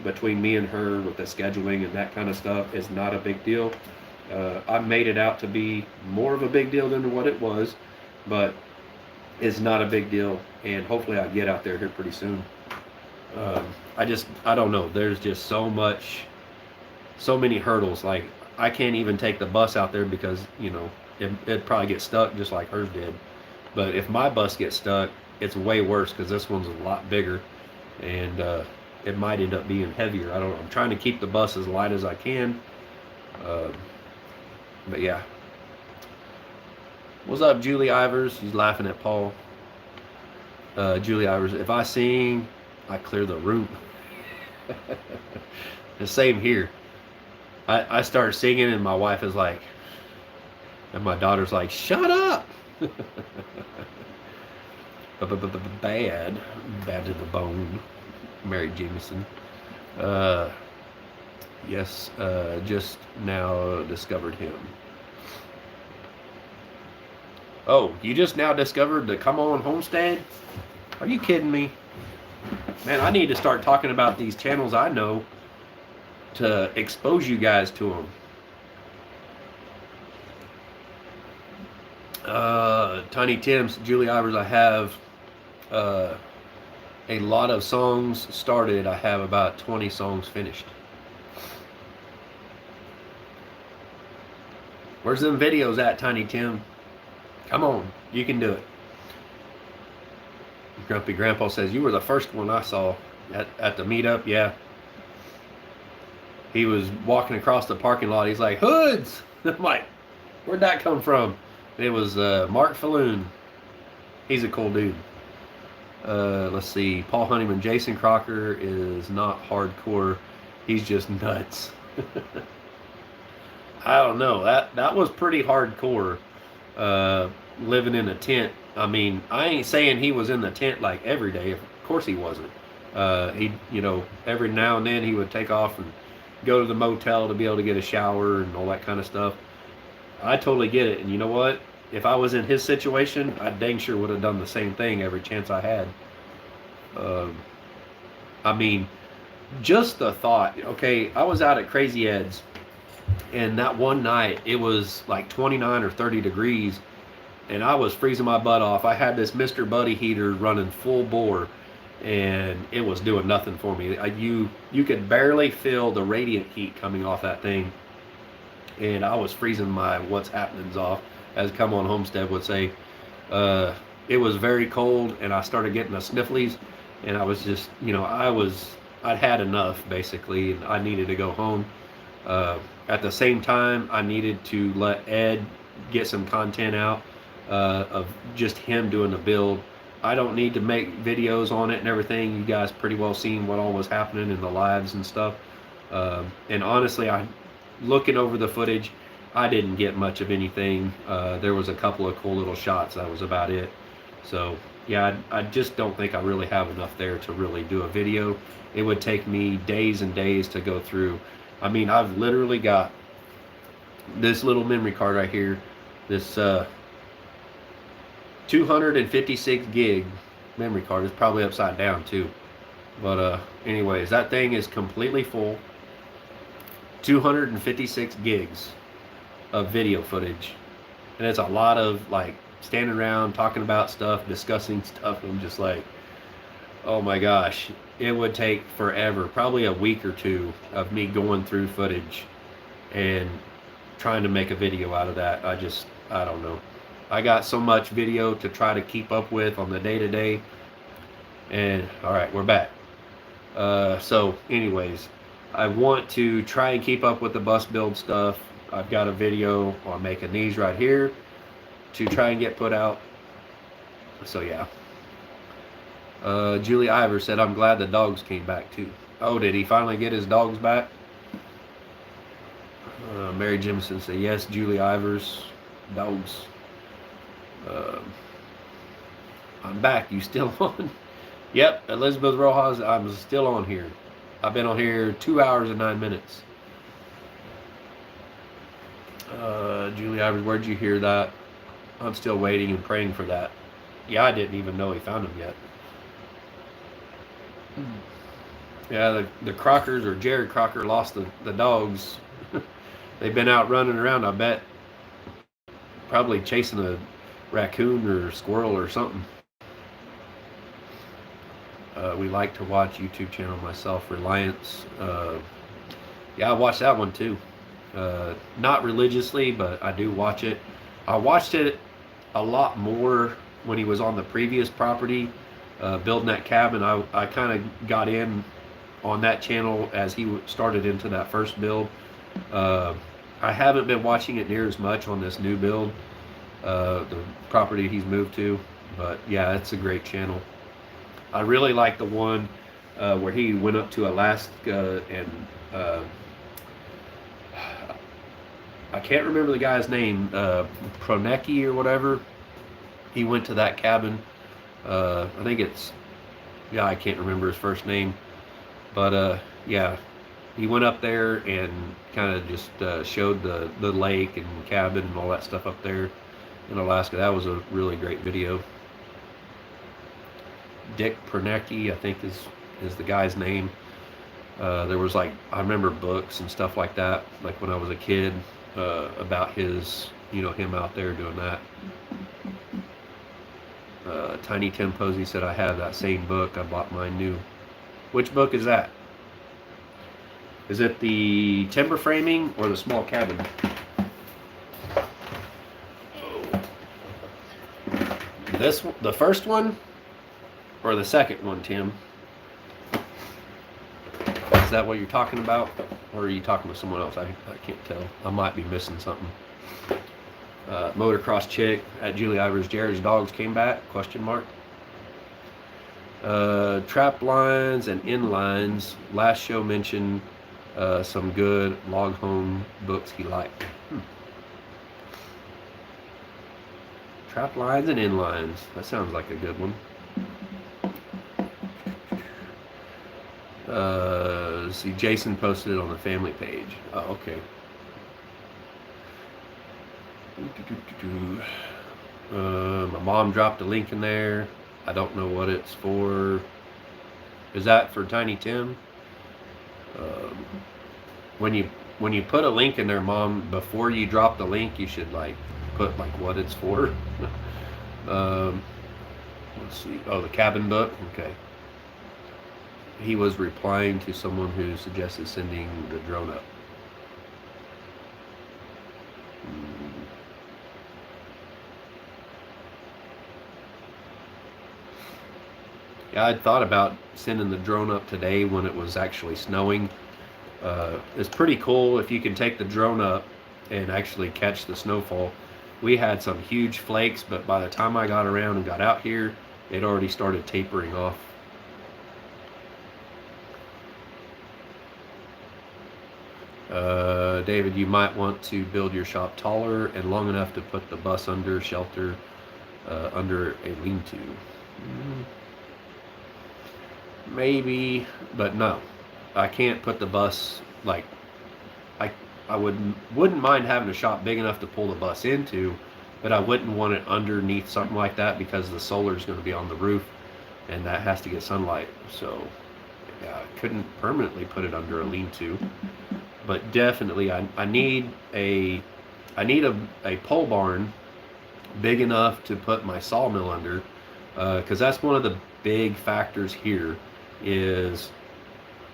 between me and her with the scheduling and that kind of stuff. It's not a big deal. I made it out to be more of a big deal than what it was, but it's not a big deal, and hopefully I get out there here pretty soon. I don't know. There's just so many hurdles. Like, I can't even take the bus out there because, you know, it'd probably get stuck just like hers did. But if my bus gets stuck, it's way worse because this one's a lot bigger, and it might end up being heavier. I don't know. I'm trying to keep the bus as light as I can. But yeah. What's up, Julie Ivers? She's laughing at Paul. Julie Ivers, if I sing, I clear the room. The same here. I start singing and my wife is like, and my daughter's like, shut up. Bad to the bone. Mary Jameson. Yes, just now discovered him. Oh, you just now discovered the Come On Homestead? Are you kidding me? Man, I need to start talking about these channels I know to expose you guys to them. Tiny Tim's, Julie Ivers, I have a lot of songs started. I have about 20 songs finished. Where's them videos at, Tiny Tim? Come on, you can do it. Grumpy Grandpa says, you were the first one I saw at the meetup. Yeah. He was walking across the parking lot. He's like, hoods! I'm like, where'd that come from? It was Mark Falloon. He's a cool dude. Let's see. Paul Honeyman. Jason Crocker is not hardcore. He's just nuts. I don't know. That was pretty hardcore. Living in a tent. I mean, I ain't saying he was in the tent like every day. Of course he wasn't. He, you know, every now and then he would take off and go to the motel to be able to get a shower and all that kind of stuff. I totally get it. And you know what? If I was in his situation, I dang sure would have done the same thing every chance I had. I mean, just the thought. Okay, I was out at Crazy Ed's, and that one night it was like 29 or 30 degrees, and I was freezing my butt off. I had this Mr. Buddy heater running full bore, and it was doing nothing for me. You could barely feel the radiant heat coming off that thing, and I was freezing my what's happenings off, as Come On Homestead would say. It was very cold, and I started getting the snifflies, and I was just, you know, I'd had enough basically, and I needed to go home. At the same time, I needed to let Ed get some content out of just him doing the build. I don't need to make videos on it and everything. You guys pretty well seen what all was happening in the lives and stuff. And honestly, looking over the footage, I didn't get much of anything. There was a couple of cool little shots. That was about it. So yeah, I just don't think I really have enough there to really do a video. It would take me days and days to go through. I mean, I've literally got this little memory card right here, this 256 gig memory card. Is probably upside down too, but anyways, that thing is completely full. 256 gigs of video footage, and it's a lot of like standing around talking about stuff, discussing stuff. I'm just like, oh my gosh, it would take forever, probably a week or two of me going through footage and trying to make a video out of that. I don't know. I got so much video to try to keep up with on the day-to-day. And all right, we're back. So anyways, I want to try and keep up with the bus build stuff. I've got a video on making these right here to try and get put out. So yeah. Julie Ivers said, I'm glad the dogs came back too. Oh, did he finally get his dogs back? Mary Jimson said, yes, Julie Ivers, dogs. I'm back. You still on? Yep, Elizabeth Rojas, I'm still on here. I've been on here 2 hours and 9 minutes. Julie Ivers, where'd you hear that? I'm still waiting and praying for that. Yeah, I didn't even know he found them yet. Yeah, the Crockers, or Jared Crocker, lost the dogs. They've been out running around, I bet. Probably chasing a raccoon or squirrel or something. We like to watch YouTube channel myself, Reliance. Yeah, I watched that one too. Not religiously, but I do watch it. I watched it a lot more when he was on the previous property, building that cabin. I kind of got in on that channel as he started into that first build. I haven't been watching it near as much on this new build, the property he's moved to, but yeah, it's a great channel. I really like the one where he went up to Alaska and I can't remember the guy's name, Pronecki or whatever. He went to that cabin. I think it's, yeah, I can't remember his first name, but yeah, he went up there and kind of just showed the lake and cabin and all that stuff up there in Alaska. That was a really great video. Dick Pronecki, I think is the guy's name. There was, like, I remember books and stuff like that, like when I was a kid, about his, him out there doing that. Tiny Tim Posey said, I have that same book. I bought mine new. Which book is that? Is it the timber framing or the small cabin? The first one or the second one, Tim? Is that what you're talking about, or are you talking with someone else? I can't tell. I might be missing something. Motocross chick at Julie Ivers, Jared's dogs came back? Question mark. Trap lines and inlines. Last show mentioned some good log home books he liked. Trap lines and inlines. That sounds like a good one. See, Jason posted it on the family page. Oh, okay. My mom dropped a link in there. I don't know what it's for. Is that for Tiny Tim? When you put a link in there, Mom, before you drop the link, you should put what it's for. Let's see. Oh, the cabin book. Okay. He was replying to someone who suggested sending the drone up. Yeah, I'd thought about sending the drone up today when it was actually snowing. It's pretty cool if you can take the drone up and actually catch the snowfall. We had some huge flakes, but by the time I got around and got out here, it already started tapering off. David, you might want to build your shop taller and long enough to put the bus under shelter, under a lean-to. Maybe, but no, I can't put the bus, I wouldn't mind having a shop big enough to pull the bus into, but I wouldn't want it underneath something like that because the solar is going to be on the roof and that has to get sunlight. So yeah, I couldn't permanently put it under a lean-to. But definitely, I need a pole barn big enough to put my sawmill under, because that's one of the big factors here is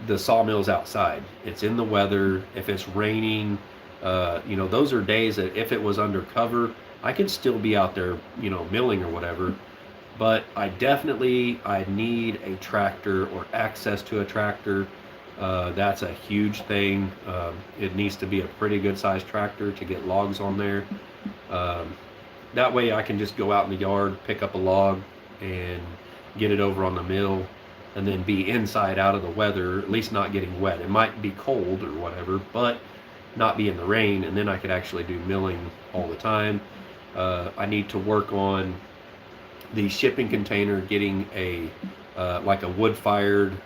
the sawmill's outside. It's in the weather. If it's raining, those are days that if it was under cover, I could still be out there, milling or whatever. But I need a tractor or access to a tractor. That's a huge thing. It needs to be a pretty good sized tractor to get logs on there. That way I can just go out in the yard, pick up a log, and get it over on the mill, and then be inside out of the weather, at least not getting wet. It might be cold or whatever, but not be in the rain, and then I could actually do milling all the time. I need to work on the shipping container, getting a like a wood-fired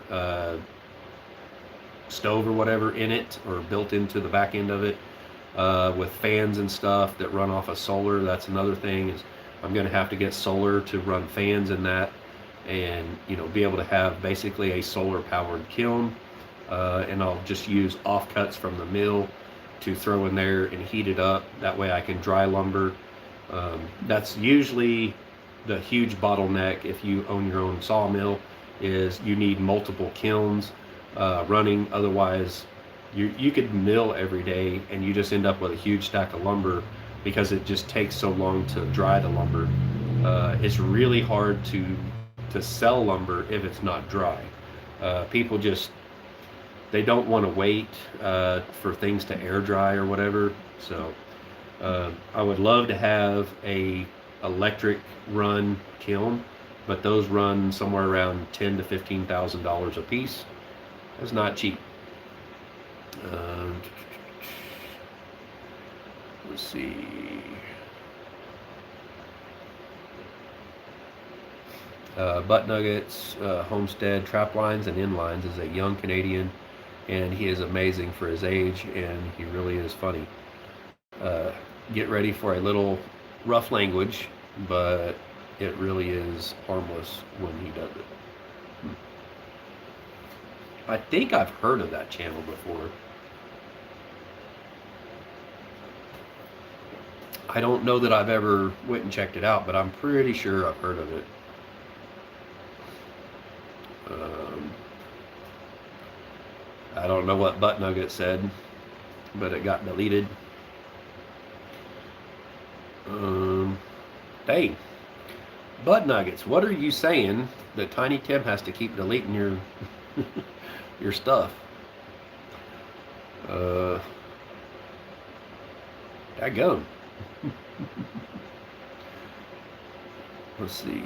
stove or whatever in it, or built into the back end of it, with fans and stuff that run off of solar. That's another thing, is I'm going to have to get solar to run fans in that, and be able to have basically a solar powered kiln, and I'll just use offcuts from the mill to throw in there and heat it up. That way I can dry lumber. That's usually the huge bottleneck if you own your own sawmill, is you need multiple kilns running. Otherwise you could mill every day and you just end up with a huge stack of lumber, because it just takes so long to dry the lumber. It's really hard to sell lumber if it's not dry. People just, they don't want to wait for things to air dry or whatever. So I would love to have a electric run kiln, but those run somewhere around $10,000 to $15,000 a piece. That's not cheap. Let's see. Butt Nuggets, Homestead, Trap Lines and Inlines is a young Canadian, and he is amazing for his age, and he really is funny. Get ready for a little rough language, but it really is harmless when he does it. I think I've heard of that channel before. I don't know that I've ever went and checked it out, but I'm pretty sure I've heard of it. I don't know what Butt Nugget said, but it got deleted. Hey, Butt Nuggets, what are you saying that Tiny Tim has to keep deleting your your stuff? Daggone. Let's see.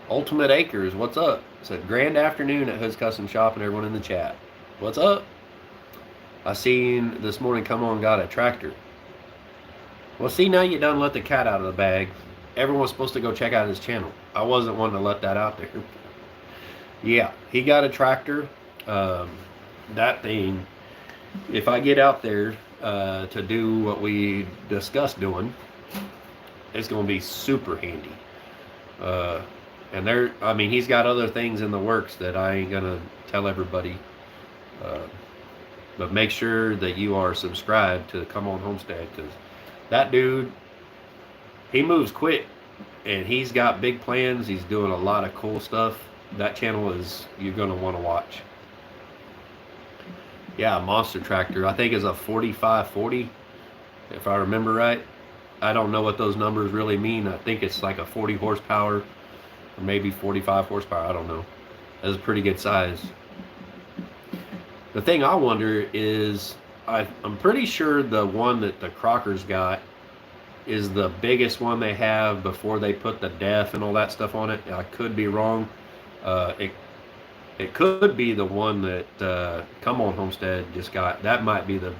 Ultimate Acres, what's up? Said grand afternoon at Hood's Custom Shop and everyone in the chat. What's up? I seen this morning come on got a tractor. Well, see, now you done let the cat out of the bag. Everyone's supposed to go check out his channel. I wasn't wanting to let that out there. Yeah, he got a tractor. That thing, if I get out there to do what we discussed doing, it's going to be super handy. And I mean, he's got other things in the works that I ain't going to tell everybody. But make sure that you are subscribed to Come On Homestead, because that dude, he moves quick and he's got big plans. He's doing a lot of cool stuff. That channel is, you're going to want to watch. Yeah, a monster tractor. I think is a 4540, if I remember right. I don't know what those numbers really mean. I think it's like a 40 horsepower or maybe 45 horsepower. I don't know. That's a pretty good size. The thing I wonder is, I'm pretty sure the one that the Crockers got is the biggest one they have before they put the def and all that stuff on it. I could be wrong. It could be the one that Come On Homestead just got. That might be the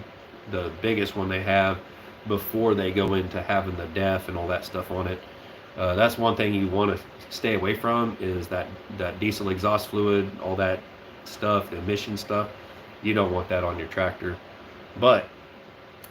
biggest one they have before they go into having the def and all that stuff on it. That's one thing you want to stay away from, is that diesel exhaust fluid, all that stuff, emission stuff. You don't want that on your tractor. But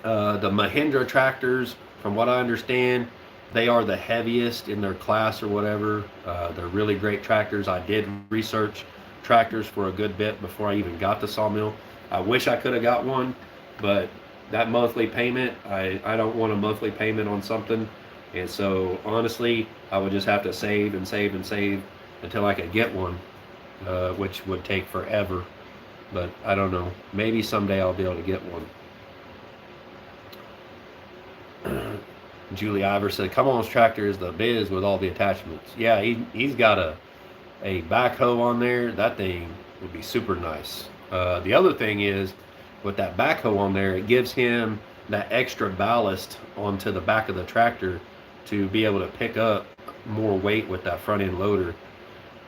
the Mahindra tractors, from what I understand, they are the heaviest in their class or whatever. They're really great tractors. I did research tractors for a good bit before I even got the sawmill. I wish I could have got one, but that monthly payment, I don't want a monthly payment on something. And so honestly, I would just have to save and save and save until I could get one, which would take forever. But I don't know. Maybe someday I'll be able to get one. Julie Ivor said, Come On's tractor is the biz with all the attachments. Yeah, he's got a backhoe on there. That thing would be super nice. The other thing is, with that backhoe on there, it gives him that extra ballast onto the back of the tractor to be able to pick up more weight with that front end loader,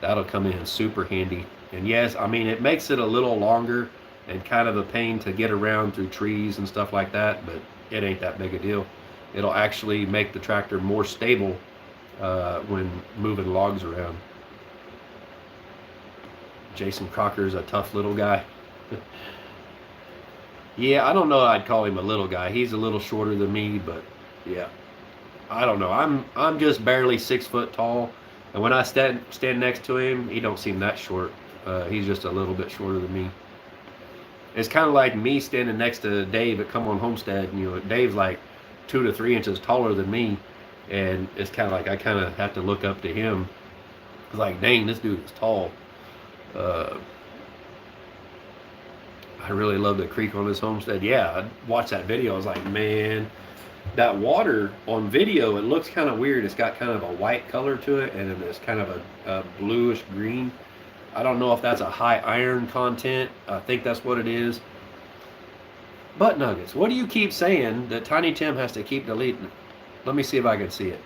that'll come in super handy. And yes, I mean, it makes it a little longer and kind of a pain to get around through trees and stuff like that, but it ain't that big a deal. It'll actually make the tractor more stable when moving logs around. Jason Crocker's a tough little guy. Yeah, I don't know I'd call him a little guy. He's a little shorter than me, but yeah. I don't know. I'm just barely 6 foot tall, and when I stand next to him, he don't seem that short. He's just a little bit shorter than me. It's kind of like me standing next to Dave at Come On Homestead. And, you know, Dave's like 2 to 3 inches taller than me, and it's kind of like I kind of have to look up to him. It's like, dang, this dude is tall. I really love the creek on this homestead. Yeah, I watched that video. I was like, man, that water on video, it looks kind of weird. It's got kind of a white color to it, and it's kind of a bluish green. I don't know if that's a high iron content. I think that's what it is. Butt nuggets. What do you keep saying that Tiny Tim has to keep deleting? Let me see if I can see it.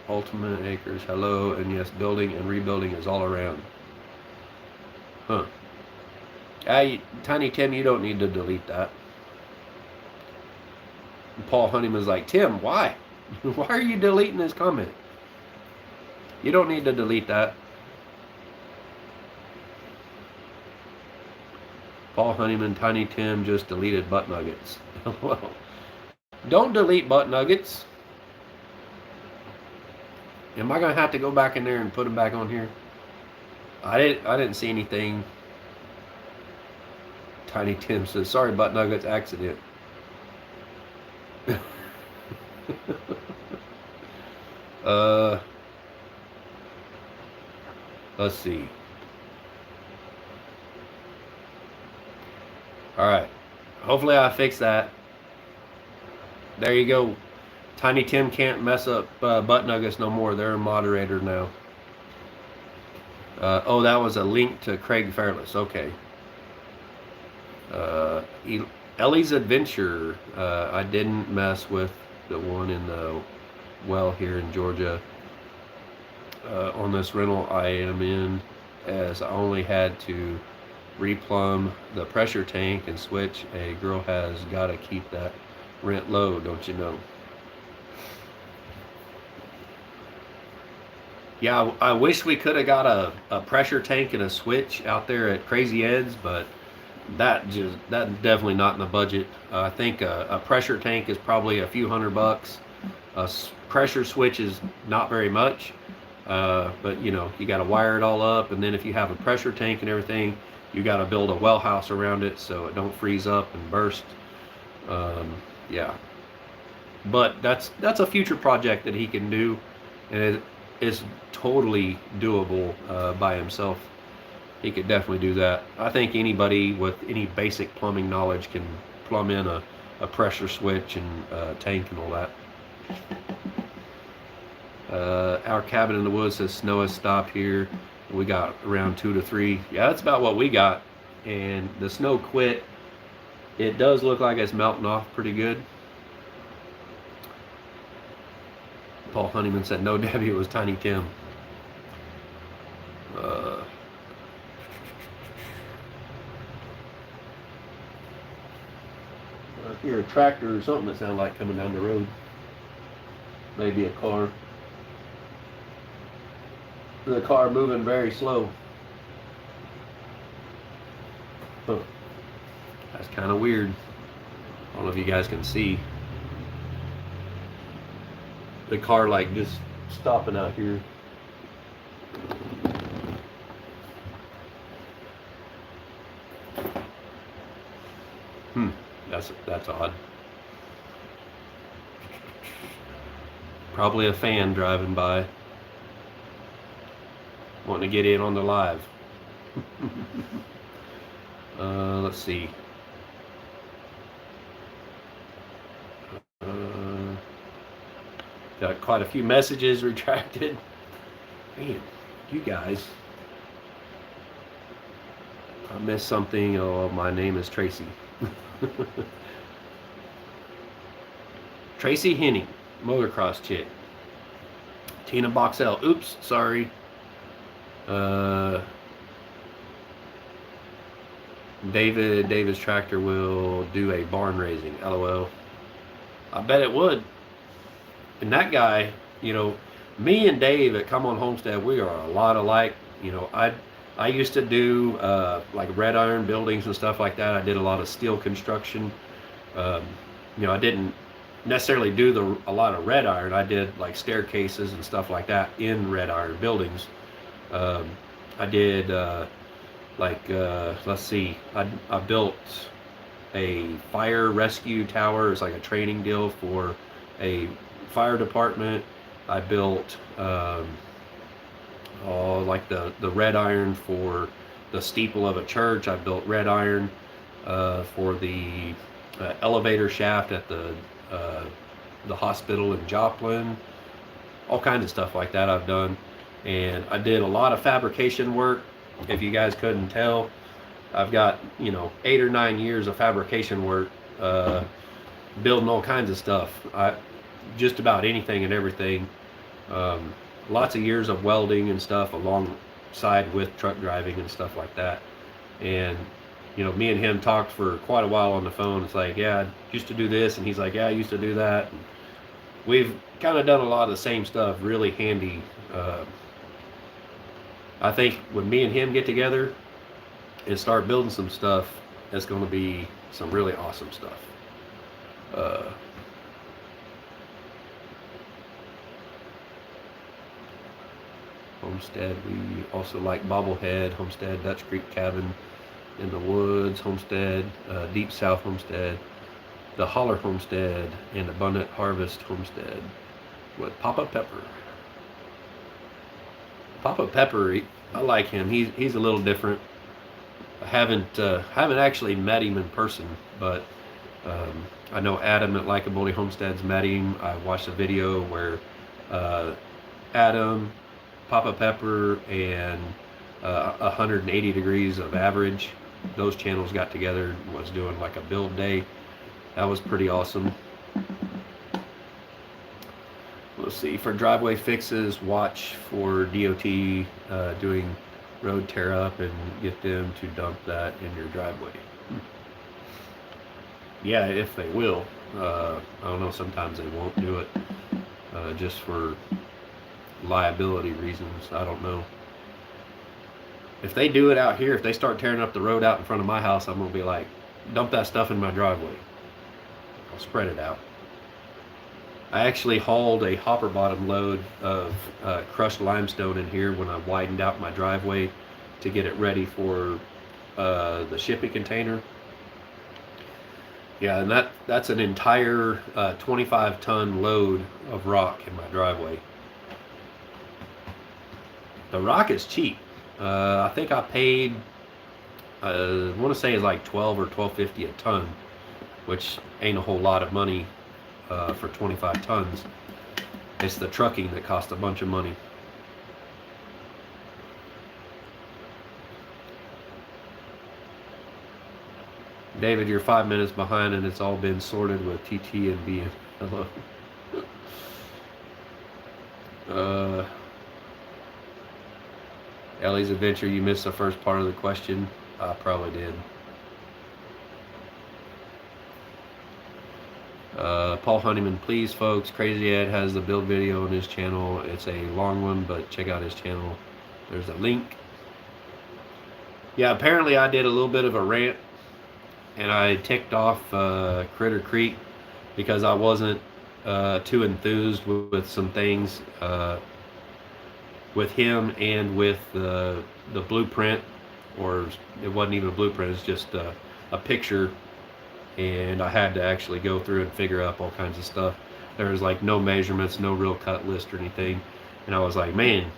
Ultimate Acres, hello, and yes, building and rebuilding is all around. Huh. Tiny Tim, you don't need to delete that. And Paul Honeyman's like, Tim, why? Why are you deleting his comment? You don't need to delete that. Paul Honeyman, Tiny Tim just deleted butt nuggets. Well, don't delete butt nuggets. Am I gonna have to go back in there and put them back on here? I didn't see anything. Tiny Tim says, sorry, butt nuggets, accident. Let's see. All right. Hopefully I fix that. There you go. Tiny Tim can't mess up butt nuggets no more. They're a moderator now. Oh, that was a link to Craig Fairless. Okay. Ellie's Adventure. I didn't mess with the one in the well here in Georgia. On this rental I am in, as I only had to replumb the pressure tank and switch. A girl has got to keep that rent low, don't you know? Yeah, I wish we could have got a pressure tank and a switch out there at Crazy Ed's, but that's definitely not in the budget. I think a pressure tank is probably a few $100. A pressure switch is not very much, but you know, you got to wire it all up, and then if you have a pressure tank and everything, you got to build a well house around it so it don't freeze up and burst. Yeah, but that's a future project that he can do, and it is totally doable by himself. He could definitely do that. I think anybody with any basic plumbing knowledge can plumb in a pressure switch and a tank and all that. Our cabin in the woods says snow has stopped here. We got around 2 to 3. Yeah, that's about what we got. And the snow quit. It does look like it's melting off pretty good. Paul Honeyman said, no, Debbie, it was Tiny Tim. I hear a tractor or something that sounds like coming down the road. Maybe a car. The car moving very slow. Huh. That's kind of weird. I don't know if you guys can see. The car like just stopping out here. That's odd. Probably a fan driving by, wanting to get in on the live. Let's see. Got quite a few messages retracted. Man, you guys. I missed something. Oh, my name is Tracy. Tracy Henning, motocross chick. Tina Boxell. Oops, sorry. David's tractor will do a barn raising. LOL. I bet it would. And that guy, you know, me and Dave at Come On Homestead, we are a lot alike. You know, I used to do like red iron buildings and stuff like that. I did a lot of steel construction. You know, I didn't necessarily do a lot of red iron. I did like staircases and stuff like that in red iron buildings. I did let's see, I built a fire rescue tower. It's like a training deal for a fire department. I built like the red iron for the steeple of a church. I built red iron for the elevator shaft at the hospital in Joplin. All kinds of stuff like that I've done. And I did a lot of fabrication work. If you guys couldn't tell, I've got, you know, 8 or 9 years of fabrication work, building all kinds of stuff. Just about anything and everything. Lots of years of welding and stuff alongside with truck driving and stuff like that. And, you know, me and him talked for quite a while on the phone. It's like, yeah, I used to do this. And he's like, yeah, I used to do that. And we've kind of done a lot of the same stuff, really handy. I think when me and him get together and start building some stuff, it's going to be some really awesome stuff. Homestead, we also like Bobblehead, Homestead, Dutch Creek Cabin in the Woods, Homestead, Deep South Homestead, the Holler Homestead, and Abundant Harvest Homestead with Papa Pepper. Papa Pepper, I like him. He's a little different. I haven't actually met him in person, but I know Adam at Likeability Homesteads met him. I watched a video where Adam, Papa Pepper, and 180 Degrees of Average, those channels got together and was doing like a build day. That was pretty awesome. Let's see, for driveway fixes, watch for DOT doing road tear up and get them to dump that in your driveway. Yeah, if they will. I don't know, sometimes they won't do it just for liability reasons. I don't know. If they do it out here, if they start tearing up the road out in front of my house, I'm going to be like, dump that stuff in my driveway. I'll spread it out. I actually hauled a hopper bottom load of crushed limestone in here when I widened out my driveway to get it ready for the shipping container. Yeah, and that's an entire 25-ton load of rock in my driveway. The rock is cheap. I think I paid, I want to say it's like $12 or $12.50 a ton, which ain't a whole lot of money for 25 tons. It's the trucking that costs a bunch of money. David, you're 5 minutes behind and it's all been sorted with TT and B. Hello. Ellie's Adventure, you missed the first part of the question. I probably did. Paul Honeyman, please folks, Crazy Ed has the build video on his channel. It's a long one, but check out his channel. There's a link. Yeah, apparently I did a little bit of a rant and I ticked off Critter Creek because I wasn't too enthused with some things with him and with the blueprint, or it wasn't even a blueprint, it's just a picture. And I had to actually go through and figure out all kinds of stuff. There was like no measurements, no real cut list or anything. And I was like, man,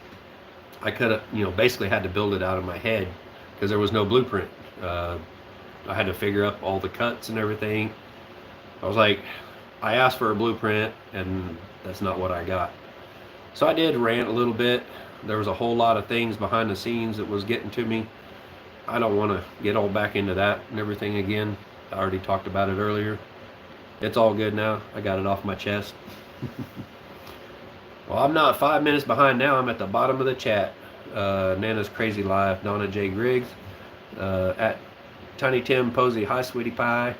I could have, you know, basically had to build it out of my head because there was no blueprint. I had to figure up all the cuts and everything. I was like, I asked for a blueprint and that's not what I got. So I did rant a little bit. There was a whole lot of things behind the scenes that was getting to me. I don't want to get all back into that and everything again. I already talked about it earlier. It's all good now. I got it off my chest. Well, I'm not 5 minutes behind now. I'm at the bottom of the chat. Nana's Crazy Life, Donna J. Griggs, at Tiny Tim Posey, hi sweetie pie.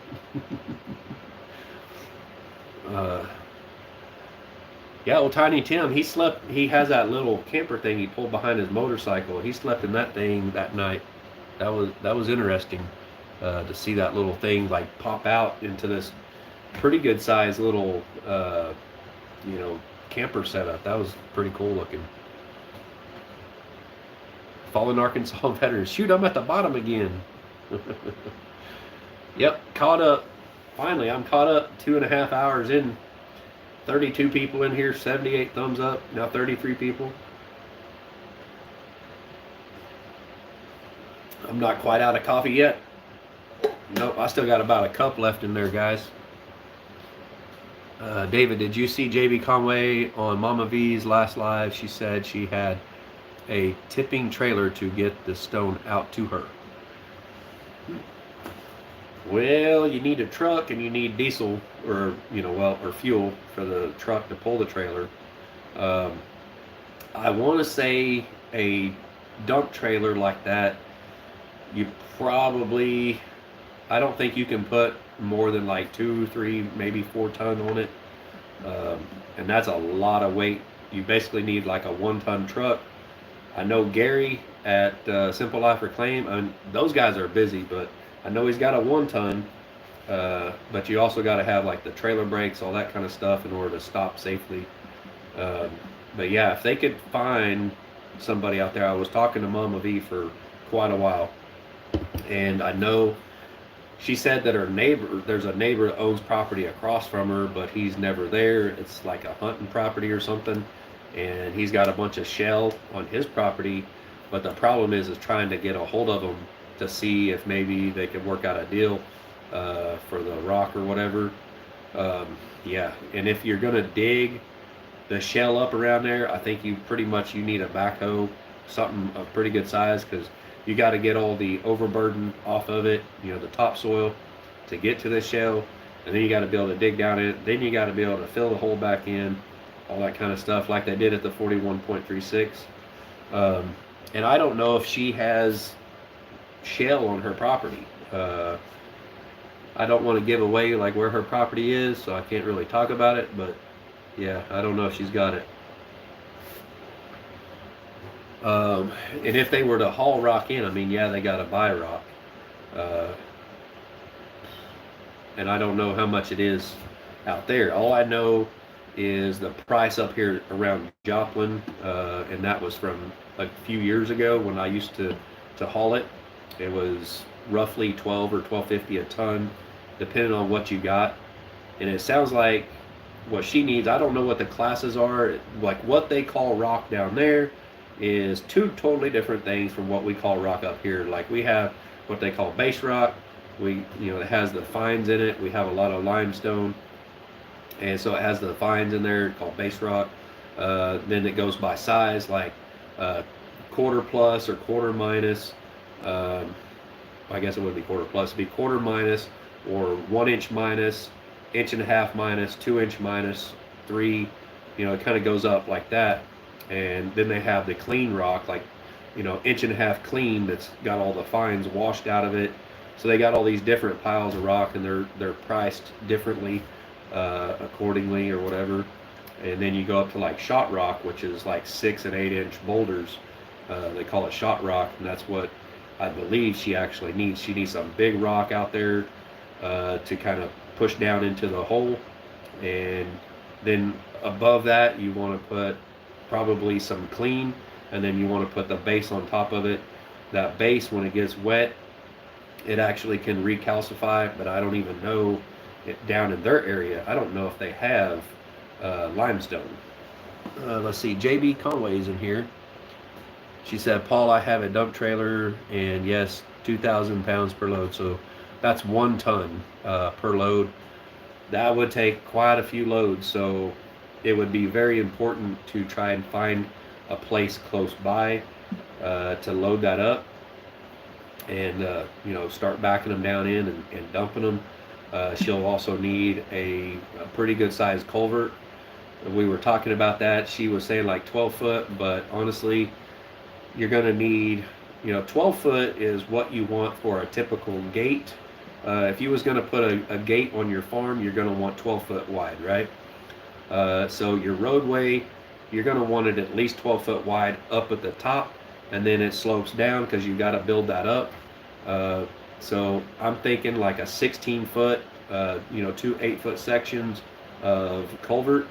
Yeah, well, Tiny Tim, he slept. He has that little camper thing he pulled behind his motorcycle. He slept in that thing that night. That was interesting to see that little thing like pop out into this pretty good sized little camper setup. That was pretty cool looking. Fallen Arkansas veterans. Shoot, I'm at the bottom again. Yep, caught up. Finally, I'm caught up. 2.5 hours in. 32 people in here, 78 thumbs up, now 33 people. I'm not quite out of coffee yet. Nope, I still got about a cup left in there, guys. David, did you see JB Conway on Mama V's last live? She said she had a tipping trailer to get the stone out to her. Well, you need a truck and you need diesel or fuel for the truck to pull the trailer. I want to say a dump trailer like that, you probably, I don't think you can put more than like 2, 3, maybe 4 ton on it. And that's a lot of weight. You basically need like a 1-ton truck. I know Gary at Simple Life Reclaim, and those guys are busy, but I know he's got a 1-ton, but you also got to have like the trailer brakes, all that kind of stuff in order to stop safely. But yeah, if they could find somebody out there, I was talking to Mama V for quite a while, and I know she said that there's a neighbor that owns property across from her, but he's never there. It's like a hunting property or something, and he's got a bunch of shell on his property, but the problem is trying to get a hold of them to see if maybe they could work out a deal for the rock or whatever. Yeah, and if you're gonna dig the shell up around there, I think you need a backhoe, something of pretty good size, because you got to get all the overburden off of it, the topsoil, to get to the shell, and then you got to be able to dig down in it. Then you got to be able to fill the hole back in, all that kind of stuff, like they did at the 41.36. And I don't know if she has shell on her property. I don't want to give away like where her property is, so I can't really talk about it, but yeah, I don't know if she's got it. And if they were to haul rock in, I mean, yeah, they got to buy rock. And I don't know how much it is out there. All I know is the price up here around Joplin, and that was from a few years ago when I used to haul it. It was roughly $12 or $12.50 a ton, depending on what you got. And it sounds like what she needs, I don't know what the classes are, like what they call rock down there is 2 totally different things from what we call rock up here. Like we have what they call base rock. It has the fines in it. We have a lot of limestone, and so it has the fines in there called base rock. Then it goes by size, like quarter plus or quarter minus. I guess it would be quarter plus. It'd be quarter minus or 1 inch minus, 1.5 inch minus, 2 inch minus, 3. It kind of goes up like that. And then they have the clean rock, like 1.5 inch clean, that's got all the fines washed out of it. So they got all these different piles of rock, and they're priced differently accordingly or whatever. And then you go up to like shot rock, which is like 6 and 8 inch boulders. They call it shot rock, and that's what I believe she actually needs. She needs some big rock out there to kind of push down into the hole. And then above that, you want to put probably some clean, and then you want to put the base on top of it. That base, when it gets wet, it actually can recalcify, but I don't even know it down in their area. I don't know if they have limestone. Let's see, JB Conway's in here. She said, Paul, I have a dump trailer, and yes, 2,000 pounds per load. So that's 1 ton per load. That would take quite a few loads. So it would be very important to try and find a place close by to load that up. and start backing them down in and dumping them. She'll also need a pretty good sized culvert. We were talking about that. She was saying like 12 foot, but honestly, you're going to need, 12 foot is what you want for a typical gate. If you was going to put a gate on your farm, you're going to want 12 foot wide, right? So your roadway, you're going to want it at least 12 foot wide up at the top, and then it slopes down because you got to build that up. So I'm thinking like a 16 foot, 2 8-foot sections of culvert.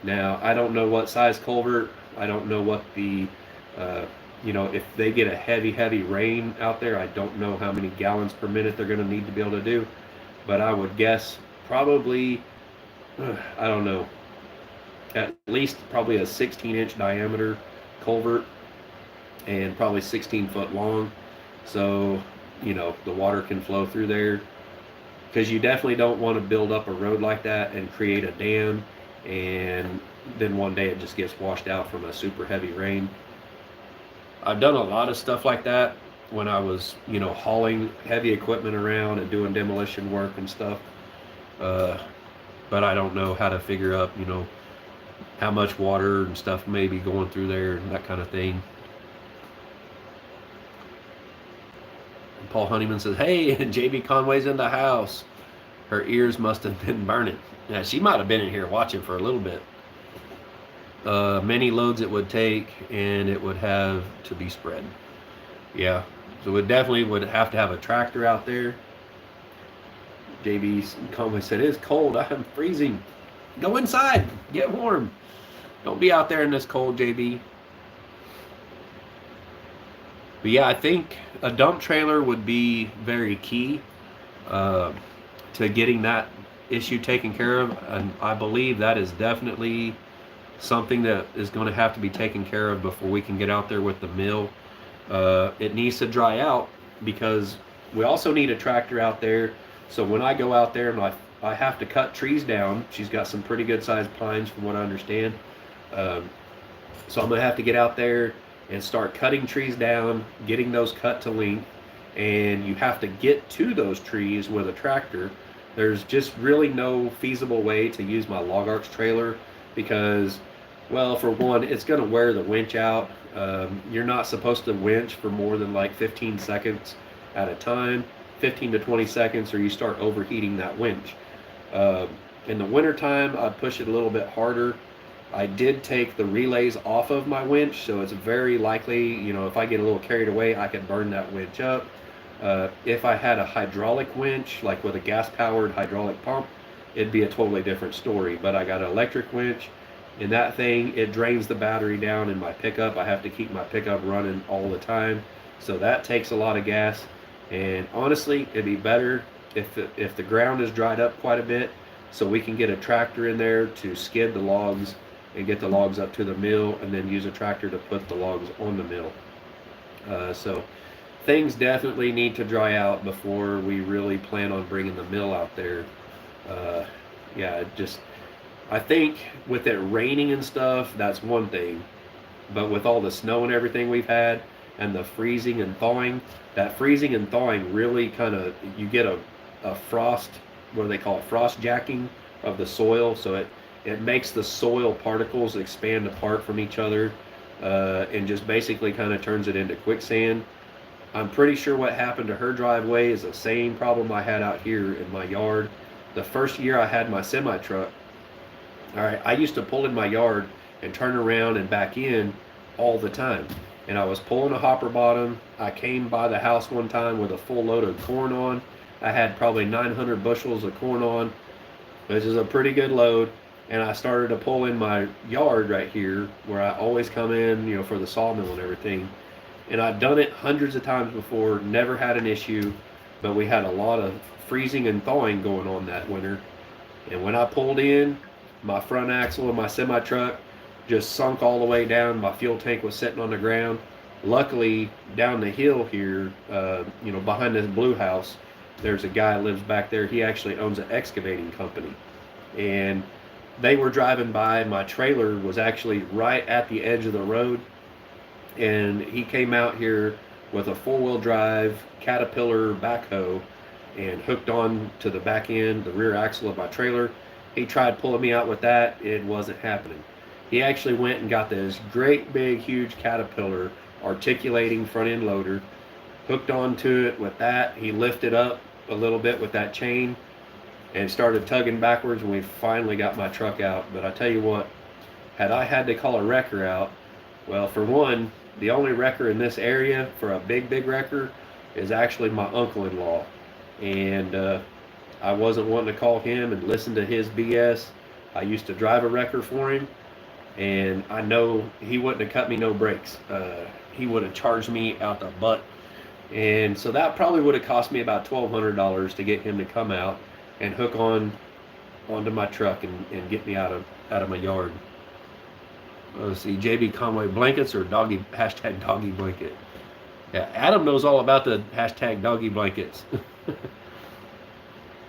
Now, I don't know what size culvert. I don't know what the, if they get a heavy rain out there, I don't know how many gallons per minute they're going to need to be able to do. But I would guess probably, I don't know, at least probably a 16-inch diameter culvert and probably 16 foot long. So, the water can flow through there. Because you definitely don't want to build up a road like that and create a dam, and then one day it just gets washed out from a super heavy rain. I've done a lot of stuff like that when I was, hauling heavy equipment around and doing demolition work and stuff. But I don't know how to figure up, how much water and stuff may be going through there and that kind of thing. Paul Honeyman says, hey, JB Conway's in the house. Her ears must have been burning. Yeah, she might have been in here watching for a little bit. Many loads it would take, and it would have to be spread. Yeah, so we definitely would have to have a tractor out there. JB Conway said, it's cold. I'm freezing. Go inside. Get warm. Don't be out there in this cold, JB. But yeah, I think a dump trailer would be very key to getting that issue taken care of. And I believe that is definitely something that is going to have to be taken care of before we can get out there with the mill. It needs to dry out because we also need a tractor out there. So when I go out there and I have to cut trees down, she's got some pretty good sized pines from what I understand. So I'm going to have to get out there and start cutting trees down, getting those cut to length, and you have to get to those trees with a tractor. There's just really no feasible way to use my log arch trailer because, well, for one, it's going to wear the winch out. You're not supposed to winch for more than like 15 seconds at a time, 15 to 20 seconds, or you start overheating that winch. In the wintertime, I'd push it a little bit harder. I did take the relays off of my winch, so it's very likely, if I get a little carried away, I could burn that winch up. If I had a hydraulic winch, like with a gas-powered hydraulic pump, it'd be a totally different story. But I got an electric winch, and that thing, it drains the battery down in my pickup. I have to keep my pickup running all the time, so that takes a lot of gas. And honestly, it'd be better if the ground is dried up quite a bit, so we can get a tractor in there to skid the logs and get the logs up to the mill, and then use a tractor to put the logs on the mill. So things definitely need to dry out before we really plan on bringing the mill out there. I think with it raining and stuff, that's one thing. But with all the snow and everything we've had, and the freezing and thawing, that freezing and thawing really kind of, you get a frost, what do they call it, frost jacking of the soil, so it makes the soil particles expand apart from each other, and just basically kind of turns it into quicksand. I'm pretty sure what happened to her driveway is the same problem I had out here in my yard. The first year I had my semi-truck, all right, I used to pull in my yard and turn around and back in all the time. And I was pulling a hopper bottom. I came by the house one time with a full load of corn on. I had probably 900 bushels of corn on, which is a pretty good load. And I started to pull in my yard right here where I always come in, for the sawmill and everything. And I'd done it hundreds of times before, never had an issue, but we had a lot of freezing and thawing going on that winter. And when I pulled in, my front axle of my semi-truck just sunk all the way down. My fuel tank was sitting on the ground. Luckily, down the hill here, behind this blue house, there's a guy that lives back there. He actually owns an excavating company. And they were driving by. My trailer was actually right at the edge of the road. And he came out here with a 4-wheel drive Caterpillar backhoe and hooked on to the back end, the rear axle of my trailer. He tried pulling me out with that. It wasn't happening. He actually went and got this great big huge Caterpillar articulating front end loader, hooked onto it with that. He lifted up a little bit with that chain and started tugging backwards, and we finally got my truck out. But I tell you what, had I had to call a wrecker out, well, for one, the only wrecker in this area for a big wrecker is actually my uncle-in-law. And I wasn't wanting to call him and listen to his BS. I used to drive a wrecker for him, and I know he wouldn't have cut me no breaks. He would have charged me out the butt. And so that probably would have cost me about $1,200 to get him to come out and hook onto my truck and get me out of my yard. Let's see, JB Conway, blankets or doggy, hashtag doggy blanket. Yeah, Adam knows all about the hashtag doggy blankets.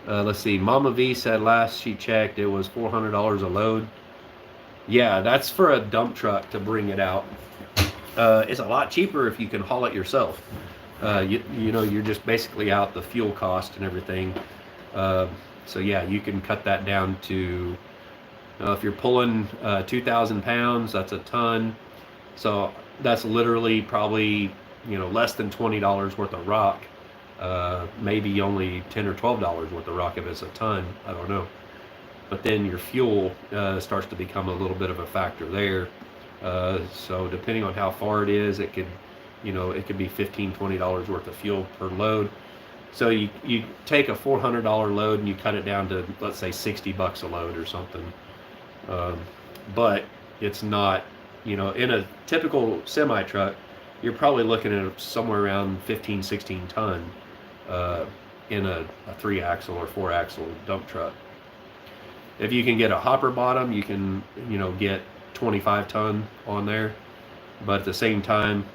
Let's see, Mama V said last she checked it was $400 a load. Yeah, that's for a dump truck to bring it out. It's a lot cheaper if you can haul it yourself. You know, you're just basically out the fuel cost and everything. So yeah, you can cut that down to, if you're pulling 2,000 pounds, that's a ton. So that's literally probably, you know, less than $20 worth of rock. Maybe only $10 or $12 worth of rock if it's a ton. I don't know. But then your fuel starts to become a little bit of a factor there. So depending on how far it is, it could, you know, it could be $15, $20 worth of fuel per load. So you take a $400 load and you cut it down to, let's say, $60 a load or something. But it's not, you know, in a typical semi truck, you're probably looking at somewhere around 15, 16 ton in a 3-axle or 4-axle dump truck. If you can get a hopper bottom, you can, you know, get 25 ton on there. But at the same time,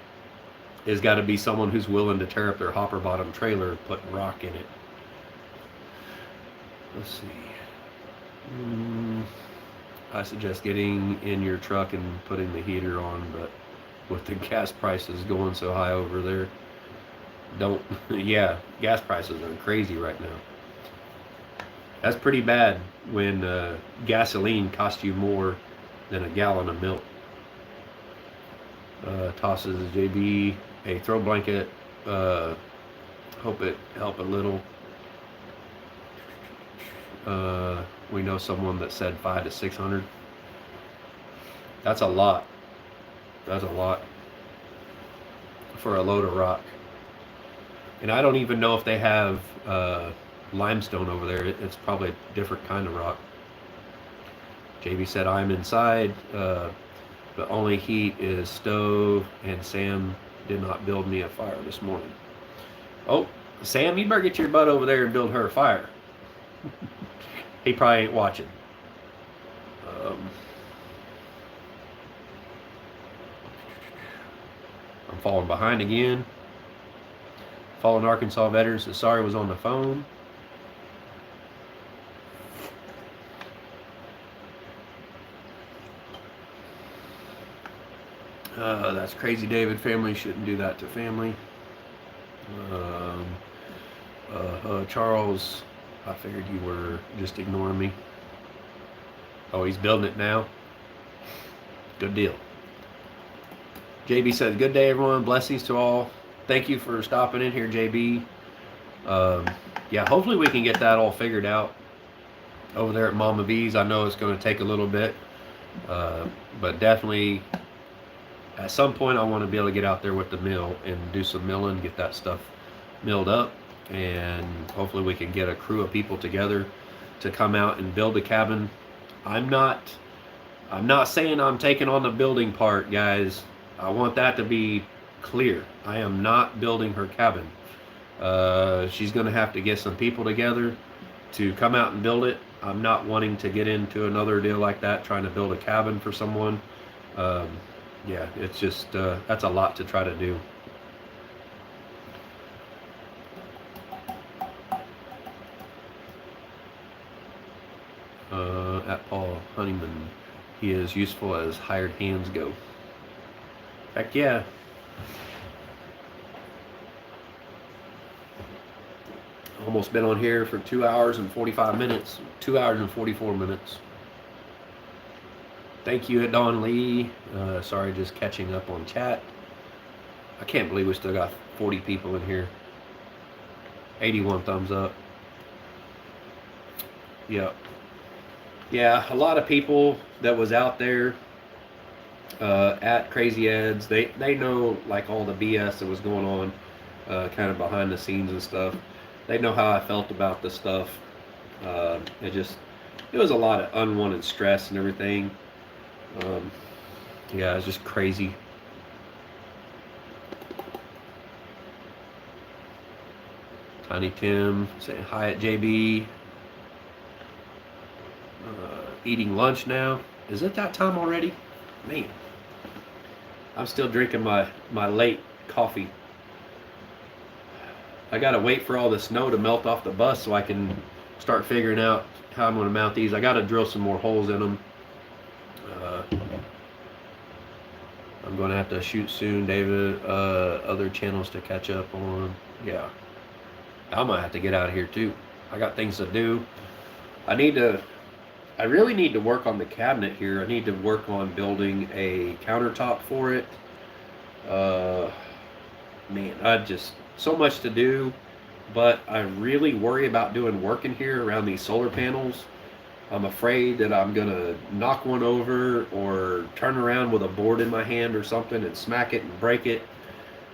it's got to be someone who's willing to tear up their hopper bottom trailer, putting rock in it. Let's see. I suggest getting in your truck and putting the heater on, but with the gas prices going so high over there, don't. Yeah, gas prices are crazy right now. That's pretty bad when gasoline costs you more than a gallon of milk. Tosses JB a throw blanket. Hope it help a little. We know someone that said 500 to 600. That's a lot. That's a lot for a load of rock. And I don't even know if they have limestone over there. It's probably a different kind of rock. JB said I'm inside. The only heat is stove, and Sam did not build me a fire this morning. Oh, Sam, you better get your butt over there and build her a fire. He probably ain't watching. I'm falling behind again. Fallen Arkansas veterans says sorry was on the phone. That's crazy, David. Family shouldn't do that to family. Charles, I figured you were just ignoring me. Oh, he's building it now. Good deal. JB says, good day, everyone. Blessings to all. Thank you for stopping in here, JB. Yeah, hopefully we can get that all figured out over there at Mama V's. I know it's going to take a little bit, but definitely at some point I want to be able to get out there with the mill and do some milling, get that stuff milled up, and hopefully we can get a crew of people together to come out and build a cabin. I'm not saying I'm taking on the building part, guys. I want that to be clear. I am not building her cabin. She's going to have to get some people together to come out and build it. I'm not wanting to get into another deal like that, trying to build a cabin for someone. Yeah, it's just, that's a lot to try to do. At Paul Honeyman, he is useful as hired hands go. Heck yeah. Almost been on here for 2 hours and 45 minutes. 2 hours and 44 minutes. Thank you, Don Lee. Sorry, just catching up on chat. I can't believe we still got 40 people in here. 81 thumbs up. Yep. Yeah, a lot of people that was out there at Crazy Ed's, they know like all the BS that was going on, kind of behind the scenes and stuff. They know how I felt about this stuff. It was a lot of unwanted stress and everything. Yeah, it's just crazy. Tiny Tim saying hi at JB. Eating lunch now. Is it that time already? Man, I'm still drinking my late coffee. I gotta wait for all the snow to melt off the bus so I can start figuring out how I'm gonna mount these. I gotta drill some more holes in them. I'm gonna have to shoot soon, David. Other channels to catch up on. Yeah, I might have to get out of here too. I got things to do. I really need to work on the cabinet here. I need to work on building a countertop for it. Man, so much to do, but I really worry about doing work in here around these solar panels. I'm afraid that I'm gonna knock one over or turn around with a board in my hand or something and smack it and break it.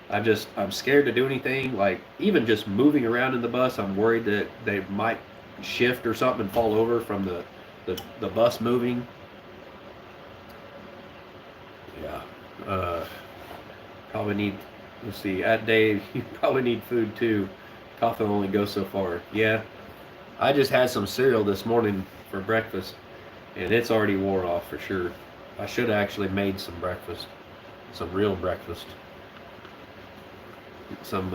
I'm scared to do anything, like even just moving around in the bus. I'm worried that they might shift or something and fall over from the bus moving. Yeah. Probably need, let's see, at Dave, you probably need food too. Coffee only goes so far. Yeah. I just had some cereal this morning for breakfast, and it's already wore off for sure. I should have actually made some breakfast, some real breakfast. Some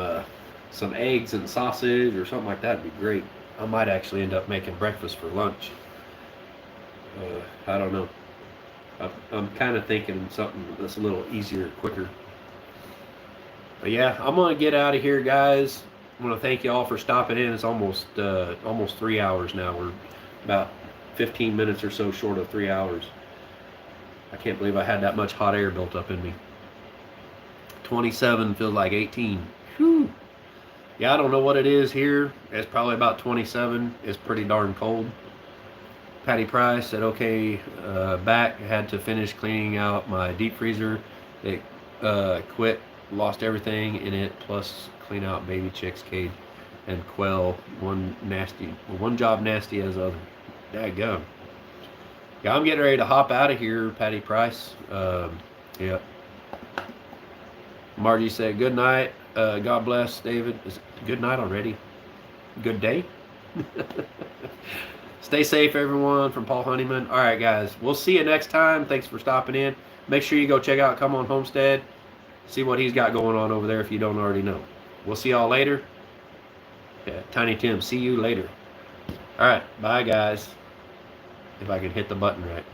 eggs and sausage or something like that would be great. I might actually end up making breakfast for lunch. I don't know. I'm kind of thinking something that's a little easier, quicker. But yeah, I'm gonna get out of here, guys. I want to thank you all for stopping in. It's almost 3 hours now. We're about 15 minutes or so short of 3 hours. I can't believe I had that much hot air built up in me. 27 feels like 18. Whew. Yeah, I don't know what it is here. It's probably about 27. It's pretty darn cold. Patty Price said, okay, back. I had to finish cleaning out my deep freezer. It quit, lost everything in it, plus clean out baby chicks cage and quell. One job nasty as other. Daggum. Yeah, I'm getting ready to hop out of here, Patty Price. Yeah. Margie said, good night. God bless, David. Is it good night already? Good day? Stay safe, everyone, from Paul Honeyman. All right, guys. We'll see you next time. Thanks for stopping in. Make sure you go check out Come On Homestead. See what he's got going on over there if you don't already know. We'll see y'all later. Yeah, Tiny Tim, see you later. All right, bye, guys. If I can hit the button right.